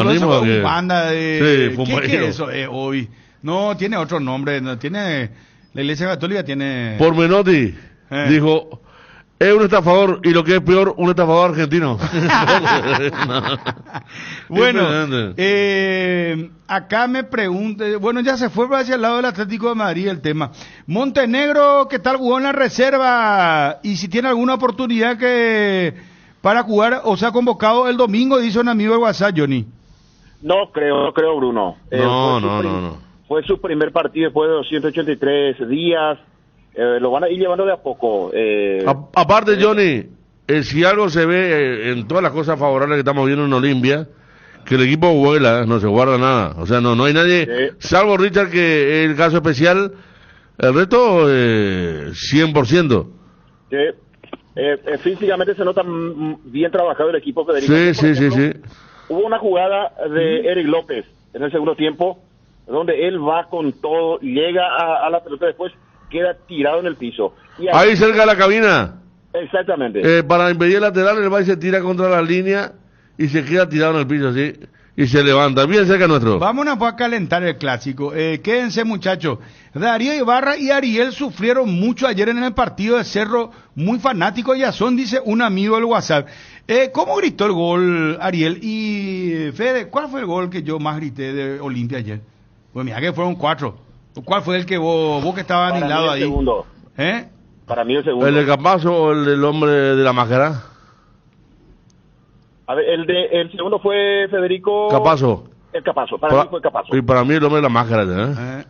banda de... Sí, ¿Qué es eso hoy? No, tiene otro nombre, no tiene... La iglesia católica tiene... Por Menotti, dijo: es un estafador, y lo que es peor, un estafador argentino. Bueno, acá me pregunta, bueno, ya se fue hacia el lado del Atlético de Madrid el tema. Montenegro, ¿qué tal jugó en la reserva? Y si tiene alguna oportunidad para jugar, o sea, convocado el domingo, dice un amigo de WhatsApp, Johnny. No creo, Bruno. No. Fue su primer partido después de 283 días. Lo van a ir llevando de a poco. Aparte, Johnny, si algo se ve en todas las cosas favorables que estamos viendo en Olimpia, que el equipo vuela, no se guarda nada. O sea, no hay nadie, salvo Richard, que es el caso especial, el resto 100%. Físicamente se nota bien trabajado el equipo, Federico. Sí. Hubo una jugada de Eric López en el segundo tiempo, donde él va con todo, llega a la pelota, después queda tirado en el piso. Y ahí cerca de la cabina. Exactamente. Para impedir el lateral, el va y se tira contra la línea y se queda tirado en el piso, así, y se levanta, bien cerca nuestro. Vámonos a calentar el clásico. Quédense, muchachos. Darío Ibarra y Ariel sufrieron mucho ayer en el partido de Cerro, muy fanático ya son, dice un amigo del WhatsApp. ¿Cómo gritó el gol, Ariel? Y Fede, ¿cuál fue el gol que yo más grité de Olimpia ayer? Pues mira que fueron 4. ¿Cuál fue el que vos que estabas anilado ahí? Segundo. Para mí el segundo. ¿El de Capazo o el del hombre de la máscara? A ver, el segundo fue Federico... Capazo. El Capazo, para mí fue Capazo. Y para mí el hombre de la máscara,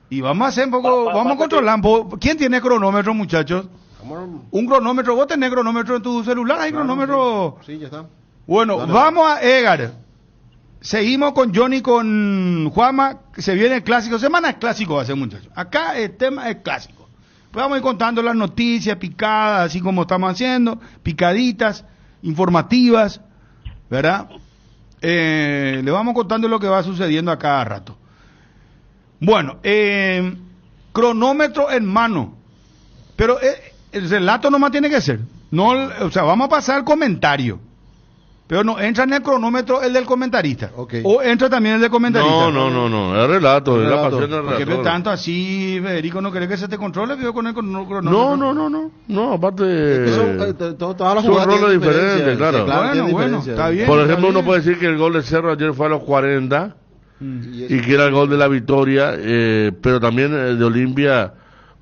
Y vamos a hacer un poco, vamos a controlar. ¿Quién tiene cronómetro, muchachos? Un cronómetro, vos tenés cronómetro en tu celular, hay cronómetro. Sí, ya está. Bueno, vamos a Edgar. Seguimos con Johnny, con Juanma, se viene el clásico, semana es clásico va a ser, muchachos. Acá el tema es clásico. Pues vamos a ir contando las noticias picadas, así como estamos haciendo, picaditas, informativas, ¿verdad? Le vamos contando lo que va sucediendo a cada rato. Bueno, cronómetro en mano. Pero el relato nomás tiene que ser. No, o sea, vamos a pasar al comentario. Pero no entra en el cronómetro el del comentarista. O entra también el del comentarista. No. Es relato, es la pasión del relator. Porque tanto así, Federico, ¿no cree que se te controle con el cronómetro? No, aparte. Todas las son jugadas roles tienen diferentes, diferencia. claro. Bueno, está bien. Por ejemplo, uno puede decir que el gol de Cerro ayer fue a los 40 y que era el gol de la victoria, pero también de Olimpia,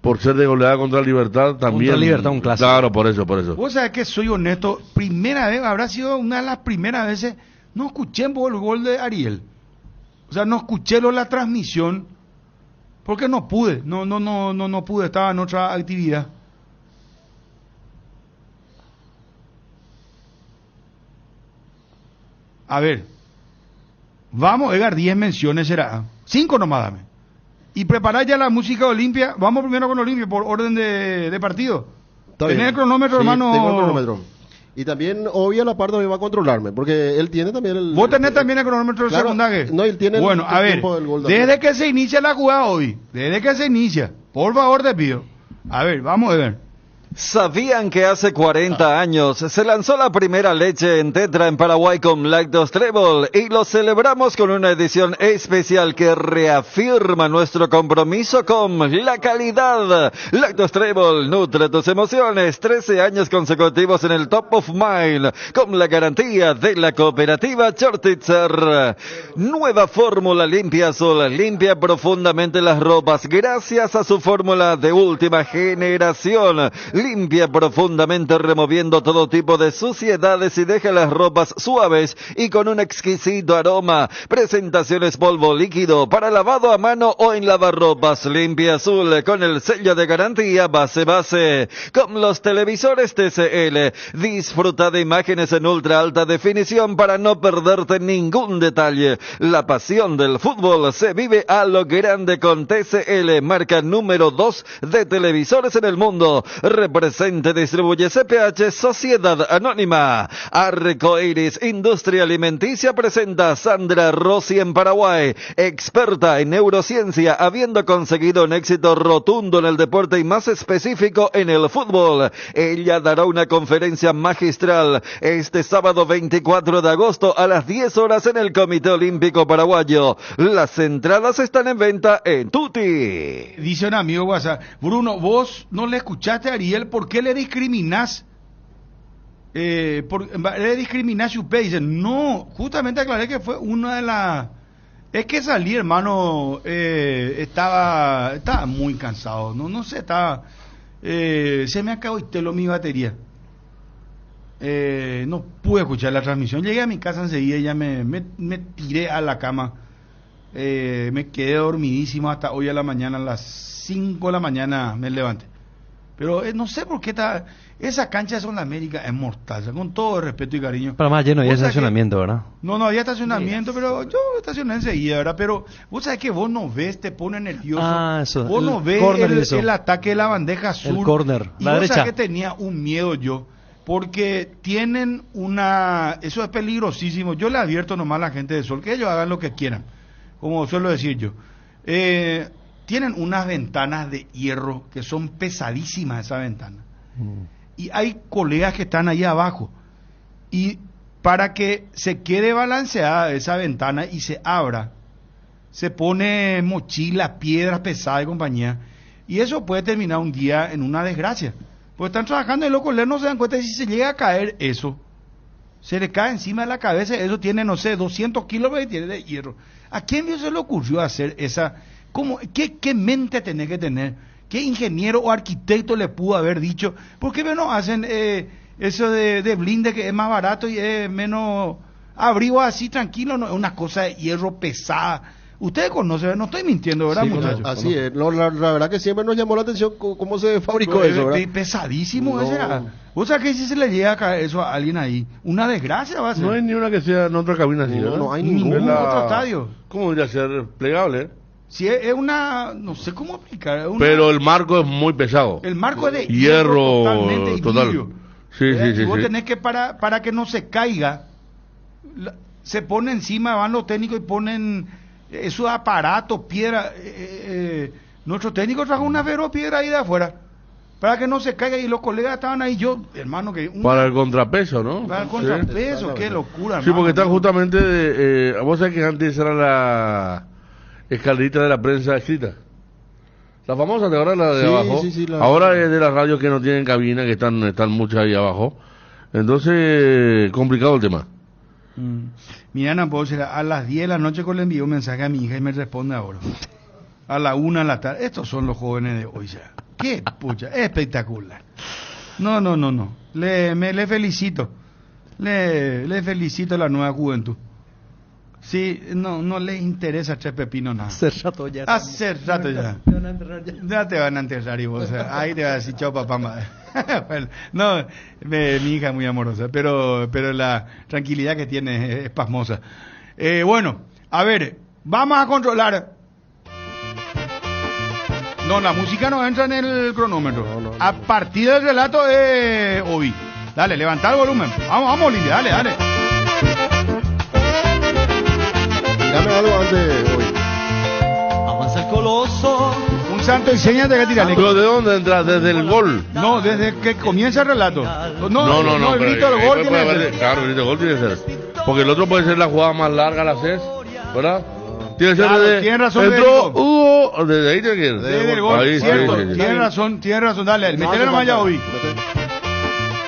por ser de goleada contra Libertad, también. Contra Libertad, un clásico. Claro, por eso. Vos sabés que soy honesto, primera vez, habrá sido una de las primeras veces, no escuché el gol de Ariel. O sea, no escuché la transmisión, porque no pude, no pude, estaba en otra actividad. A ver, vamos, Edgar, 10 menciones será, 5 nomás dame. Y preparar ya la música Olimpia. Vamos primero con Olimpia por orden de partido. ¿Tenés el cronómetro, hermano? Tengo el cronómetro. Y también, obvio, la parte me va a controlarme, porque él tiene también el... ¿Vos tenés también el cronómetro del segundaje? No, él tiene bueno, el tiempo del gol. Desde que se inicia la jugada hoy, por favor te pido. A ver, vamos a ver. ¿Sabían que hace 40 años se lanzó la primera leche en tetra en Paraguay con Lactos Trébol? Y lo celebramos con una edición especial que reafirma nuestro compromiso con la calidad. Lactos Trébol nutre tus emociones. 13 años consecutivos en el Top of Mind, con la garantía de la cooperativa Chortitzer. Nueva fórmula Limpia Azul. Limpia profundamente las ropas gracias a su fórmula de última generación. Limpia profundamente removiendo todo tipo de suciedades y deja las ropas suaves y con un exquisito aroma. Presentaciones polvo líquido para lavado a mano o en lavarropas. Limpia Azul con el sello de garantía base. Con los televisores TCL. Disfruta de imágenes en ultra alta definición para no perderte ningún detalle. La pasión del fútbol se vive a lo grande con TCL, marca número 2 de televisores en el mundo. Represente, distribuye CPH, Sociedad Anónima. Arcoiris Industria Alimenticia presenta Sandra Rossi en Paraguay, experta en neurociencia, habiendo conseguido un éxito rotundo en el deporte y más específico en el fútbol. Ella dará una conferencia magistral este sábado 24 de agosto a las 10 horas en el Comité Olímpico Paraguayo. Las entradas están en venta en Tuti. Dice un amigo WhatsApp, Bruno, vos no le escuchaste a Ariel, ¿por qué le discriminás? Le discriminás a Upé. Dice, no, justamente aclaré que fue una de las... Es que salí, hermano, estaba muy cansado, no sé, se me acabó mi batería. No pude escuchar la transmisión, llegué a mi casa enseguida y ya me tiré a la cama. Me quedé dormidísimo hasta hoy a la mañana, a las 5 de la mañana me levanté. Pero no sé por qué esa cancha de Sol América es mortal, o sea, con todo el respeto y cariño. Pero más lleno había estacionamiento, ¿verdad? No había estacionamiento, pero yo estacioné enseguida, ¿verdad? Pero vos sabés que vos no ves, te pone nervioso. Eso. Vos no ves el ataque de la bandeja azul. El córner, la derecha. Vos sabés que tenía un miedo yo, porque tienen eso es peligrosísimo. Yo le advierto nomás a la gente de Sol, que ellos hagan lo que quieran, como suelo decir yo. Tienen unas ventanas de hierro que son pesadísimas, esas ventanas. Y hay colegas que están ahí abajo. Y para que se quede balanceada esa ventana y se abra, se pone mochila, piedras pesadas y compañía. Y eso puede terminar un día en una desgracia. Pues están trabajando y los colegas no se dan cuenta de si se llega a caer eso. Se le cae encima de la cabeza, eso tiene, no sé, 200 kilos de hierro. ¿A quién se le ocurrió hacer esa... ¿Qué mente tenés que tener? ¿Qué ingeniero o arquitecto le pudo haber dicho? ¿Por qué no hacen eso de blinde que es más barato y es menos abrigo así tranquilo? No, es una cosa de hierro pesada. Ustedes conocen, no estoy mintiendo, ¿verdad, sí, muchachos? Así es. No, la verdad que siempre nos llamó la atención cómo se fabricó eso, ¿verdad? Pesadísimo ese. O sea, que si se le llega a caer eso a alguien ahí, una desgracia va a ser. No hay ni una que sea en otra cabina así, ¿verdad? No hay ningún otro estadio. ¿Cómo debería ser? Plegable, Si es una, no sé cómo explicar. Pero el marco es muy pesado. El marco es de hierro totalmente total. Sí. Vos tenés que para que no se caiga, se pone encima, van los técnicos y ponen esos aparatos, piedra, nuestro técnico trajo una piedra ahí de afuera, para que no se caiga, y los colegas estaban ahí, yo, hermano, que... Para el contrapeso, ¿no? Para el contrapeso, sí. Qué locura, hermano. Sí, porque está justamente, vos sabés que antes era la escalerita de la prensa escrita. La famosa, de ahora la de abajo. Sí, ahora es de las radios que no tienen cabina, que están muchas ahí abajo. Entonces, complicado el tema. Mira, no puedo decir, a las 10 de la noche le envío un mensaje a mi hija y me responde ahora. A la 1 de la tarde. Estos son los jóvenes de hoy ya. Qué pucha, espectacular. No. Le felicito. Le felicito a la nueva juventud. Sí, no les interesa Tres Pepinos nada. Hace rato ya. Ya te van a enterrar y vos, ahí te vas a decir chao papá, madre. Bueno, no, mi hija es muy amorosa, pero la tranquilidad que tiene es pasmosa. Bueno, a ver, vamos a controlar. No, la música no entra en el cronómetro. No. A partir del relato de Ovi. Dale, levanta el volumen. Vamos, Olivia, dale. Dame algo antes de hoy. Avanza el Coloso. Un santo y señas de que tirarle. ¿Pero de dónde entra? ¿Desde el gol? No, desde que comienza el relato. No, el grito del gol tiene que ser. Claro, el grito del gol tiene que ser. Porque el otro puede ser la jugada más larga, la CES, ¿verdad? Tiene que ser desde... Tiene razón, entró, desde ahí tiene que ir. Desde el gol, ahí, cierto. Sí. Tiene razón, dale. Metele nomás ya hoy.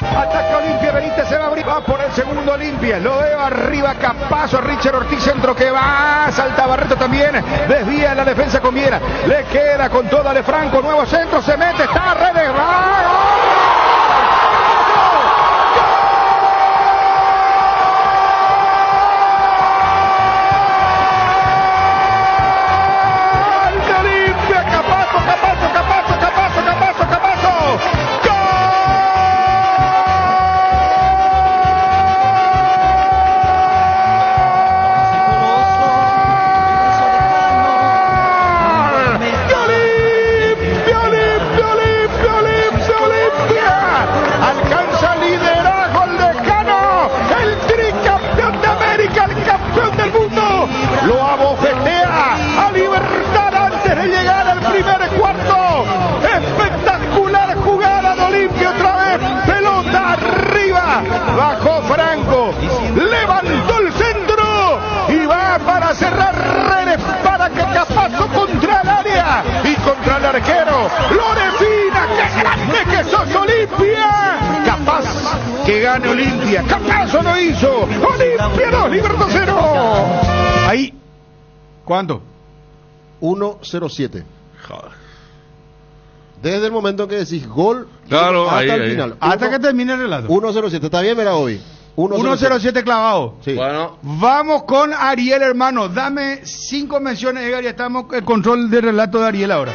Ataca Olimpia, Benítez se va a abrir, va por el segundo Olimpia, lo veo arriba, Campazo, Richard Ortiz, centro que va, salta Barreto también, desvía la defensa con Viera, le queda con toda de Franco, nuevo centro, se mete, está redes, bajó Franco, levantó el centro y va para cerrar redes para que Capazo contra el área y contra el arquero Lorefina. ¡Qué grande que sos, Olimpia! Capaz que gane Olimpia. Capazo lo hizo. Olimpia 2, Libertad 0. Ahí, ¿cuánto? 1-0-7. Desde el momento que decís gol, claro, hasta el final. Hasta que termine el relato. 1-0-7, está bien, verá hoy. 1-0-7 clavado. Sí. Bueno. Vamos con Ariel, hermano. Dame 5 menciones, Edgar, y estamos en control del relato de Ariel ahora.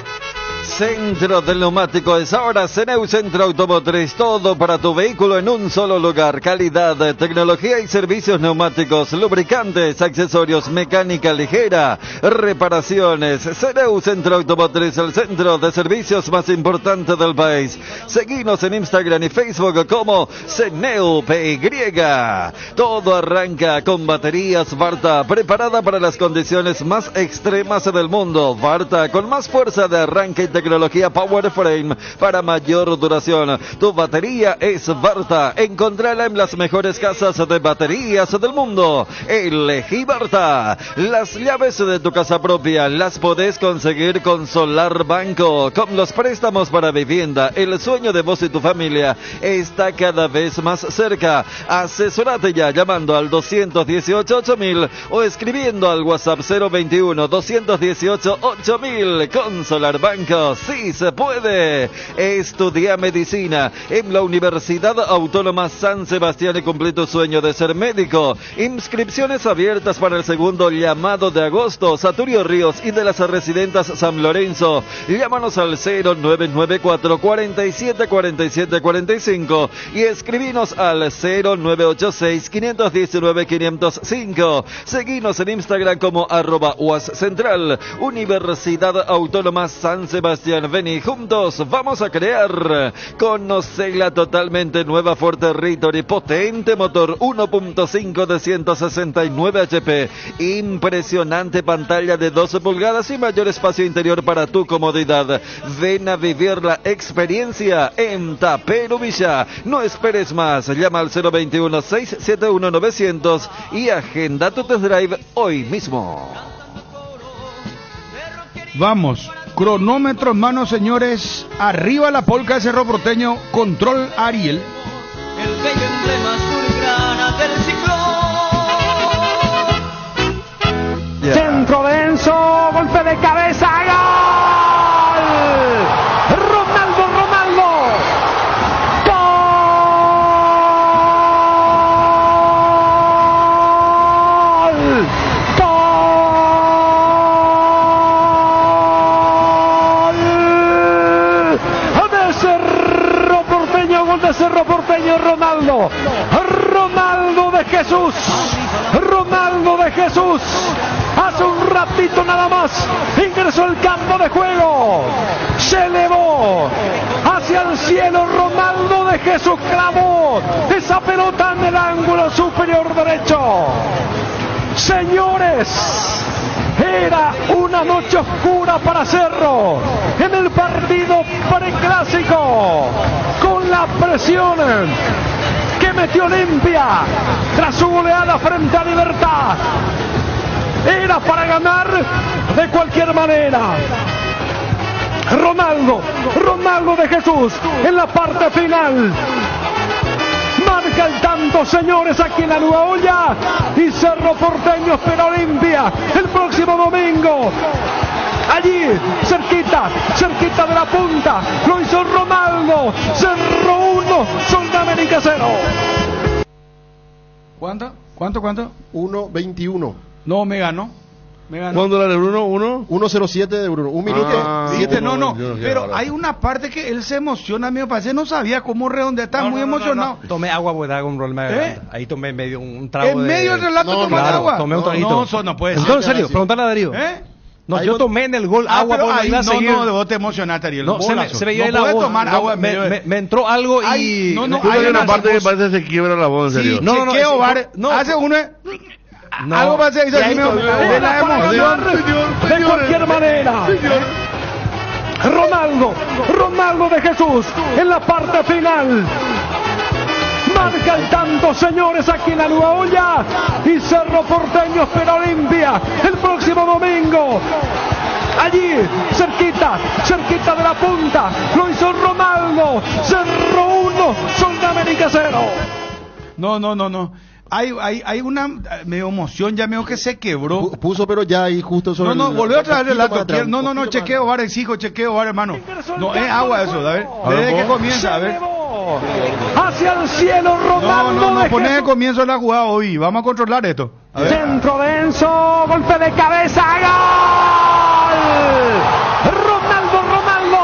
Centro del Neumático es ahora Ceneu Centro Automotriz, todo para tu vehículo en un solo lugar, calidad, tecnología y servicios neumáticos, lubricantes, accesorios, mecánica ligera, reparaciones. Ceneu Centro Automotriz, el centro de servicios más importante del país. Seguinos en Instagram y Facebook como Ceneu PY. Todo arranca con baterías Varta, preparada para las condiciones más extremas del mundo. Varta con más fuerza de arranque y tecnología Power Frame para mayor duración. Tu batería es Varta. Encontrala en las mejores casas de baterías del mundo. Elegí Varta. Las llaves de tu casa propia las podés conseguir con Solar Banco. Con los préstamos para vivienda, el sueño de vos y tu familia está cada vez más cerca. Asesorate ya llamando al 218-8000 o escribiendo al WhatsApp 021-218-8000 con Solar Banco. Sí se puede. Estudia medicina en la Universidad Autónoma San Sebastián y cumplí tu sueño de ser médico. Inscripciones abiertas para el segundo llamado de agosto. Saturio Ríos y de las Residentas San Lorenzo. Llámanos al 0994 47 47 45 y escribinos al 0986 519 505. Seguinos en Instagram como @UASCentral. Universidad Autónoma San Sebastián Sebastián, vení, juntos vamos a crear. Conoce la totalmente nueva Ford Territory, potente motor 1.5 de 169 HP, impresionante pantalla de 12 pulgadas y mayor espacio interior para tu comodidad. Ven a vivir la experiencia en Tapero Villa. No esperes más, llama al 021-671-900 y agenda tu test drive hoy mismo. Vamos, cronómetro en mano, señores. Arriba la polca de Cerro Porteño, control Ariel. El bello emblema azulgrana del ciclón. Yeah. Centro de Enzo, golpe de cabeza, ¡gol! Ronaldo, Ronaldo. Cerro Porteño, Ronaldo, Ronaldo de Jesús, Ronaldo de Jesús, hace un ratito nada más, ingresó el campo de juego, se elevó hacia el cielo, Ronaldo de Jesús clavó esa pelota en el ángulo superior derecho. Señores, era una noche oscura para Cerro en el partido preclásico, con la presión que metió Olimpia tras su goleada frente a Libertad. Era para ganar de cualquier manera. Ronaldo de Jesús en la parte final. Marca el tanto, señores, aquí en la Nueva Olla, y Cerro Porteño espera Olimpia el próximo domingo. Allí, cerquita de la punta, lo hizo Ronaldo. Cerro 1, Sol de América 0. ¿Cuánto? 1.21. No, me ganó. ¿Cuándo era de Bruno? 1.07 de Bruno. Un minuto. No. Pero hay una parte que él se emociona, me parece. No sabía cómo redondear. Está muy emocionado. No. Tomé agua porque estaba con un problema de garganta. Ahí tomé medio un trago. ¿En medio del relato tomaste agua? Tomé un traguito. No puede ser. No, en serio, preguntale a Darío. No, yo tomé en el gol agua por ahí la seguir. vos te emocionaste, Ariel. No, se veía en la voz. Tomar agua en medio me entró algo y... Hay una parte que parece que se quiebra la voz, en serio. Hace uno... No. Algo pasa ahí, de la emoción, de cualquier manera. Ronaldo de Jesús en la parte final. Marca el tanto, señores, aquí en la Nueva Olla, y Cerro Porteño espera Olimpia el próximo domingo. Allí, cerquita de la punta, lo hizo Ronaldo. Cerro 1, Sol de América 0. No. Hay una medio emoción, ya medio que se quebró. Puso, pero ya ahí justo sobre. No, volvió otra vez el relato. No, chequeo VAR, exijo, chequeo VAR, hermano. No, es agua eso, a ver. Desde que comienza, a ver. Hacia el cielo, Ronaldo. No, pones el comienzo de la jugada hoy. Vamos a controlar esto. A ver. Centro de Enzo, golpe de cabeza, ¡gol! Ronaldo.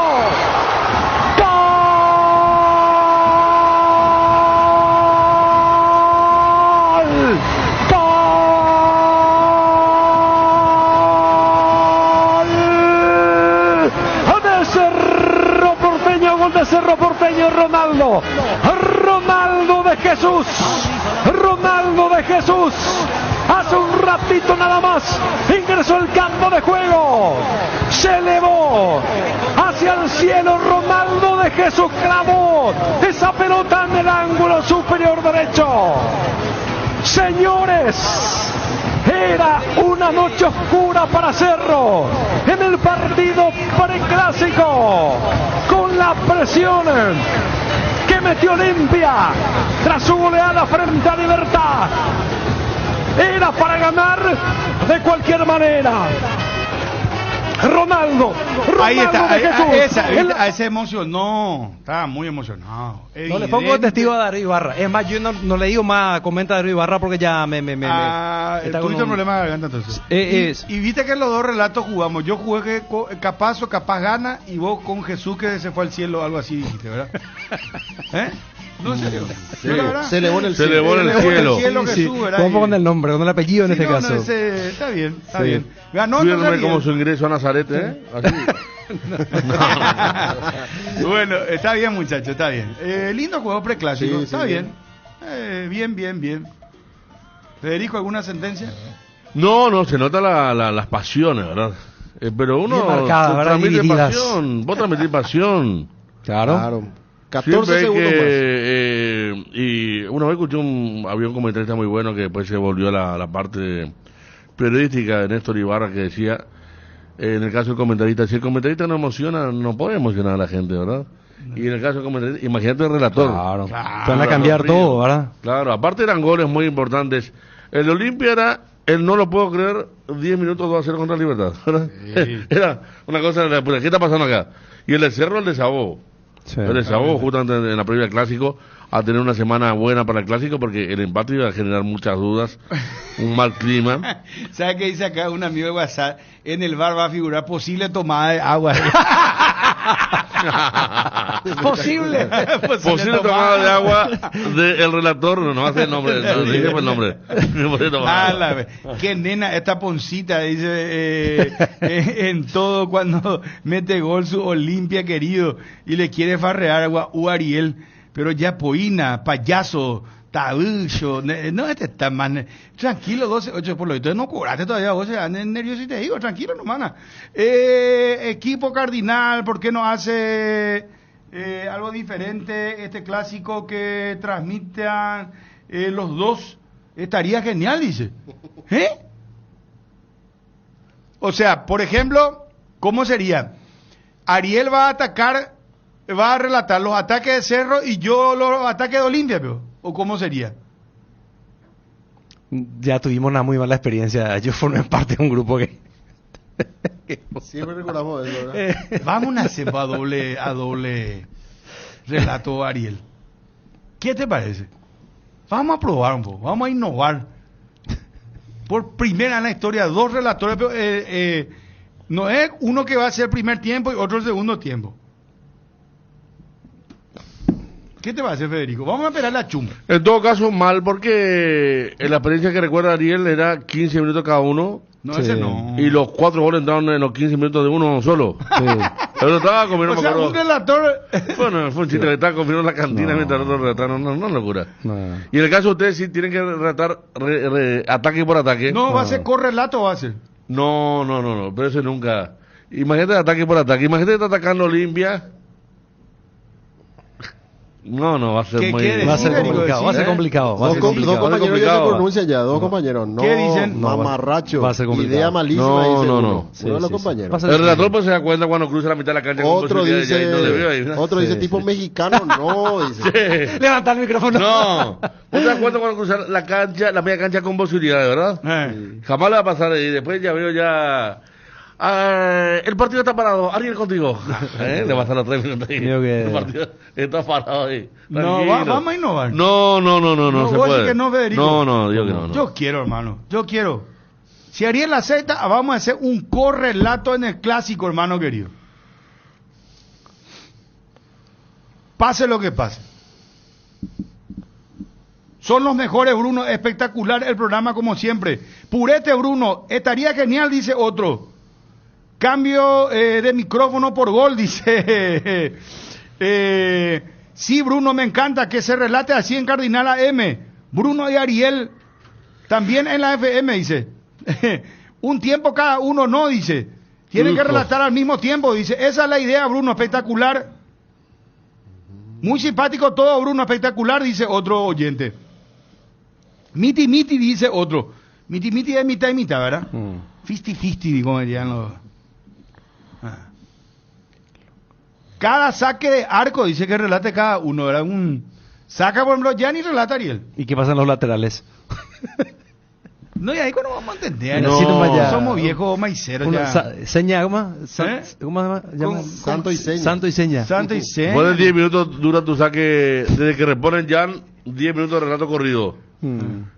Cerro Porteño, Ronaldo de Jesús, hace un ratito nada más, ingresó el campo de juego, se elevó hacia el cielo, Ronaldo de Jesús clavó esa pelota en el ángulo superior derecho. Señores, era una noche oscura para Cerro en el partido preclásico, con la presión que metió Olimpia tras su goleada frente a Libertad. Era para ganar de cualquier manera. Ronaldo ahí está, de Jesús. Esa emoción, no, estaba muy emocionado. No le pongo testigo a Darío Ibarra. Es más, yo no le digo más, comenta a Darío Ibarra porque ya tuviste un problema de garganta entonces. Y viste que los dos relatos jugamos. Yo jugué que capaz gana, y vos con Jesús que se fue al cielo, algo así dijiste, ¿verdad? No, en serio. Sí. Se elevó en el cielo. Se elevó en el cielo. Jesús, ¿cómo con el nombre, con el apellido en este caso? Está bien. Ganó como su ingreso a Nazaret, Así. Bueno, está bien, muchachos, está bien. Lindo juego preclásico, Sí, está sí, bien. Bien. Federico, ¿alguna sentencia? No, se nota las pasiones, ¿verdad? Pero uno Bien marcadas, ¿verdad? transmite Divididas. pasión, vos transmitís pasión. Claro. 14 Siempre hay segundos y una vez escuché había un comentarista muy bueno que después se volvió a la parte periodística de Néstor Ibarra que decía, en el caso del comentarista, si el comentarista no emociona, no puede emocionar a la gente, ¿verdad? Y en el caso del comentarista, imagínate el relator. Claro. Te van a cambiar todo, ¿verdad? Claro, aparte eran goles muy importantes. El Olimpia era, no lo puedo creer, 10 minutos 2-0 contra Libertad, ¿verdad? Sí. Era una cosa de la puta, ¿qué está pasando acá? Y el de Cerro, el desahogó. Sí. El desahogó justamente en la previa del Clásico, a tener una semana buena para el Clásico, porque el empate iba a generar muchas dudas, un mal clima. ¿Sabe qué dice acá un amigo de WhatsApp? En el bar va a figurar posible tomada de agua. Posible tomada de agua del relator, no va a ser el nombre, no dice el nombre. Qué nena esta Poncita, dice en todo cuando mete gol su Olimpia querido y le quiere farrear agua Ariel, pero ya poina, payaso, tabillo, no este está más tranquilo, 12-8 por lo visto, no cobraste todavía, vos se andan nervioso y te digo, tranquilo nomás. Equipo Cardinal, ¿por qué no hace algo diferente este clásico que transmitan los dos? Estaría genial, dice. O sea, por ejemplo, ¿cómo sería? Ariel va a atacar, va a relatar los ataques de Cerro y yo los ataques de Olimpia, ¿pero? ¿O cómo sería? Ya tuvimos una muy mala experiencia. Yo formé parte de un grupo que... Siempre recordamos eso, ¿verdad? Vamos a hacer a doble relato, Ariel. ¿Qué te parece? Vamos a probar un poco, vamos a innovar. Por primera en la historia, dos relatores, pero no es uno que va a ser el primer tiempo y otro el segundo tiempo. ¿Qué te parece, Federico? Vamos a esperar la chumba. En todo caso, mal, porque en la experiencia que recuerda Ariel era 15 minutos cada uno. No, sí. Ese no. Y los 4 goles entraron en los 15 minutos de uno solo. Sí. Pero estaba comiendo, o sea, un relator... Bueno, fue un chiste que estaba comiendo en la cantina mientras otros relataron. No, locura. Y en el caso de ustedes, sí tienen que relatar ataque por ataque. No, va a ser correlato, va a ser. No, pero eso nunca. Imagínate ataque por ataque. Imagínate que está atacando Olimpia. No, va a ser muy... Va a ser complicado, va a ser complicado. Dos compañeros ya se pronuncian ya, dos compañeros. No, ¿qué dicen? Mamarracho. Va a ser complicado. Idea malísima. No. Uno de los compañeros. El relator pues se da cuenta cuando cruza la mitad de la cancha. Otro dice tipo mexicano, no, dice. Levanta el micrófono. No. ¿Vos te das cuenta cuando cruzar la cancha, la media cancha con posibilidades, verdad? Jamás le va a pasar ahí. Después ya veo ya... el partido está parado, Ariel contigo. Le va a pasar los 3 minutos ahí. El partido está parado ahí. No, vamos a innovar. No se puede. Que no, Federico. No, digo que no. Yo quiero, hermano. Yo quiero. Si Ariel acepta, vamos a hacer un correlato en el clásico, hermano querido. Pase lo que pase. Son los mejores, Bruno. Espectacular el programa como siempre. Purete, Bruno. Estaría genial, dice otro. Cambio de micrófono por gol, dice. Sí, Bruno, me encanta que se relate así en Cardinal AM. Bruno y Ariel, también en la FM, dice. Un tiempo cada uno, no, dice. Tienen que relatar al mismo tiempo, dice. Esa es la idea, Bruno, espectacular. Muy simpático todo, Bruno, espectacular, dice otro oyente. Miti, dice otro. Miti es mitad y mitad, ¿verdad? 50-50, digo, dirían los... Cada saque de arco dice que relate cada uno, ¿verdad? Saca, por ejemplo, ya ni relata Ariel. ¿Y qué pasa en los laterales? No, y ahí no vamos a entender. No. Somos viejos maiceros ya. Seña, ¿cómo se llama? Santo y seña. Santo y seña. Después de 10 minutos dura tu saque, desde que reponen Jan, 10 minutos de relato corrido.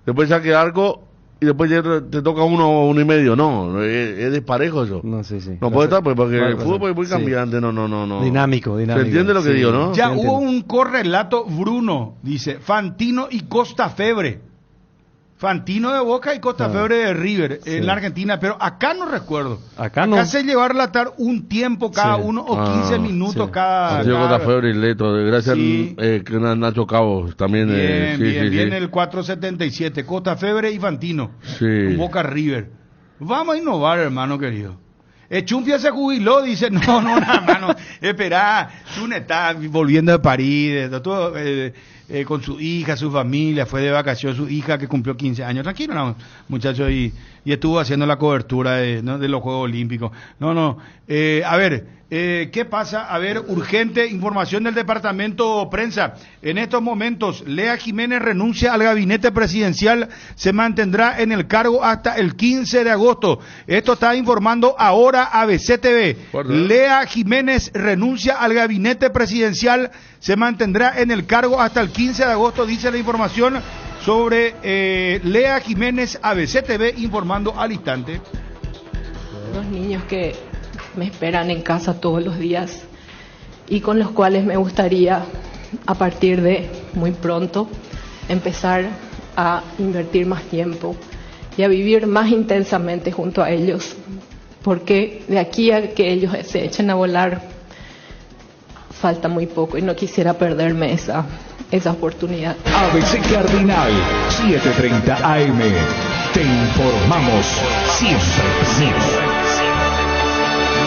Después saque de arco y después ya te toca uno y medio. No, es desparejo eso. No, sí. No puede estar, pues, porque el fútbol es muy cambiante. No. Dinámico. ¿Se entiende lo que digo, no? Ya hubo un correlato, Bruno, dice, Fantino y Costa Febre. Fantino de Boca y Costafebre de River en la Argentina, pero acá no recuerdo. Acá se llegó a relatar un tiempo cada uno o 15 minutos cada. Costafebre y Leto, gracias a Nacho Cabo también. Bien, el 477, Costafebre y Fantino. Sí. Boca River. Vamos a innovar, hermano querido. Chumpia se jubiló, dice, no, hermano, esperá, tú estás volviendo de París, todo, con su hija, su familia, fue de vacaciones, su hija que cumplió 15 años, tranquilo, no, muchacho, y estuvo haciendo la cobertura de los Juegos Olímpicos. A ver, ¿qué pasa? A ver, urgente información del Departamento Prensa. En estos momentos, Lea Jiménez renuncia al gabinete presidencial, se mantendrá en el cargo hasta el 15 de agosto. Esto está informando ahora ABC TV. Lea Jiménez renuncia al gabinete presidencial, se mantendrá en el cargo hasta el 15 de agosto, dice la información sobre Lea Jiménez. ABC TV informando al instante. Los niños que me esperan en casa todos los días y con los cuales me gustaría a partir de muy pronto empezar a invertir más tiempo y a vivir más intensamente junto a ellos, porque de aquí a que ellos se echen a volar falta muy poco y no quisiera perderme esa oportunidad. ABC Cardinal 7:30 AM. Te informamos siempre.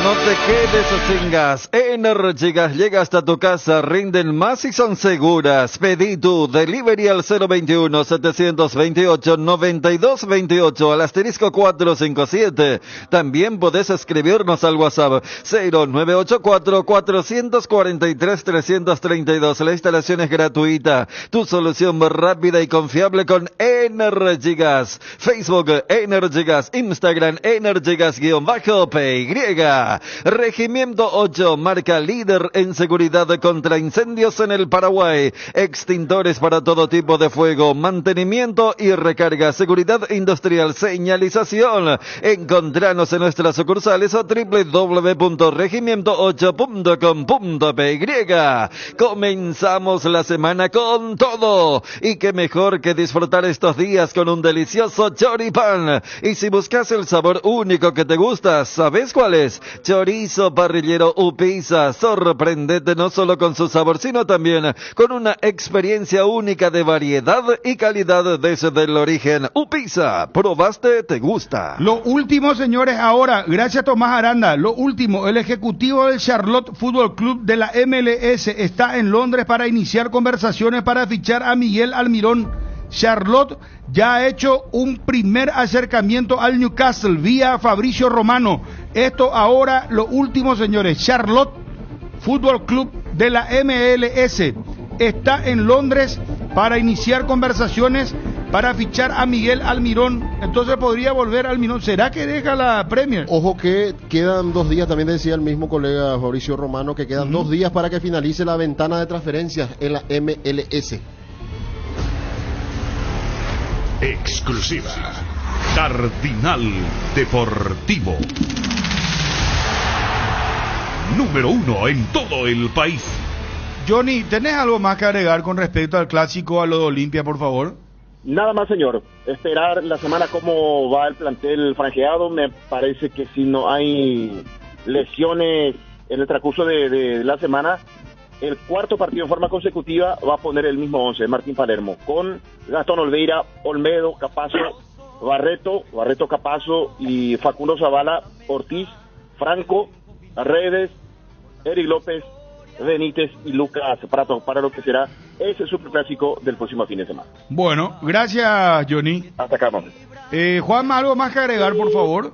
No te quedes sin gas. Energigas llega hasta tu casa, rinden más y son seguras. Pedí tu delivery al 021-728-9228 al asterisco 457. También podés escribirnos al WhatsApp 0984-443-332. La instalación es gratuita. Tu solución rápida y confiable con Energigas. Facebook Energigas, Instagram Energigas_PY. Regimiento 8, marca líder en seguridad contra incendios en el Paraguay. Extintores para todo tipo de fuego, mantenimiento y recarga, seguridad industrial, señalización. Encontranos en nuestras sucursales o www.regimiento8.com.py. Comenzamos la semana con todo. Y qué mejor que disfrutar estos días con un delicioso choripán. Y si buscas el sabor único que te gusta, ¿sabes cuál es? Chorizo parrillero Upisa. Sorprendete no solo con su sabor, sino también con una experiencia única de variedad y calidad desde el origen. Upisa, ¿probaste? ¿Te gusta? Lo último, señores, ahora, gracias a Tomás Aranda, lo último, el ejecutivo del Charlotte Football Club de la MLS está en Londres para iniciar conversaciones para fichar a Miguel Almirón. Charlotte ya ha hecho un primer acercamiento al Newcastle vía Fabricio Romano. Esto ahora, lo último, señores. Charlotte Football Club de la MLS está en Londres para iniciar conversaciones para fichar a Miguel Almirón. Entonces podría volver Almirón. ¿Será que deja la Premier? Ojo que quedan 2 días, también decía el mismo colega Fabricio Romano, que quedan 2 días para que finalice la ventana de transferencias en la MLS. Exclusiva Cardinal Deportivo. Número 1 en todo el país. Johnny, ¿tenés algo más que agregar con respecto al clásico, a lo de Olimpia, por favor? Nada más, señor. Esperar la semana cómo va el plantel franjeado. Me parece que si no hay lesiones en el transcurso de la semana, el cuarto partido en forma consecutiva va a poner el mismo 11, Martín Palermo, con Gastón Olveira, Olmedo, Capazo, Barreto, Capazo y Facundo Zavala, Ortiz, Franco, Redes, Eric López, Benítez y Lucas Prato, para lo que será ese superclásico del próximo fin de semana. Bueno, gracias, Johnny. Hasta acá, vamos. Juanma, ¿algo más que agregar, por favor?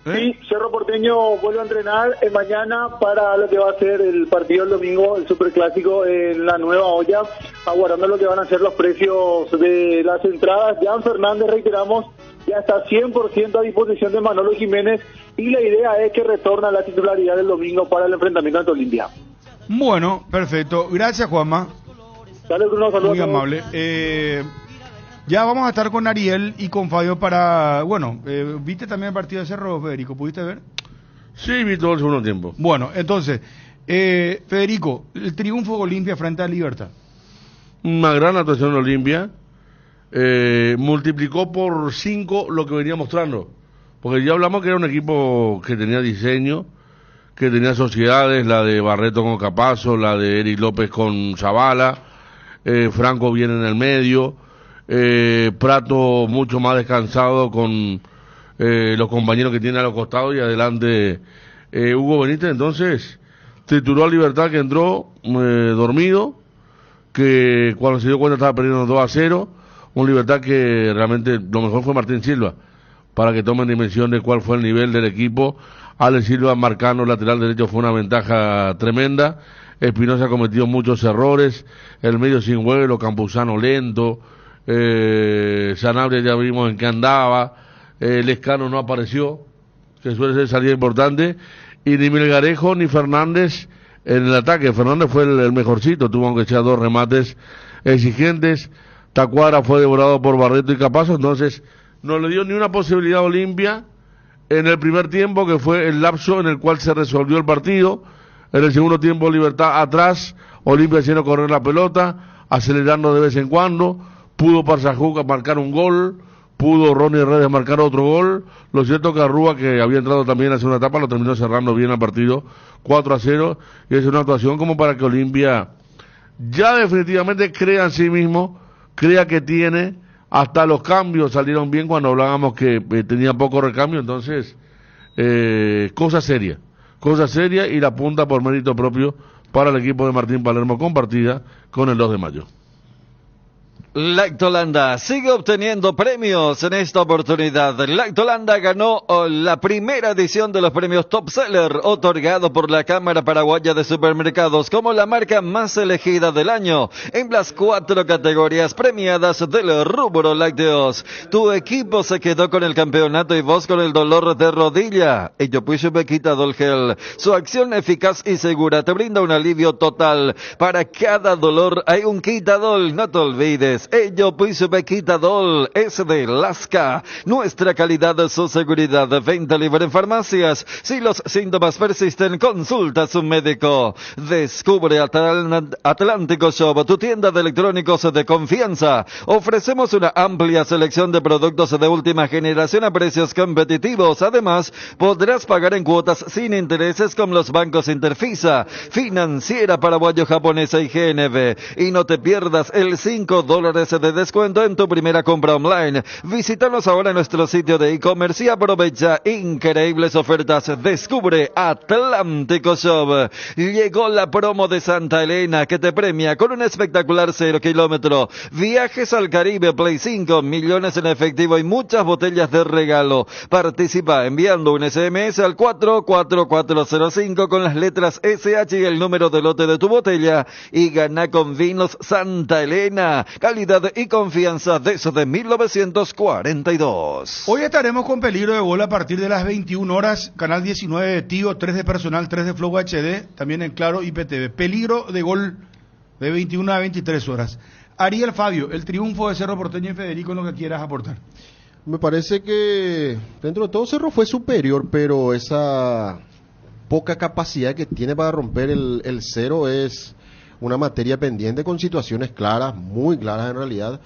Sí, Cerro Porteño vuelve a entrenar mañana para lo que va a ser el partido el domingo, el superclásico en la Nueva Olla, aguardando lo que van a ser los precios de las entradas. Jan Fernández, reiteramos, ya está 100% a disposición de Manolo Jiménez y la idea es que retorna a la titularidad del domingo para el enfrentamiento ante Olimpia. Bueno, perfecto. Gracias, Juanma. Dale, Bruno, saludos. Muy amable. Ya vamos a estar con Ariel y con Fabio para... Bueno, ¿viste también el partido de Cerro, Federico? ¿Pudiste ver? Sí, vi todo el segundo tiempo. Bueno, entonces, Federico, el triunfo de Olimpia frente a Libertad. Una gran actuación de Olimpia. multiplicó por 5 lo que venía mostrando, porque ya hablamos que era un equipo que tenía diseño, que tenía sociedades, la de Barreto con Capazo, la de Eric López con Zavala, Franco viene en el medio, Prato mucho más descansado con los compañeros que tiene a los costados, y adelante Hugo Benítez. Entonces trituró a Libertad, que entró dormido, que cuando se dio cuenta estaba perdiendo 2-0, un Libertad que realmente lo mejor fue Martín Silva, para que tomen dimensión de cuál fue el nivel del equipo. Alex Silva marcando lateral derecho fue una ventaja tremenda. Espinosa ha cometido muchos errores, el medio sin vuelo, Campuzano lento, Sanabria ya vimos en qué andaba, Lescano no apareció, que suele ser salida importante, y ni Melgarejo ni Fernández en el ataque. Fernández fue el mejorcito, tuvo aunque sea 2 remates exigentes. Tacuara fue devorado por Barreto y Capazo, entonces no le dio ni una posibilidad a Olimpia en el primer tiempo, que fue el lapso en el cual se resolvió el partido. En el segundo tiempo, Libertad atrás, Olimpia haciendo correr la pelota, acelerando de vez en cuando, pudo Parzajuca marcar un gol, pudo Ronnie Redes marcar otro gol. Lo cierto que Arrúa, que había entrado también hace una etapa, lo terminó cerrando bien al partido, 4-0, y es una actuación como para que Olimpia ya definitivamente crea en sí mismo, crea que tiene. Hasta los cambios salieron bien cuando hablábamos que tenía poco recambio. Entonces cosa seria, y la punta por mérito propio para el equipo de Martín Palermo, compartida con el 2 de mayo. Lactolanda sigue obteniendo premios en esta oportunidad. Lactolanda ganó la primera edición de los premios Top Seller, otorgado por la Cámara Paraguaya de Supermercados como la marca más elegida del año en las 4 categorías premiadas del rubro lácteos. Tu equipo se quedó con el campeonato y vos con el dolor de rodilla. Ello puso Quitadol Gel. Su acción eficaz y segura te brinda un alivio total. Para cada dolor hay un Quitadol, no te olvides. Ello puso Quitadol es de Lasca. Nuestra calidad, su seguridad. Venta libre en farmacias. Si los síntomas persisten, consulta a su médico. Descubre Atlántico Shop, tu tienda de electrónicos de confianza. Ofrecemos una amplia selección de productos de última generación a precios competitivos. Además, podrás pagar en cuotas sin intereses con los bancos Interfisa, Financiera Paraguayo-Japonesa y GNB. Y no te pierdas el $5 de descuento en tu primera compra online. Visítanos ahora en nuestro sitio de e-commerce y aprovecha increíbles ofertas. Descubre Atlántico Shop. Llegó la promo de Santa Elena, que te premia con un espectacular 0 kilómetro, viajes al Caribe, Play 5, millones en efectivo y muchas botellas de regalo. Participa enviando un SMS al 44405 con las letras SH y el número de lote de tu botella, y gana con Vinos Santa Elena, calidad y confianza desde 1942. Hoy estaremos con Peligro de Gol a partir de las 21 horas, canal 19 de Tigo, 3 de Personal, 3 de Flow HD, también en Claro IPTV. Peligro de Gol de 21 a 23 horas. Ariel Fabio, el triunfo de Cerro Porteño y Federico, en lo que quieras aportar. Me parece que dentro de todo Cerro fue superior, pero esa poca capacidad que tiene para romper el cero es una materia pendiente, con situaciones claras, muy claras en realidad.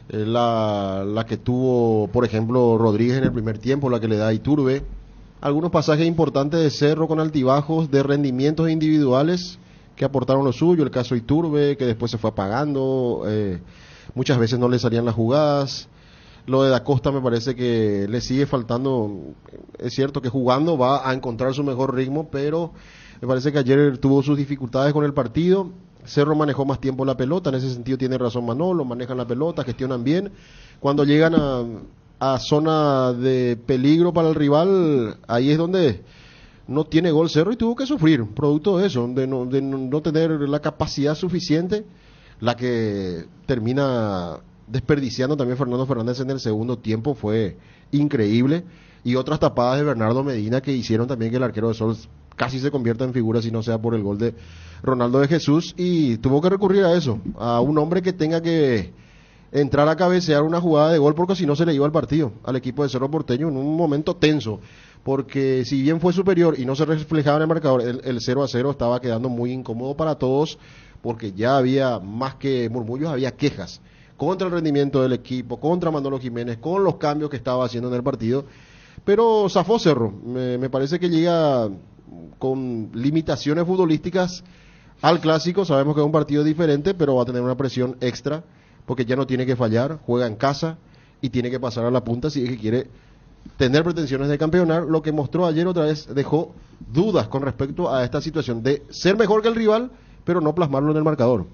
La que tuvo, por ejemplo, Rodríguez en el primer tiempo, la que le da Iturbe. Algunos pasajes importantes de Cerro con altibajos de rendimientos individuales que aportaron lo suyo. El caso Iturbe, que después se fue apagando, muchas veces no le salían las jugadas. Lo de Da Costa me parece que le sigue faltando. Es cierto que jugando va a encontrar su mejor ritmo, pero me parece que ayer tuvo sus dificultades con el partido. Cerro manejó más tiempo la pelota, en ese sentido tiene razón Manolo, manejan la pelota, gestionan bien. Cuando llegan a zona de peligro para el rival, ahí es donde no tiene gol Cerro y tuvo que sufrir, producto de eso, de no tener la capacidad suficiente, la que termina desperdiciando también Fernando Fernández en el segundo tiempo fue increíble, y otras tapadas de Bernardo Medina que hicieron también que el arquero de Sol casi se convierta en figura, si no sea por el gol de Ronaldo de Jesús, y tuvo que recurrir a eso, a un hombre que tenga que entrar a cabecear una jugada de gol, porque si no se le iba el partido al equipo de Cerro Porteño en un momento tenso, porque si bien fue superior y no se reflejaba en el marcador, el 0-0 estaba quedando muy incómodo para todos, porque ya había más que murmullos, había quejas contra el rendimiento del equipo, contra Manolo Jiménez, con los cambios que estaba haciendo en el partido. Pero zafó Cerro, me parece que llega con limitaciones futbolísticas al clásico. Sabemos que es un partido diferente, pero va a tener una presión extra, porque ya no tiene que fallar, juega en casa y tiene que pasar a la punta si es que quiere tener pretensiones de campeonar. Lo que mostró ayer otra vez dejó dudas con respecto a esta situación de ser mejor que el rival, pero no plasmarlo en el marcador.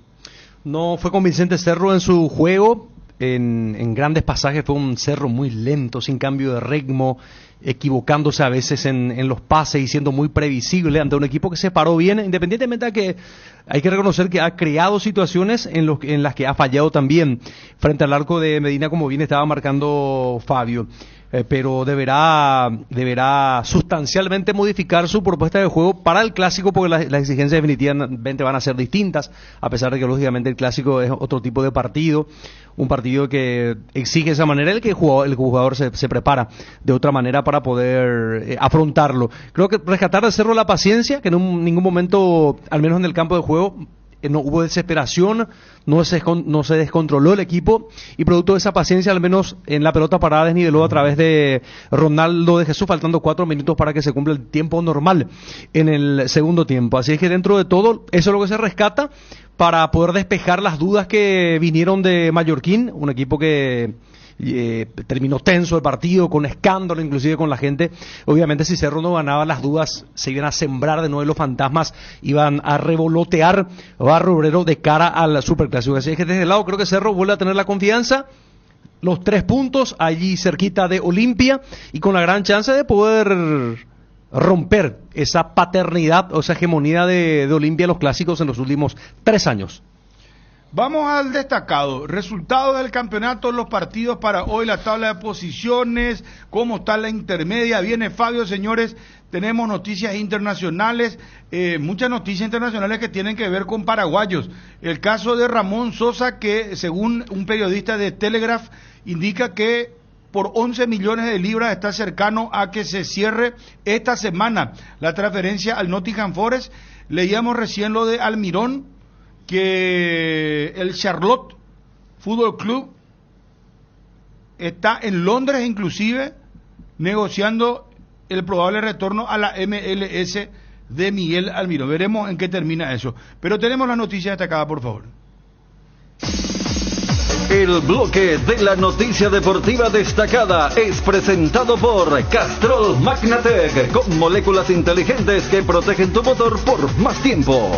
No fue convincente Cerro en su juego. En grandes pasajes fue un Cerro muy lento, sin cambio de ritmo, equivocándose a veces en los pases y siendo muy previsible ante un equipo que se paró bien, independientemente de que hay que reconocer que ha creado situaciones en las que ha fallado también frente al arco de Medina, como bien estaba marcando Fabio. Pero deberá sustancialmente modificar su propuesta de juego para el clásico, porque las exigencias definitivamente van a ser distintas, a pesar de que lógicamente el clásico es otro tipo de partido, un partido que exige esa manera, el jugador se prepara de otra manera para poder afrontarlo. Creo que rescatar al Cerro la paciencia, que en ningún momento, al menos en el campo de juego, no hubo desesperación, no se descontroló el equipo, y producto de esa paciencia, al menos en la pelota parada, desniveló a través de Ronaldo de Jesús, faltando 4 minutos para que se cumpla el tiempo normal en el segundo tiempo. Así es que dentro de todo, eso es lo que se rescata para poder despejar las dudas que vinieron de Mallorquín, un equipo que terminó tenso el partido, con escándalo inclusive con la gente. Obviamente si Cerro no ganaba, las dudas se iban a sembrar de nuevo, los fantasmas iban a revolotear Barrio Obrero de cara al Superclásico. Así es que desde el lado creo que Cerro vuelve a tener la confianza, los 3 puntos allí cerquita de Olimpia, y con la gran chance de poder romper esa paternidad o esa hegemonía de Olimpia en los clásicos en los últimos 3 años. Vamos al destacado. Resultado del campeonato, los partidos para hoy, la tabla de posiciones, cómo está la intermedia. Viene Fabio, señores, tenemos noticias internacionales, muchas noticias internacionales que tienen que ver con paraguayos. El caso de Ramón Sosa, que según un periodista de Telegraph, indica que por 11 millones de libras está cercano a que se cierre esta semana la transferencia al Nottingham Forest. Leíamos recién lo de Almirón, que el Charlotte Fútbol Club está en Londres inclusive negociando el probable retorno a la MLS de Miguel Almirón. Veremos en qué termina eso. Pero tenemos la noticia destacada, por favor. El bloque de la noticia deportiva destacada es presentado por Castrol Magnatec, con moléculas inteligentes que protegen tu motor por más tiempo.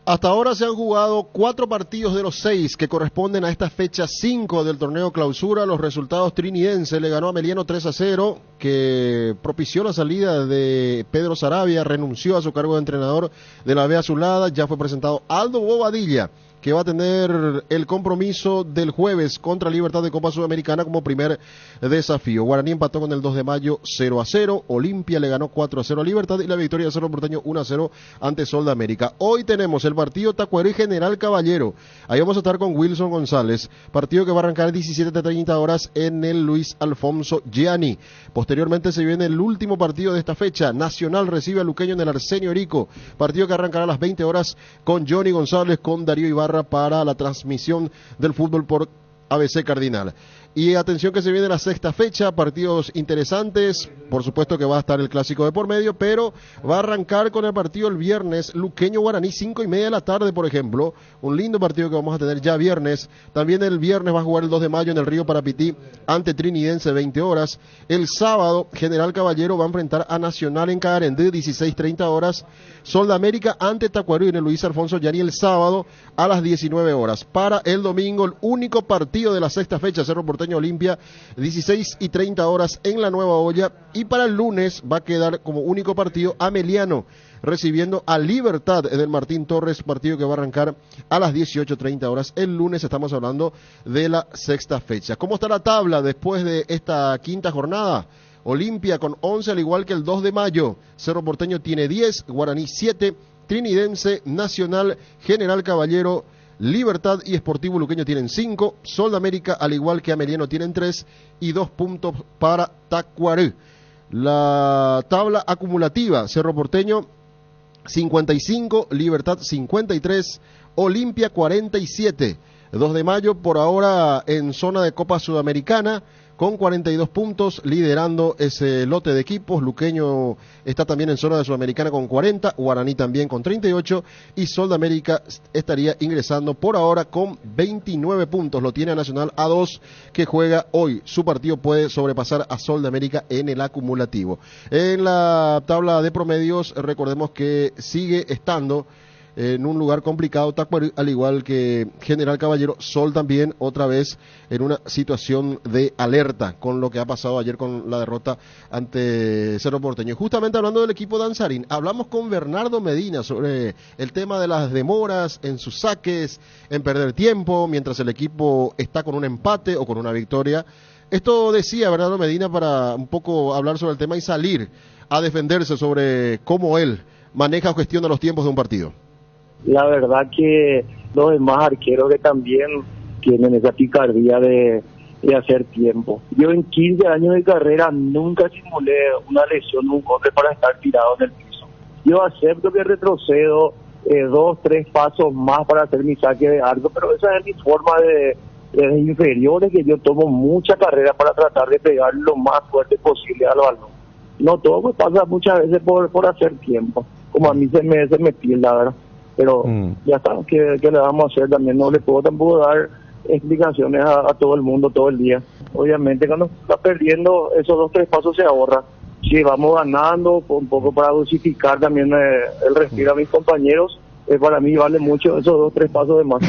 Hasta ahora se han jugado 4 partidos de los 6 que corresponden a esta fecha 5 del torneo clausura. Los resultados: Trinidense le ganó a Meliano 3-0, que propició la salida de Pedro Saravia, renunció a su cargo de entrenador de la B Azulada. Ya fue presentado Aldo Bobadilla, que va a tener el compromiso del jueves contra Libertad de Copa Sudamericana como primer desafío. Guaraní empató con el 2 de mayo 0-0, Olimpia le ganó 4-0 a Libertad, y la victoria de Cerro Porteño 1-0 ante Sol de América. Hoy tenemos el partido Tacuarí General Caballero, ahí vamos a estar con Wilson González, partido que va a arrancar 17:30 horas en el Luis Alfonso Gianni. Posteriormente se viene el último partido de esta fecha, Nacional recibe a Luqueño en el Arsenio Erico, partido que arrancará a las 20 horas con Johnny González, con Darío Ibarra para la transmisión del fútbol por ABC Cardinal. Y atención que se viene la sexta fecha, partidos interesantes, por supuesto que va a estar el clásico de por medio, pero va a arrancar con el partido el viernes, Luqueño Guaraní, 5:30 de la tarde, por ejemplo, un lindo partido que vamos a tener ya viernes. También el viernes va a jugar el 2 de mayo en el Río Parapití ante Trinidense, 20 horas. El sábado, General Caballero va a enfrentar a Nacional en Cagarendí, 16:30 horas. Sol de América ante Tacuarí en el Luis Alfonso Gianni el sábado a las 19 horas. Para el domingo, el único partido de la sexta fecha, Cerro Porteño Olimpia, 16:30 horas en la Nueva Olla. Y para el lunes va a quedar como único partido Ameliano recibiendo a Libertad del Martín Torres, partido que va a arrancar a las 18:30 horas. El lunes estamos hablando de la sexta fecha. ¿Cómo está la tabla después de esta quinta jornada? Olimpia con 11 al igual que el 2 de mayo. Cerro Porteño tiene 10, Guaraní 7, Trinidense, Nacional, General Caballero, Libertad y Sportivo Luqueño tienen 5, Sol de América al igual que Ameliano tienen 3 y 2 puntos para Tacuarí. La tabla acumulativa: Cerro Porteño 55, Libertad 53, Olimpia 47, 2 de mayo, por ahora en zona de Copa Sudamericana, con 42 puntos, liderando ese lote de equipos. Luqueño está también en zona de Sudamericana con 40, Guaraní también con 38, y Sol de América estaría ingresando por ahora con 29 puntos. Lo tiene a Nacional A2, que juega hoy. Su partido puede sobrepasar a Sol de América en el acumulativo. En la tabla de promedios, recordemos que sigue estando en un lugar complicado Tacuary, al igual que General Caballero. Sol también otra vez en una situación de alerta con lo que ha pasado ayer con la derrota ante Cerro Porteño. Justamente hablando del equipo danzarín, hablamos con Bernardo Medina sobre el tema de las demoras en sus saques, en perder tiempo mientras el equipo está con un empate o con una victoria. Esto decía Bernardo Medina para un poco hablar sobre el tema y salir a defenderse sobre cómo él maneja o gestiona los tiempos de un partido. La verdad que los demás arqueros que también tienen esa picardía de hacer tiempo. Yo en 15 años de carrera nunca simulé una lesión, un golpe para estar tirado en el piso. Yo acepto que retrocedo 2, 3 pasos más para hacer mi saque de arco, pero esa es mi forma de inferiores, que yo tomo mucha carrera para tratar de pegar lo más fuerte posible al balón. No todo me pasa muchas veces por hacer tiempo, como a mí se me tilda, ¿verdad? Pero ya está, ¿qué le vamos a hacer? También no le puedo tampoco dar explicaciones a todo el mundo todo el día. Obviamente cuando está perdiendo, esos 2, 3 pasos se ahorran. Si vamos ganando, un poco para dosificar también el respiro a mis compañeros, para mí vale mucho esos 2, 3 pasos de más.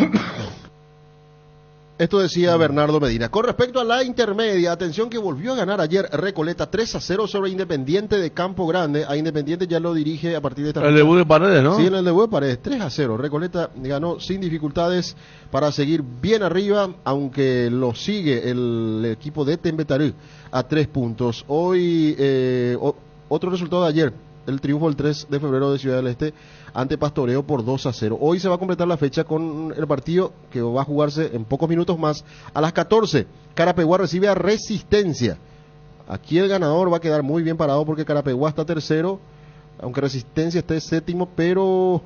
Esto decía Bernardo Medina. Con respecto a la intermedia, atención que volvió a ganar ayer Recoleta 3-0 sobre Independiente de Campo Grande. A Independiente ya lo dirige a partir de esta El debut de Paredes, ¿no? Sí, en el debut de Paredes, 3-0. Recoleta ganó sin dificultades para seguir bien arriba, aunque lo sigue el equipo de Tembetarú a 3 puntos. Hoy, otro resultado de ayer, el triunfo el 3 de febrero de Ciudad del Este ante Pastoreo por 2-0. Hoy se va a completar la fecha con el partido que va a jugarse en pocos minutos más. A las 14, Carapeguá recibe a Resistencia. Aquí el ganador va a quedar muy bien parado porque Carapeguá está tercero, aunque Resistencia esté séptimo, pero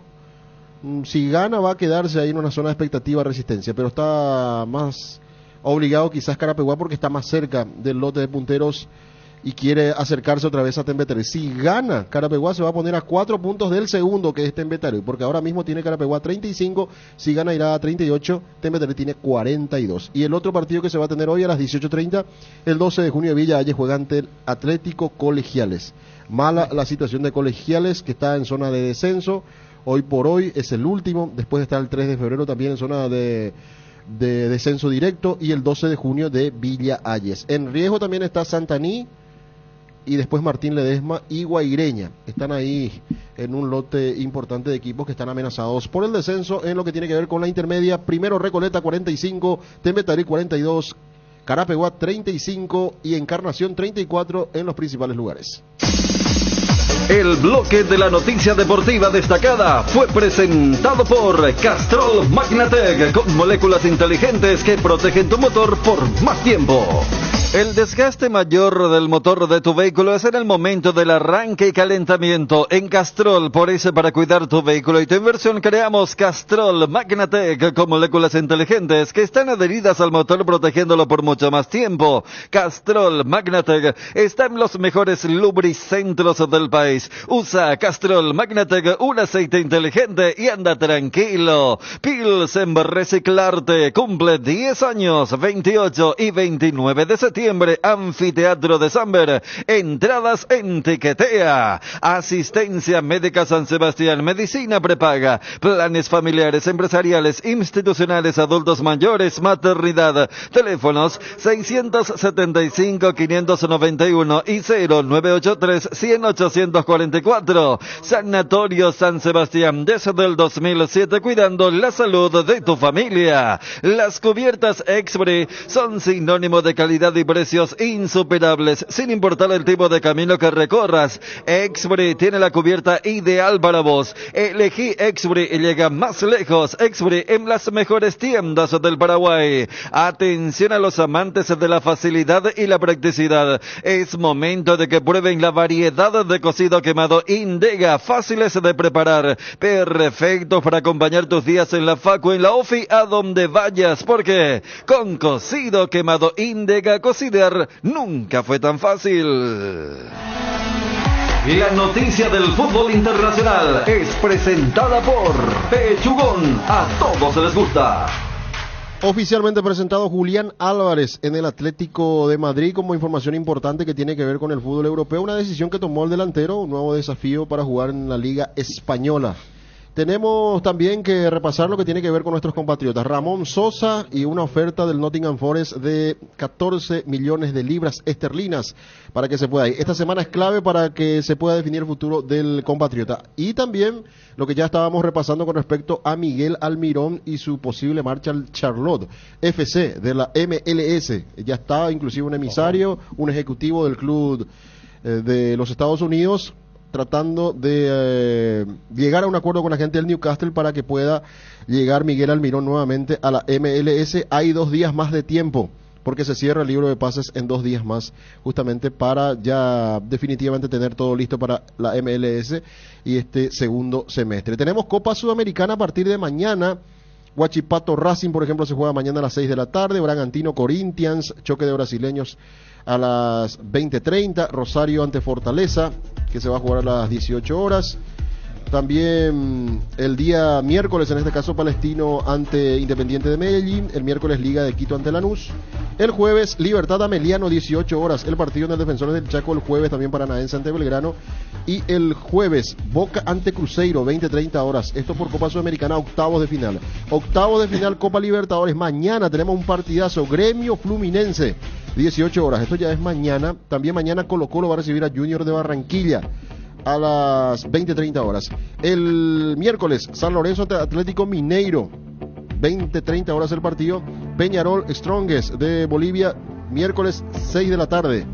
si gana va a quedarse ahí en una zona de expectativa Resistencia, pero está más obligado quizás Carapeguá porque está más cerca del lote de punteros y quiere acercarse otra vez a Tembetarú. Si gana, Carapeguá se va a poner a 4 puntos del segundo, que es Tembetarú, porque ahora mismo tiene Carapeguá 35, si gana irá a 38, Tembetarú tiene 42. Y el otro partido que se va a tener hoy a las 18:30, el 12 de junio de Villa Hayes juega ante el Atlético Colegiales. Mala la situación de Colegiales, que está en zona de descenso, hoy por hoy es el último, después está el 3 de febrero también en zona de descenso directo, y el 12 de junio de Villa Hayes. En riesgo también está Santaní, y después Martín Ledesma y Guaireña. Están ahí en un lote importante de equipos que están amenazados por el descenso en lo que tiene que ver con la intermedia. Primero Recoleta 45, Tembetarú 42, Carapeguá 35 y Encarnación 34 en los principales lugares. El bloque de la noticia deportiva destacada fue presentado por Castrol Magnatec, con moléculas inteligentes que protegen tu motor por más tiempo. El desgaste mayor del motor de tu vehículo es en el momento del arranque y calentamiento. En Castrol, por eso, para cuidar tu vehículo y tu inversión, creamos Castrol Magnatec con moléculas inteligentes que están adheridas al motor, protegiéndolo por mucho más tiempo. Castrol Magnatec está en los mejores lubricentros del país. Usa Castrol Magnatec, un aceite inteligente, y anda tranquilo. Pilsen Reciclarte cumple 10 años, 28 y 29 de septiembre. Anfiteatro de Samber. Entradas en Tiquetea. Asistencia Médica San Sebastián. Medicina prepaga. Planes familiares, empresariales, institucionales, adultos mayores, maternidad. Teléfonos 675-591 y 0983-100-844. Sanatorio San Sebastián, desde el 2007, cuidando la salud de tu familia. Las cubiertas Expre son sinónimo de calidad y precios insuperables, sin importar el tipo de camino que recorras. Exbury tiene la cubierta ideal para vos. Elegí Exbury y llega más lejos. Exbury en las mejores tiendas del Paraguay. Atención a los amantes de la facilidad y la practicidad. Es momento de que prueben la variedad de cocido quemado Indega, fáciles de preparar, perfectos para acompañar tus días en la facu, en la ofi, a donde vayas, porque con cocido quemado Indega, cocinar nunca fue tan fácil. La noticia del fútbol internacional es presentada por Pechugón. A todos les gusta. Oficialmente presentado Julián Álvarez en el Atlético de Madrid como información importante que tiene que ver con el fútbol europeo. Una decisión que tomó el delantero, un nuevo desafío para jugar en la Liga Española. Tenemos también que repasar lo que tiene que ver con nuestros compatriotas. Ramón Sosa y una oferta del Nottingham Forest de 14 millones de libras esterlinas para que se pueda ir. Esta semana es clave para que se pueda definir el futuro del compatriota. Y también lo que ya estábamos repasando con respecto a Miguel Almirón y su posible marcha al Charlotte FC de la MLS. Ya está inclusive un emisario, un ejecutivo del club de los Estados Unidos, tratando de llegar a un acuerdo con la gente del Newcastle para que pueda llegar Miguel Almirón nuevamente a la MLS. Hay 2 días más de tiempo, porque se cierra el libro de pases en 2 días más, justamente para ya definitivamente tener todo listo para la MLS y este segundo semestre. Tenemos Copa Sudamericana a partir de mañana. Huachipato Racing, por ejemplo, se juega mañana a las 6 de la tarde. Bragantino Corinthians, choque de brasileños a las 20:30. Rosario ante Fortaleza, que se va a jugar a las 18 horas. También el día miércoles, en este caso Palestino ante Independiente de Medellín. El miércoles Liga de Quito ante Lanús. El jueves Libertad Ameliano, 18 horas. El partido en el Defensores del Chaco. El jueves también Paranaense ante Belgrano. Y el jueves Boca ante Cruzeiro, 20:30 horas. Esto por Copa Sudamericana, octavos de final. Octavos de final Copa Libertadores. Mañana tenemos un partidazo. Gremio Fluminense, 18 horas. Esto ya es mañana. También mañana Colo Colo va a recibir a Junior de Barranquilla a las 20:30 horas. El miércoles San Lorenzo ante Atlético Mineiro, 20:30 horas el partido. Peñarol Strongest de Bolivia, miércoles 6 de la tarde.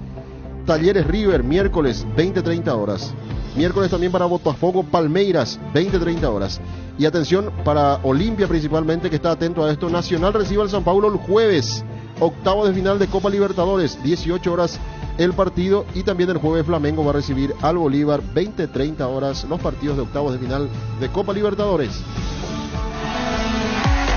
Talleres River, miércoles 20:30 horas. Miércoles también para Botafogo Palmeiras, 20:30 horas. Y atención para Olimpia principalmente, que está atento a esto. Nacional recibe al San Paulo el jueves, octavo de final de Copa Libertadores, 18 horas el partido. Y también el jueves Flamengo va a recibir al Bolívar, 20:30 horas, los partidos de octavos de final de Copa Libertadores.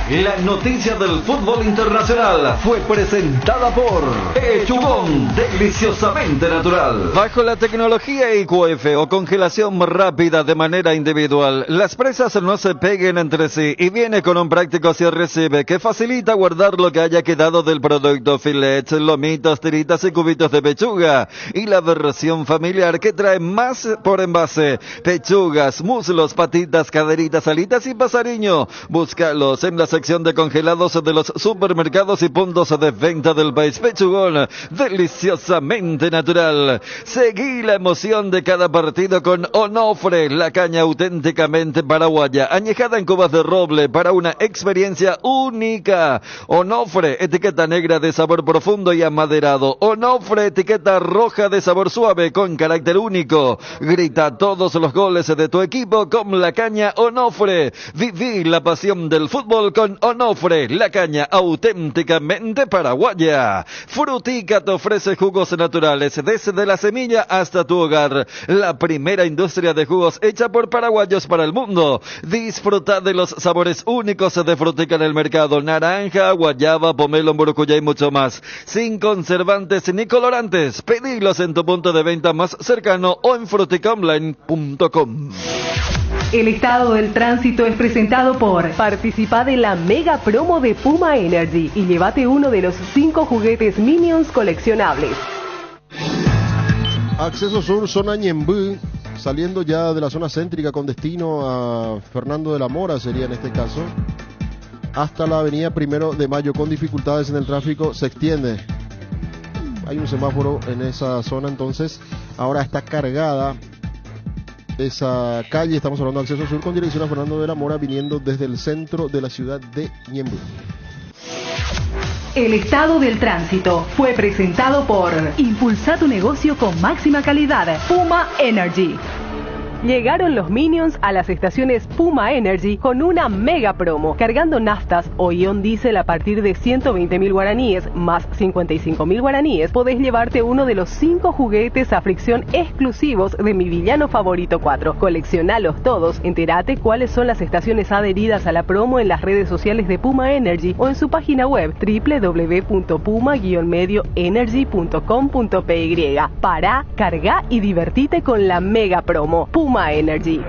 La noticia del fútbol internacional fue presentada por Pechugón, deliciosamente natural. Bajo la tecnología IQF o congelación rápida de manera individual, las presas no se peguen entre sí y viene con un práctico cierre-recibe que facilita guardar lo que haya quedado del producto: filets, lomitos, tiritas y cubitos de pechuga. Y la versión familiar que trae más por envase: pechugas, muslos, patitas, caderitas, alitas y pasariño. Búscalos en la sección de congelados de los supermercados y puntos de venta del país. Pechugón, deliciosamente natural. Seguí la emoción de cada partido con Onofre, la caña auténticamente paraguaya, añejada en cubas de roble para una experiencia única. Onofre, etiqueta negra de sabor profundo y amaderado. Onofre, etiqueta roja de sabor suave con carácter único. Grita todos los goles de tu equipo con la caña Onofre. Viví la pasión del fútbol con Onofre, la caña auténticamente paraguaya. Frutica te ofrece jugos naturales desde la semilla hasta tu hogar. La primera industria de jugos hecha por paraguayos para el mundo. Disfruta de los sabores únicos de Frutica en el mercado: naranja, guayaba, pomelo, mburucuyá y mucho más. Sin conservantes ni colorantes. Pedilos en tu punto de venta más cercano o en fruticaonline.com. El estado del tránsito es presentado por... Participa de la mega promo de Puma Energy y llévate uno de los 5 juguetes Minions coleccionables. Acceso Sur, zona Ñembú, saliendo ya de la zona céntrica con destino a Fernando de la Mora, sería en este caso, hasta la avenida 1 de Mayo, con dificultades en el tráfico, se extiende. Hay un semáforo en esa zona, entonces ahora está cargada esa calle. Estamos hablando de Acceso Sur con dirección a Fernando de la Mora, viniendo desde el centro de la ciudad de Ñembú. El estado del tránsito fue presentado por Impulsa tu negocio con máxima calidad. Puma Energy. Llegaron los Minions a las estaciones Puma Energy con una mega promo. Cargando naftas o ion diésel a partir de 120.000 guaraníes más 55.000 guaraníes, podés llevarte uno de los 5 juguetes a fricción exclusivos de Mi Villano Favorito 4. Coleccionalos todos. Entérate cuáles son las estaciones adheridas a la promo en las redes sociales de Puma Energy o en su página web www.puma-medioenergy.com.py. Pará, carga y divertite con la mega promo. Puma Energy.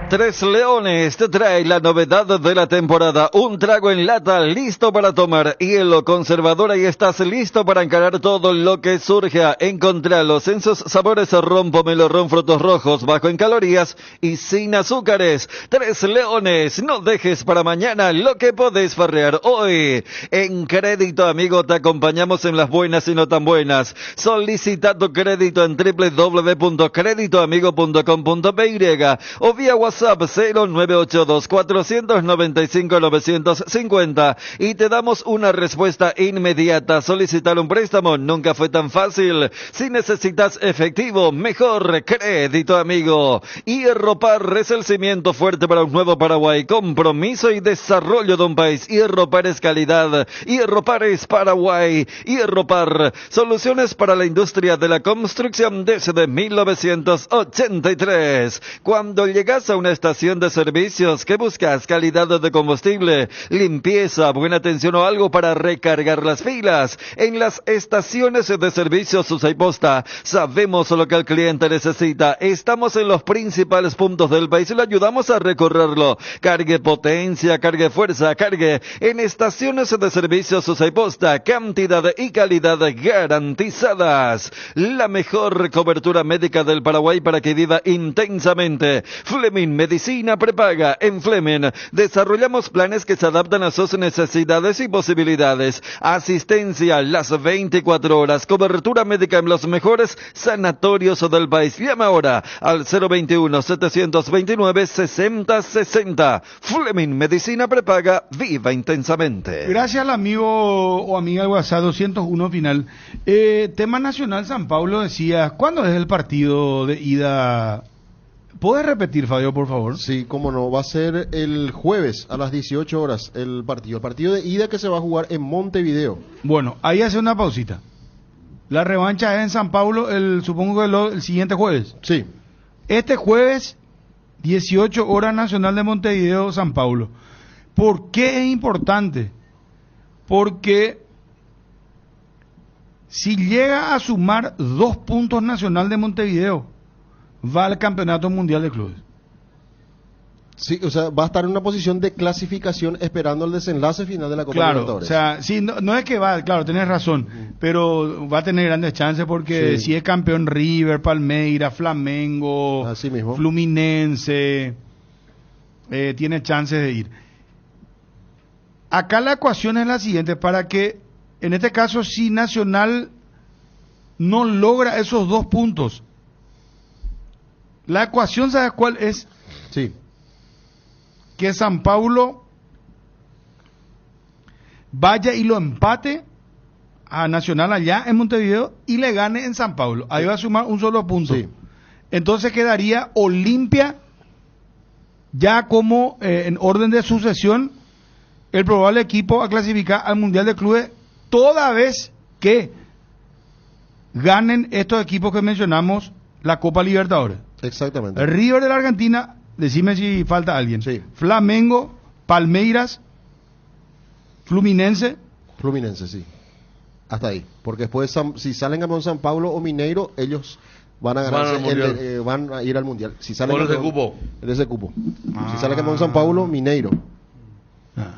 Tres Leones te trae la novedad de la temporada, un trago en lata listo para tomar, hielo conservadora y estás listo para encarar todo lo que surja. Encontralos en sus sabores ron, pomelo, ron, frutos rojos, bajo en calorías y sin azúcares. Tres Leones, no dejes para mañana lo que podés farrear hoy. En Crédito Amigo te acompañamos en las buenas y no tan buenas. Solicita tu crédito en www.creditoamigo.com.py o vía WhatsApp 0982-495-950 y te damos una respuesta inmediata. Solicitar un préstamo nunca fue tan fácil. Si necesitas efectivo, mejor Crédito Amigo. Hierropar es el cimiento fuerte para un nuevo Paraguay. Compromiso y desarrollo de un país. Hierropar es calidad. Hierropar es Paraguay. Hierropar, soluciones para la industria de la construcción desde 1983. Cuando llegas a una estación de servicios, ¿qué buscas? Calidad de combustible, limpieza, buena atención o algo para recargar las pilas. En las estaciones de servicios Susayposta sabemos lo que el cliente necesita. Estamos en los principales puntos del país y le ayudamos a recorrerlo. Cargue potencia, cargue fuerza, cargue en estaciones de servicios Susayposta. Cantidad y calidad garantizadas. La mejor cobertura médica del Paraguay para que viva intensamente. Fleming Medicina Prepaga. En Fleming desarrollamos planes que se adaptan a sus necesidades y posibilidades. Asistencia las 24 horas. Cobertura médica en los mejores sanatorios del país. Llama ahora al 021-729-6060. Fleming Medicina Prepaga. Viva intensamente. Gracias al amigo o amiga del WhatsApp 201 final. Tema nacional San Pablo decía, ¿cuándo es el partido de ida? ¿Puedes repetir, Fabio, por favor? Sí, cómo no. Va a ser el jueves a las 18 horas el partido. El partido de ida que se va a jugar en Montevideo. Bueno, ahí hace una pausita. La revancha es en San Pablo, supongo que el siguiente jueves. Sí. Este jueves, 18 horas Nacional de Montevideo, San Pablo. ¿Por qué es importante? Porque si llega a sumar 2 puntos Nacional de Montevideo, va al Campeonato Mundial de Clubes. Sí, o sea, va a estar en una posición de clasificación esperando el desenlace final de la Copa Libertadores. O sea, sí, no es que va, claro, tenés razón, pero va a tener grandes chances porque si es campeón River, Palmeiras, Flamengo, así mismo, Fluminense, tiene chances de ir. Acá la ecuación es la siguiente, para que, en este caso, si Nacional no logra esos 2 puntos, la ecuación, ¿sabes cuál es? Sí. Que San Paulo vaya y lo empate a Nacional allá en Montevideo y le gane en San Paulo. Ahí va a sumar un solo punto. Sí. Entonces quedaría Olimpia ya como en orden de sucesión el probable equipo a clasificar al Mundial de Clubes toda vez que ganen estos equipos que mencionamos la Copa Libertadores. Exactamente. River de la Argentina, decime si falta alguien. Sí. Flamengo, Palmeiras, Fluminense. Fluminense, sí. Hasta ahí. Porque después, si salen campeón San Pablo o Mineiro, ellos van a ganarse, van a ir al Mundial. Si salen por ese cupo. En ese cupo. Si sale campeón San Pablo, Mineiro.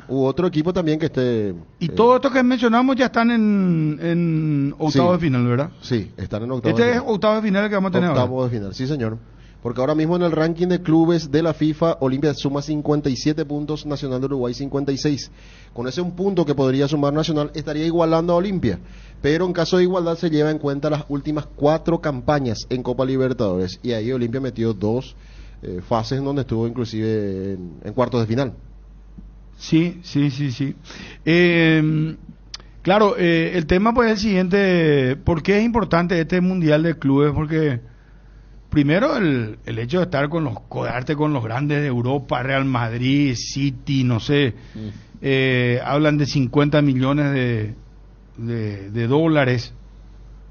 U otro equipo también que esté... Y todos estos que mencionamos ya están en octavos de final, ¿verdad? Sí, están en octavos de final. Este es octavos de final que vamos a tener octavos ahora. De final, sí señor. Porque ahora mismo en el ranking de clubes de la FIFA, Olimpia suma 57 puntos, Nacional de Uruguay 56. Con ese un punto que podría sumar Nacional, estaría igualando a Olimpia. Pero en caso de igualdad se lleva en cuenta las últimas 4 campañas en Copa Libertadores. Y ahí Olimpia metió 2 fases en donde estuvo inclusive en cuartos de final. Sí. Claro, el tema pues es el siguiente. ¿Por qué es importante este Mundial de Clubes? Porque primero el hecho de estar codarte con los grandes de Europa, Real Madrid, City, no sé, hablan de 50 millones de dólares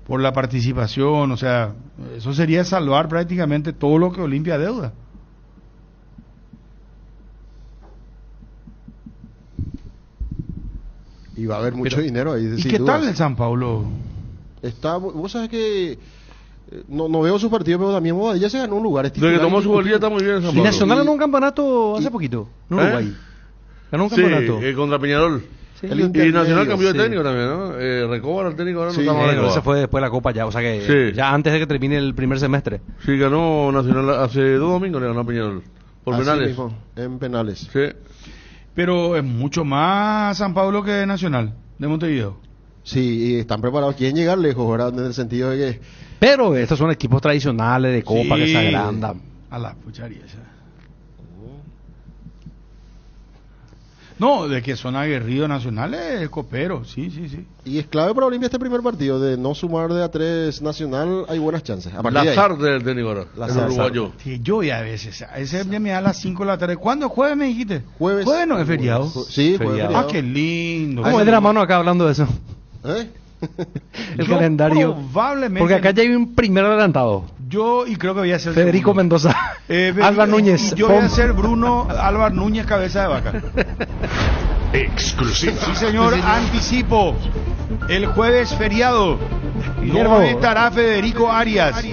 por la participación, o sea, eso sería salvar prácticamente todo lo que Olimpia deuda. Y va a haber mucho dinero ahí. ¿Y qué tal el San Paulo? Vos sabés que no veo su partido, pero también Bobadilla se ganó un lugar. Desde que tomó su bolilla está muy bien el San Y Paulo. Nacional ganó un campeonato hace poquito, en Uruguay. Ganó un campeonato. Sí, contra Peñarol. Sí. Y Nacional cambió de técnico también, ¿no? Recoba el técnico, ahora no estamos pero ese fue después de la Copa ya, o sea que ya antes de que termine el primer semestre. Sí, ganó Nacional hace 2 domingos, le ganó a Peñarol. Por penales. Mismo, en penales. Sí. Pero es mucho más San Pablo que Nacional de Montevideo. Sí, y están preparados, quieren llegar lejos, ¿verdad? En el sentido de que... Pero estos son equipos tradicionales de Copa que se agrandan. A la pucharía. No, de que son aguerridos nacionales, copero, sí. Y es clave para Olimpia este primer partido, de no sumar de a 3 Nacional, hay buenas chances. Lazar del técnico ahora, el uruguayo. Sí, yo ya a veces ya me da a las 5 de la tarde. ¿Cuándo? ¿Jueves me dijiste? Jueves no es feriado. Sí, jueves. Ah, qué lindo. ¿Cómo es de la mano acá hablando de eso? El calendario. Probablemente. Porque acá ya hay un primer adelantado. Yo, y creo que voy a ser Federico Mendoza. Álvaro Núñez. Y yo voy a ser Bruno Álvaro Núñez, cabeza de vaca. Exclusiva. Sí, señor, anticipo. El jueves feriado. Guillermo. No estará Federico Arias.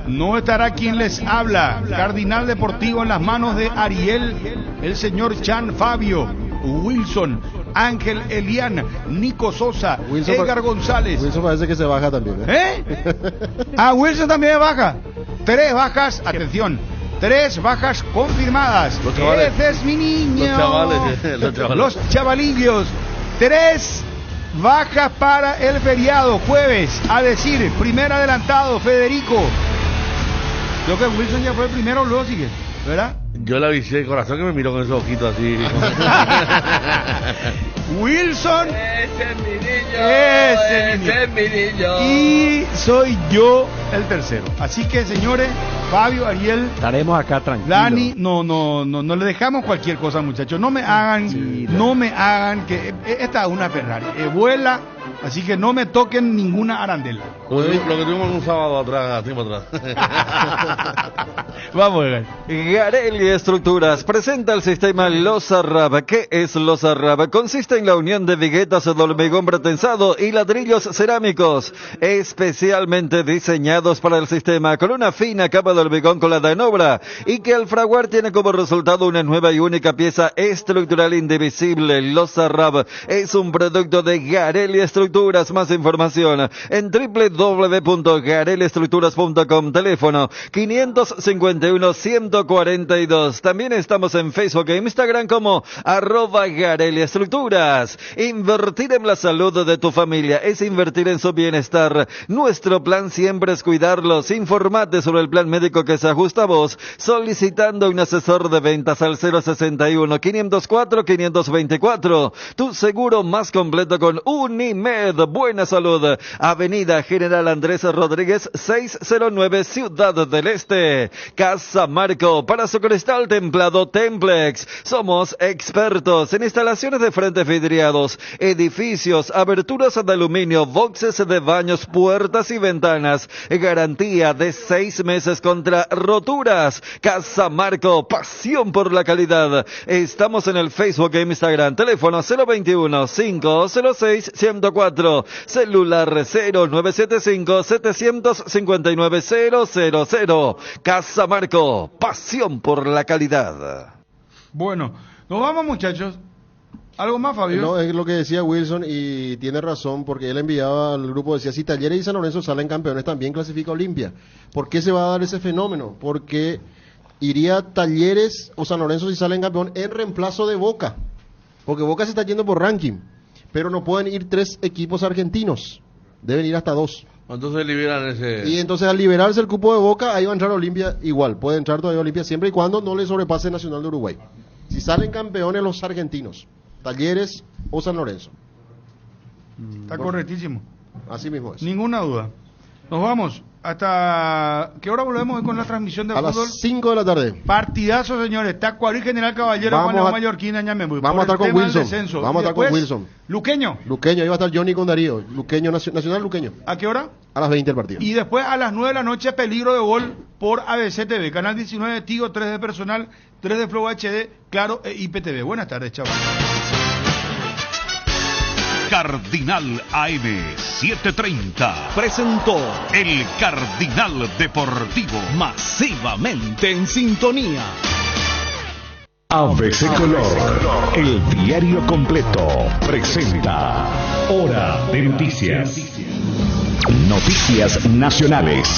No estará quien les habla. Cardinal Deportivo en las manos de Ariel, el señor Chan Fabio, Wilson, Ángel Elian, Nico Sosa, Edgar González. Wilson parece que se baja también. Wilson también baja. 3 bajas, atención. 3 bajas confirmadas. Ese es mi niño. Los chavalillos. 3 bajas para el feriado, jueves. A decir, primer adelantado, Federico. Creo que Wilson ya fue el primero, luego sigue, ¿verdad? Yo le avisé el corazón que me miró con esos ojitos así. Wilson. Ese es mi niño. Y soy yo el tercero. Así que, señores, Fabio, Ariel, estaremos acá tranquilos. Dani, no le dejamos cualquier cosa, muchachos. No me hagan que esta es una Ferrari. Vuela, así que no me toquen ninguna arandela. Lo que tuvimos un sábado atrás, tiempo atrás. Vamos a ver. Garelli Estructuras presenta el sistema Losarrab. ¿Qué es Losarrab? Consiste en la unión de viguetas de hormigón pretensado y ladrillos cerámicos, especialmente diseñados para el sistema, con una fina capa de hormigón colada en obra, y que al fraguar tiene como resultado una nueva y única pieza estructural indivisible. Losarrab es un producto de Garelli Estructuras. Más información en www.garelliestructuras.com. Teléfono 551-142. También estamos en Facebook e Instagram como @Garelli Estructuras. Invertir en la salud de tu familia es invertir en su bienestar. Nuestro plan siempre es cuidarlos. Informate sobre el plan médico que se ajusta a vos solicitando un asesor de ventas al 061-504-524. Tu seguro más completo con Unimed. Buena Salud. Avenida General Andrés Rodríguez 609, Ciudad del Este. Casa Marco, para su cristal templado Templex. Somos expertos en instalaciones de frentes vidriados, edificios, aberturas de aluminio, boxes de baños, puertas y ventanas. Garantía de 6 meses contra roturas. Casa Marco, pasión por la calidad. Estamos en el Facebook e Instagram. Teléfono 021-506-104. Celular 0975-759-000. Casa Marco, pasión por la calidad. Bueno, nos vamos, muchachos. ¿Algo más, Fabio? No, es lo que decía Wilson y tiene razón, porque él enviaba al grupo, decía, si Talleres y San Lorenzo salen campeones, también clasifica Olimpia. ¿Por qué se va a dar ese fenómeno? Porque iría Talleres o San Lorenzo si salen campeón en reemplazo de Boca, porque Boca se está yendo por ranking, pero no pueden ir 3 equipos argentinos, deben ir hasta 2. Entonces liberan ese... Y entonces al liberarse el cupo de Boca, ahí va a entrar Olimpia igual, puede entrar todavía Olimpia siempre y cuando no le sobrepase Nacional de Uruguay. Si salen campeones los argentinos, Talleres o San Lorenzo. Está correctísimo. Así mismo es. Ninguna duda. Nos vamos. ¿Hasta qué hora volvemos con la transmisión de a fútbol? las 5 de la tarde. Partidazo, señores. Tacuarí General Caballero, Juan León Mallorquín, Añamembu. Vamos a estar con Wilson. Vamos a estar con Wilson. Luqueño. Luqueño, ahí va a estar Johnny con Darío. Luqueño, Nacional Luqueño. ¿A qué hora? A las 20 el partido. Y después a las 9 de la noche, Peligro de Gol por ABC TV. Canal 19 de Tigo, 3 de Personal, 3 de Flow HD, Claro e IPTV. Buenas tardes, chaval. Cardinal AM 730 presentó el Cardinal Deportivo, masivamente en sintonía. ABC Color, el diario completo, presenta Hora de Noticias. Noticias nacionales.